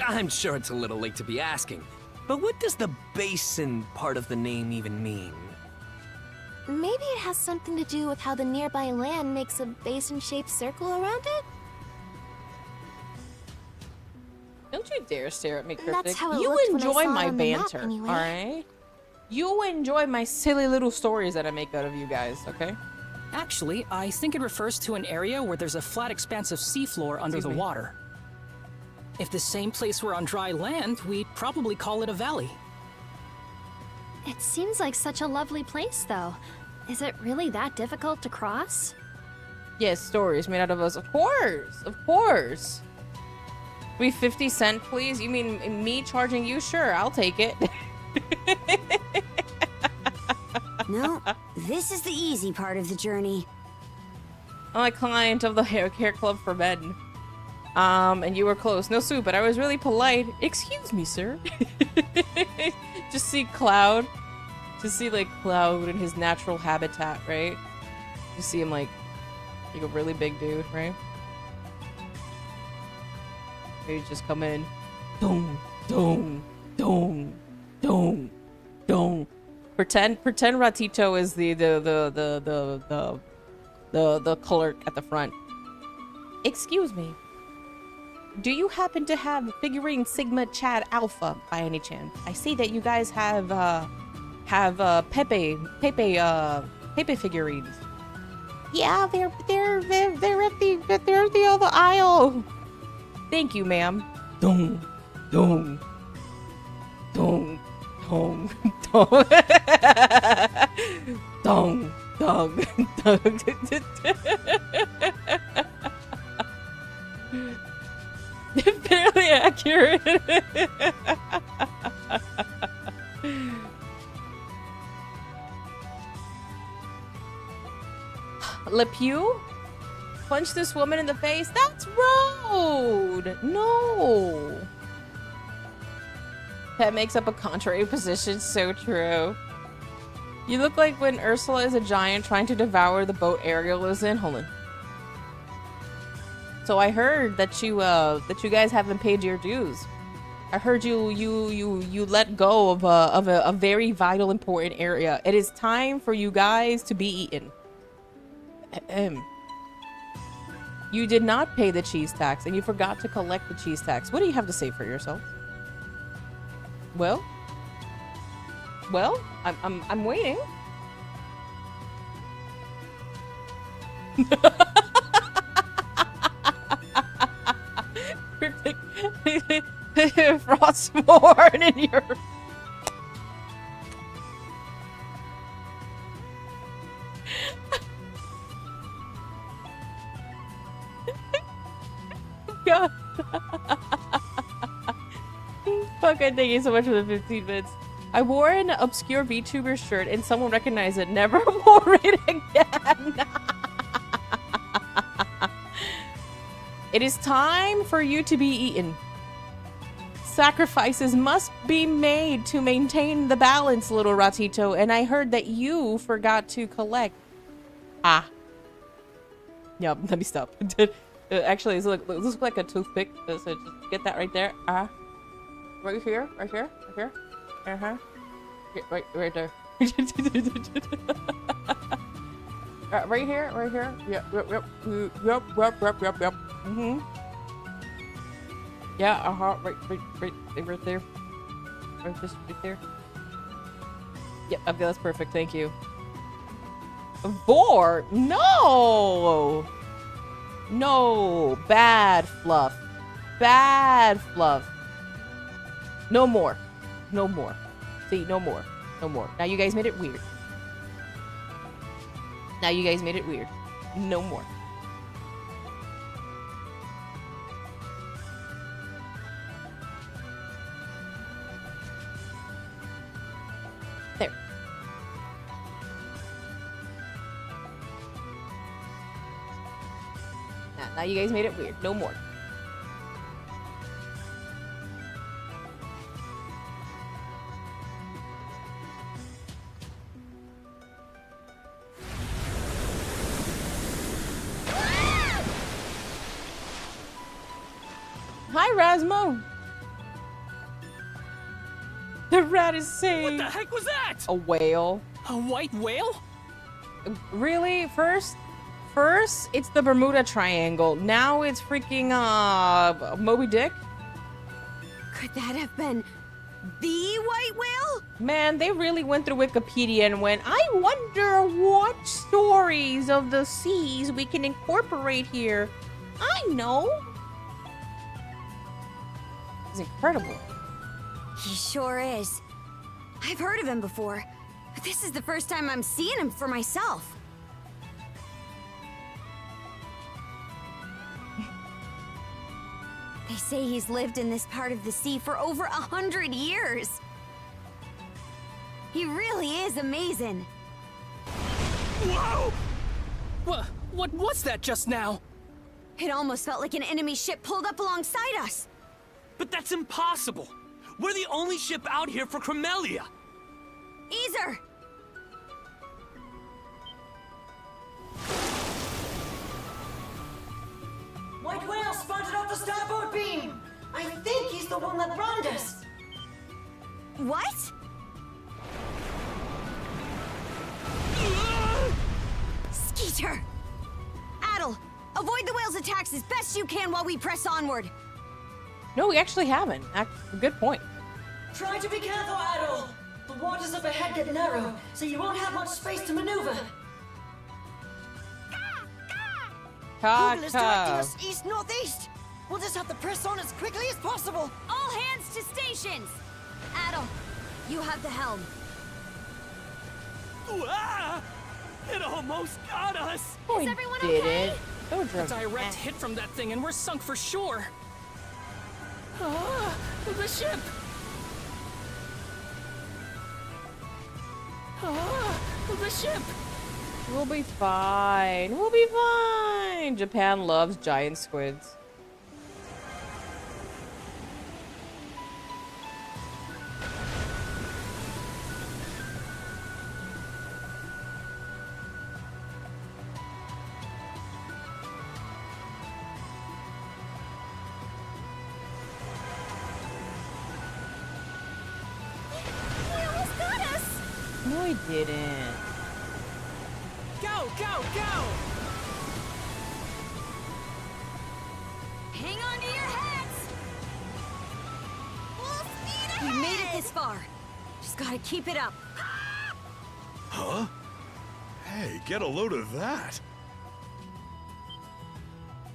I'm sure it's a little late to be asking, but what does the basin part of the name even mean? Maybe it has something to do with how the nearby land makes a basin-shaped circle around it? Don't you dare stare at me, Cryptic. That's how it You looked when I enjoy saw it my on the map, banter, anyway. alright? You enjoy my silly little stories that I make out of you guys, okay? Actually, I think it refers to an area where there's a flat expanse of seafloor under the water. If the same place were on dry land, we'd probably call it a valley. It seems like such a lovely place, though. Is it really that difficult to cross? Yes, stories made out of us. Of course, of course. We 50 cent, please? You mean me charging you? Sure, I'll take it. No, this is the easy part of the journey. I'm a client of the hair club for men. And you were close. No soup, but I was really polite. Excuse me, sir. Just see Cloud. Just see, like, Cloud in his natural habitat, right? You see him, like a really big dude, right? He just come in. Dong, dong, dong, dong, dong. Pretend Ratito is the clerk at the front. Excuse me. Do you happen to have figurine Sigma Chad Alpha by any chance? I see that you guys have Pepe figurines. Yeah, they're at the other aisle. Thank you, ma'am. Dong, dong, dong, dong, dong, dong, dong, dong. Fairly accurate. Le Pew? Punch this woman in the face? That's rude! No! Pet makes up a contrary position. So true. You look like when Ursula is a giant trying to devour the boat Ariel is in. Hold on. So I heard that you guys haven't paid your dues. I heard you let go of a very vital, important area. It is time for you guys to be eaten. You did not pay the cheese tax, and you forgot to collect the cheese tax. What do you have to say for yourself? Well, I'm waiting. Frostmourne in your... God. Fucking thank you so much for the 15 bits. I wore an obscure VTuber shirt and someone recognized it. Never wore it again. It is time for you to be eaten. Sacrifices must be made to maintain the balance, little Ratito, and I heard that you forgot to collect. Ah. Yep, let me stop. Actually, this looks like a toothpick, so just get that right there. Right here, right here, right here. Uh-huh. Right there. Right here, right here. Yep. Mm-hmm. Yeah, right there. Just right there. Yep, okay, that's perfect, thank you. Vor? No! No, bad fluff. Bad fluff. No more. No more. See, no more. No more. Now you guys made it weird. Now you guys made it weird. No more. There. Now you guys made it weird. No more. Hi, Rasmo. The rat is saved. What the heck was that? A whale. A white whale? Really? First, it's the Bermuda Triangle. Now it's freaking Moby Dick. Could that have been the white whale? Man, they really went through Wikipedia and went, I wonder what stories of the seas we can incorporate here. I know. It's incredible. He sure is. I've heard of him before, but this is the first time I'm seeing him for myself. They say he's lived in this part of the sea for over 100 years. He really is amazing. Whoa! What was that just now? It almost felt like an enemy ship pulled up alongside us. But that's impossible. We're the only ship out here for Cremelia. Easer! White whale spotted off the starboard beam! I think he's the one that wronged us! What? Skeeter! Adel, avoid the whale's attacks as best you can while we press onward. No, we actually haven't. Good point. Try to be careful, Adol! The waters up ahead get narrow, so you won't have much space to maneuver. Kaka. is directing us east-northeast. We'll just have to press on as quickly as possible. All hands to stations! Adel, you have the helm. Ah! It almost got us! Is everyone okay? A direct hit from that thing and we're sunk for sure. Ah, the ship! Ah, the ship! We'll be fine. We'll be fine. Japan loves giant squids. He almost got us! No, he didn't. Go, go, go! Hang on to your hats! Full speed ahead! We made it this far. Just gotta keep it up. Huh? Hey, get a load of that.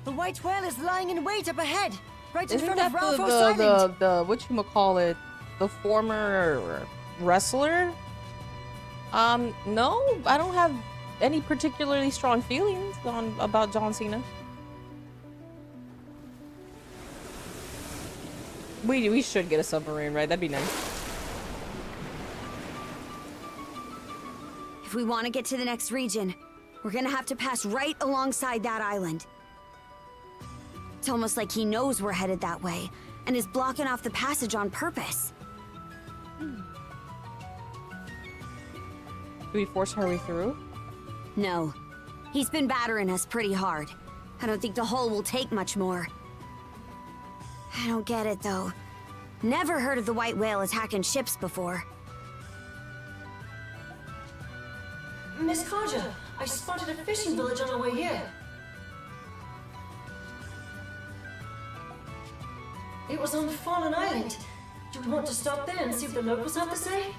The white whale is lying in wait up ahead, right in Isn't front that of Ralphos Island. the whatchamacallit, the former wrestler? No, I don't have any particularly strong feelings about John Cena. We should get a submarine, right? That'd be nice. If we want to get to the next region, we're gonna have to pass right alongside that island. It's almost like he knows we're headed that way, and is blocking off the passage on purpose. Do we force our way through? No. He's been battering us pretty hard. I don't think the hull will take much more. I don't get it, though. Never heard of the white whale attacking ships before. Miss Karja, I spotted a fishing village on our way here. It was on Fallen Island. Do we want to stop there and see what the locals have to say?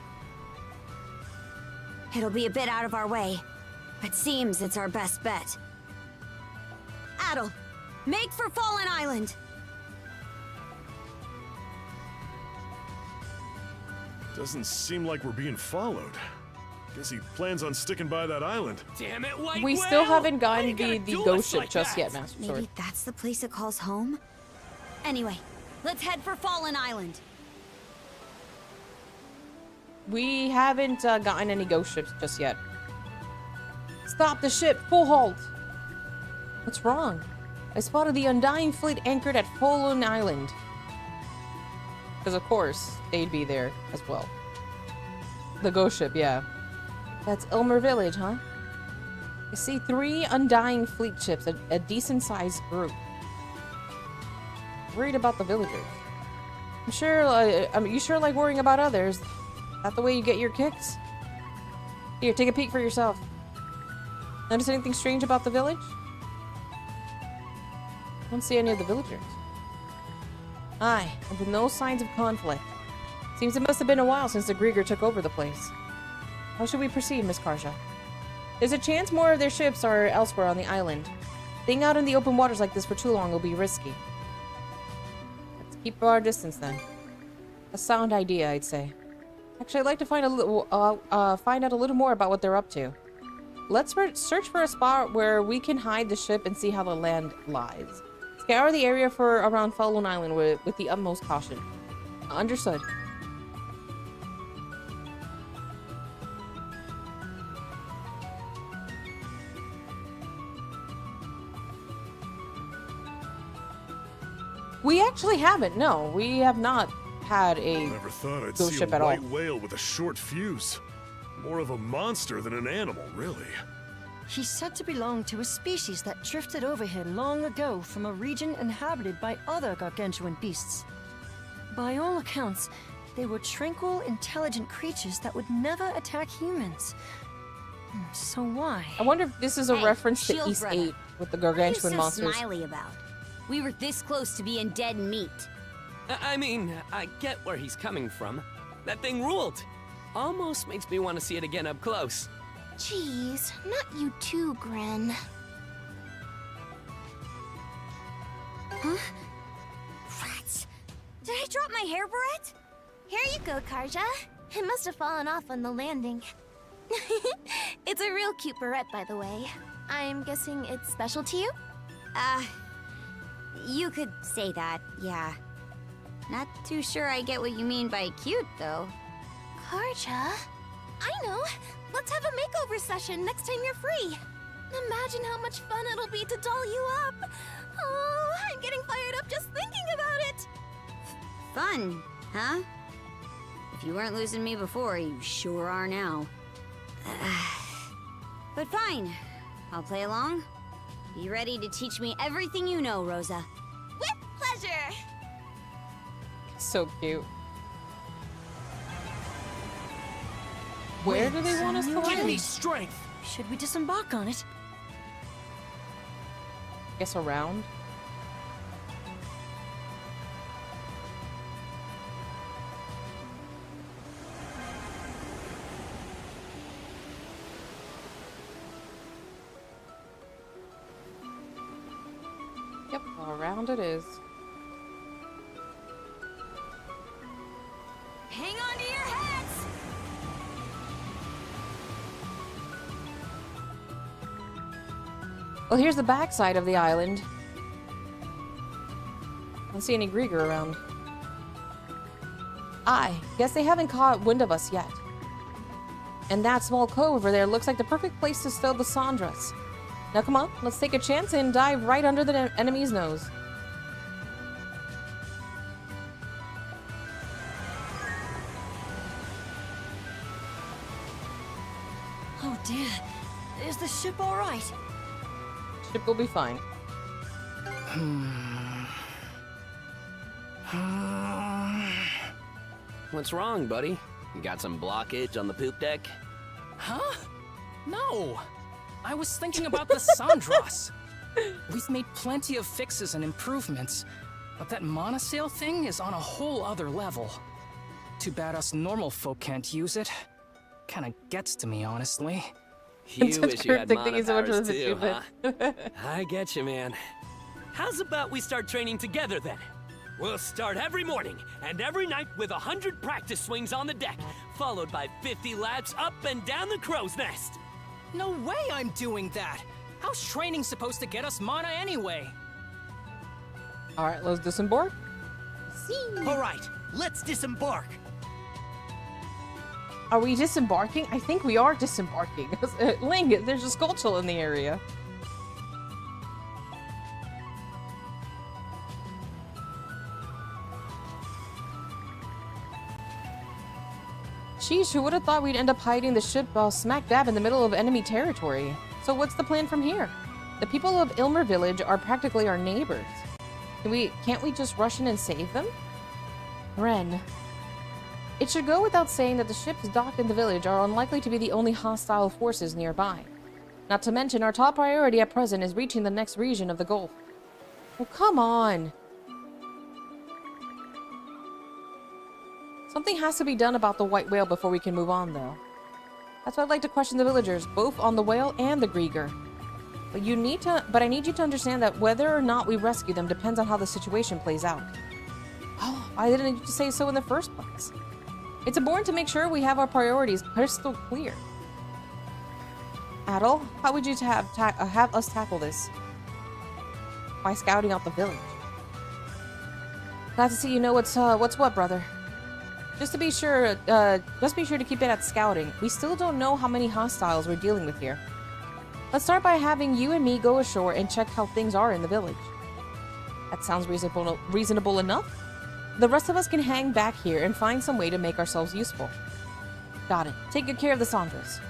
It'll be a bit out of our way, but seems it's our best bet. Adel, make for Fallen Island! Doesn't seem like we're being followed. Guess he plans on sticking by that island. Damn it, White We Whale! still haven't Why you gotten gotta the do ghost us ship like just that? yet, Master Sword. Maybe that's the place it calls home? Anyway, let's head for Fallen Island. We haven't gotten any ghost ships just yet. Stop the ship! Full halt! What's wrong? I spotted the Undying Fleet anchored at Fallen Island. Because of course, they'd be there as well. The ghost ship, yeah. That's Elmer Village, huh? I see 3 Undying Fleet ships, a decent-sized group. Worried about the villagers. I'm sure, you sure like worrying about others? That the way you get your kicks? Here, take a peek for yourself. Notice anything strange about the village? I don't see any of the villagers. Aye, and with no signs of conflict. Seems it must have been a while since the Grieger took over the place. How should we proceed, Miss Karja? There's a chance more of their ships are elsewhere on the island. Staying out in the open waters like this for too long will be risky. Let's keep our distance then. A sound idea, I'd say. Actually, I'd like to find out a little more about what they're up to. Let's search for a spot where we can hide the ship and see how the land lies. Scour the area for around Fallen Island with the utmost caution. Understood. We actually haven't. No, we have not had a Never thought I'd ghost see ship a at all. white whale with a short fuse. More of a monster than an animal, really. He's said to belong to a species that drifted over here long ago from a region inhabited by other gargantuan beasts. By all accounts, they were tranquil, intelligent creatures that would never attack humans. So why? I wonder if this is a Hey, reference to shield East brother. 8 with the What are you gargantuan so monsters. smiley about? We were this close to being dead meat. I mean, I get where he's coming from. That thing ruled. Almost makes me want to see it again up close. Jeez, not you too, Gren. Huh? Rats! Did I drop my hair barrette? Here you go, Karja. It must have fallen off on the landing. It's a real cute barrette, by the way. I'm guessing it's special to you? You could say that, yeah. Not too sure I get what you mean by cute, though. Karja? I know! Let's have a makeover session next time you're free! Imagine how much fun it'll be to doll you up! Oh, I'm getting fired up just thinking about it! Fun, huh? If you weren't losing me before, you sure are now. But fine. I'll play along. Be ready to teach me everything you know, Rosa. With pleasure! So cute. Where do they want us to Give land? me strength! Should we disembark on it? Guess around. Yep, around it is. Hang on to your hats! Well, here's the backside of the island. I don't see any Grieger around. Guess they haven't caught wind of us yet. And that small cove over there looks like the perfect place to stow the Sandras. Now come on, let's take a chance and dive right under the enemy's nose. Oh dear. Is the ship alright? Ship will be fine. What's wrong, buddy? You got some blockage on the poop deck? Huh? No! I was thinking about the Sandras. We've made plenty of fixes and improvements, but that monosail thing is on a whole other level. Too bad us normal folk can't use it. Kinda gets to me, honestly. You such wish you had cryptic thinking so much mono of powers the too, huh? vtuber. I get you, man. How's about we start training together then? We'll start every morning and every night with 100 practice swings on the deck, followed by 50 laps up and down the crow's nest. No way I'm doing that! How's training supposed to get us mana anyway? Alright, let's disembark. All right, let's disembark. Are we disembarking? I think we are disembarking. Ling, there's a Skulltula in the area. Sheesh, who would have thought we'd end up hiding the ship smack dab in the middle of enemy territory? So what's the plan from here? The people of Ilmer Village are practically our neighbors. Can't we just rush in and save them? Ren. It should go without saying that the ships docked in the village are unlikely to be the only hostile forces nearby. Not to mention, our top priority at present is reaching the next region of the Gulf. Oh, come on! Something has to be done about the white whale before we can move on, though. That's why I'd like to question the villagers, both on the whale and the Grieger. But I need you to understand that whether or not we rescue them depends on how the situation plays out. Oh, I didn't need to say so in the first place. It's important to make sure we have our priorities crystal clear. Adel, how would you have us tackle this? By scouting out the village. Glad to see you know what's what, brother. Just be sure to keep it at scouting. We still don't know how many hostiles we're dealing with here. Let's start by having you and me go ashore and check how things are in the village. That sounds reasonable enough. The rest of us can hang back here and find some way to make ourselves useful. Got it. Take good care of the Sandras.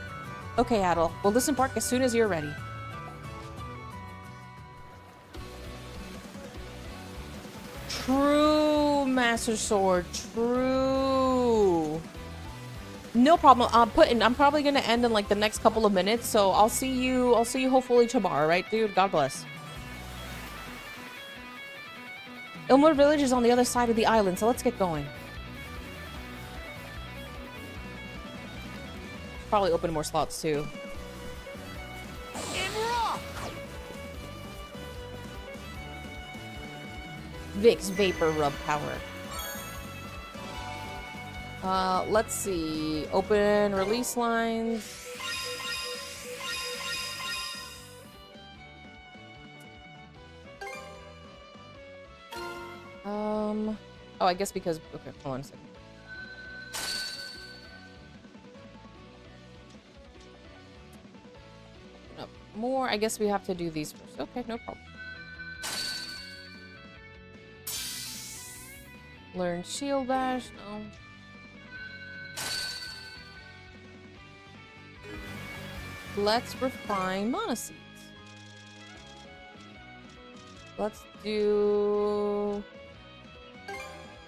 Okay, Adol. We'll disembark as soon as you're ready. True, Master Sword. True. No problem. I'm probably gonna end in like the next couple of minutes, so I'll see you hopefully tomorrow, right, dude? God bless. Ilmor Village is on the other side of the island, so let's get going. Probably open more slots too. Vic's Vapor Rub Power. Let's see. Open release lines. Oh, I guess because... Okay, hold on a second. No, more. I guess we have to do these first. Okay, no problem. Learn Shield Bash. No. Let's refine Mana Seeds. Let's do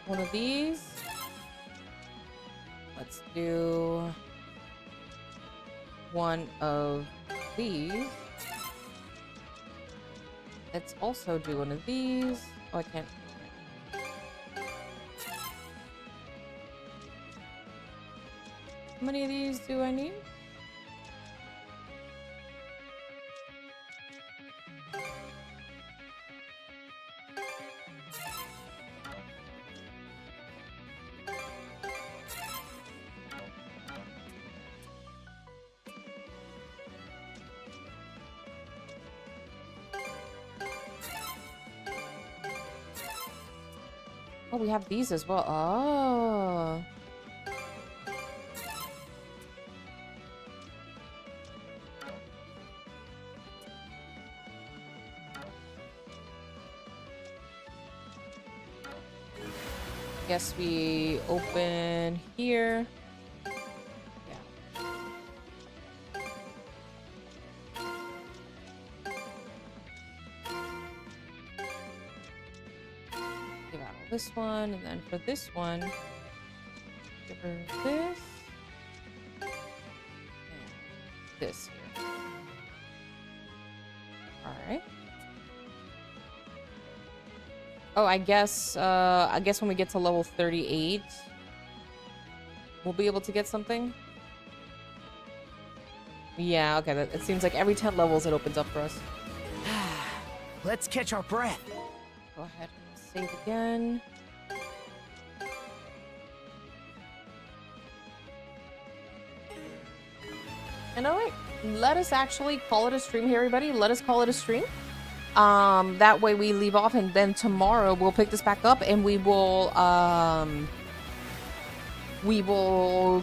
one of these. Let's do one of these. Let's also do one of these. Oh, I can't. How many of these do I need? Oh, we have these as well. Oh. Guess we open here. Yeah. Give out this one, and then for this one, give her this. And this here. Alright. Oh, I guess when we get to level 38, we'll be able to get something. Yeah, okay. It seems like every 10 levels it opens up for us. Let's catch our breath. Go ahead and save again. And alright, let us actually call it a stream here, everybody. Let us call it a stream. That way we leave off, and then tomorrow we'll pick this back up, and we will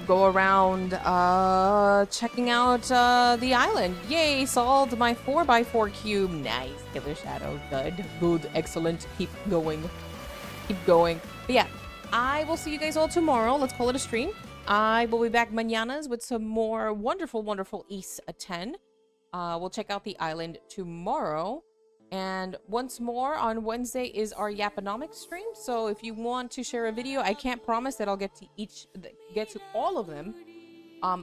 go around checking out the island. Yay, solved my 4x4 cube. Nice. Killer Shadow. Good, excellent. Keep going. But yeah, I will see you guys all tomorrow. Let's call it a stream. I will be back mañanas with some more wonderful East 10. We'll check out the island tomorrow. And once more, on Wednesday is our Yaponomics stream. So if you want to share a video, I can't promise that I'll get to all of them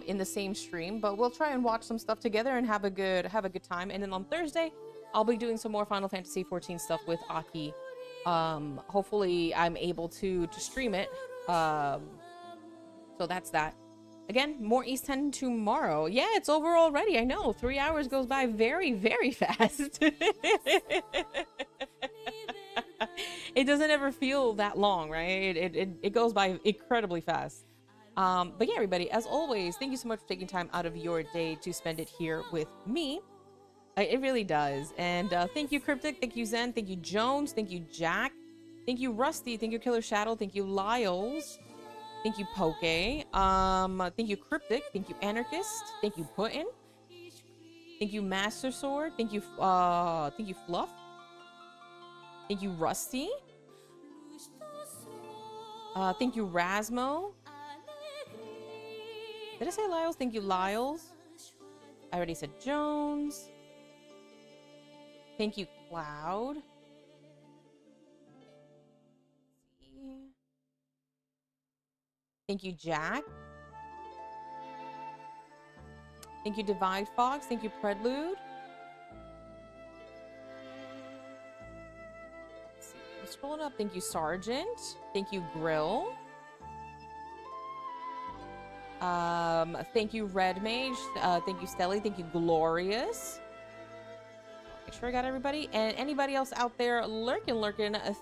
in the same stream, but we'll try and watch some stuff together and have a good time. And then on Thursday, I'll be doing some more Final Fantasy XIV stuff with Aki. Hopefully I'm able to stream it. So that's that. Again, more East 10 tomorrow. Yeah, it's over already. I know. 3 hours goes by very, very fast. It doesn't ever feel that long, right? It goes by incredibly fast. But yeah, everybody, as always, thank you so much for taking time out of your day to spend it here with me. It really does. And thank you, Cryptic. Thank you, Zen. Thank you, Jones. Thank you, Jack. Thank you, Rusty. Thank you, Killer Shadow. Thank you, Lyles. Thank you, Poke. Thank you, Cryptic. Thank you, Anarchist. Thank you, Putin. Thank you, Master Sword. Thank you, Fluff. Thank you, Rusty. Thank you, Rasmo. Did I say Lyles? Thank you, Lyles. I already said Jones. Thank you, Cloud. Thank you, Jack. Thank you, Divide Fox. Thank you, Prelude. Let's see. I'm scrolling up. Thank you, Sergeant. Thank you, Grill. Thank you, Red Mage. Thank you, Stelly. Thank you, Glorious. Make sure I got everybody. And anybody else out there lurking,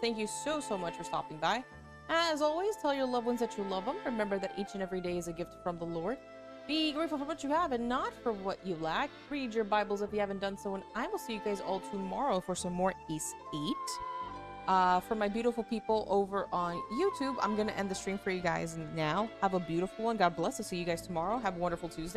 thank you so much for stopping by. As always, tell your loved ones that you love them. Remember that each and every day is a gift from the Lord. Be grateful for what you have and not for what you lack. Read your Bibles if you haven't done so, and I will see you guys all tomorrow for some more East 8. For my beautiful people over on YouTube, I'm going to end the stream for you guys now. Have a beautiful one. God bless. I'll see you guys tomorrow. Have a wonderful Tuesday.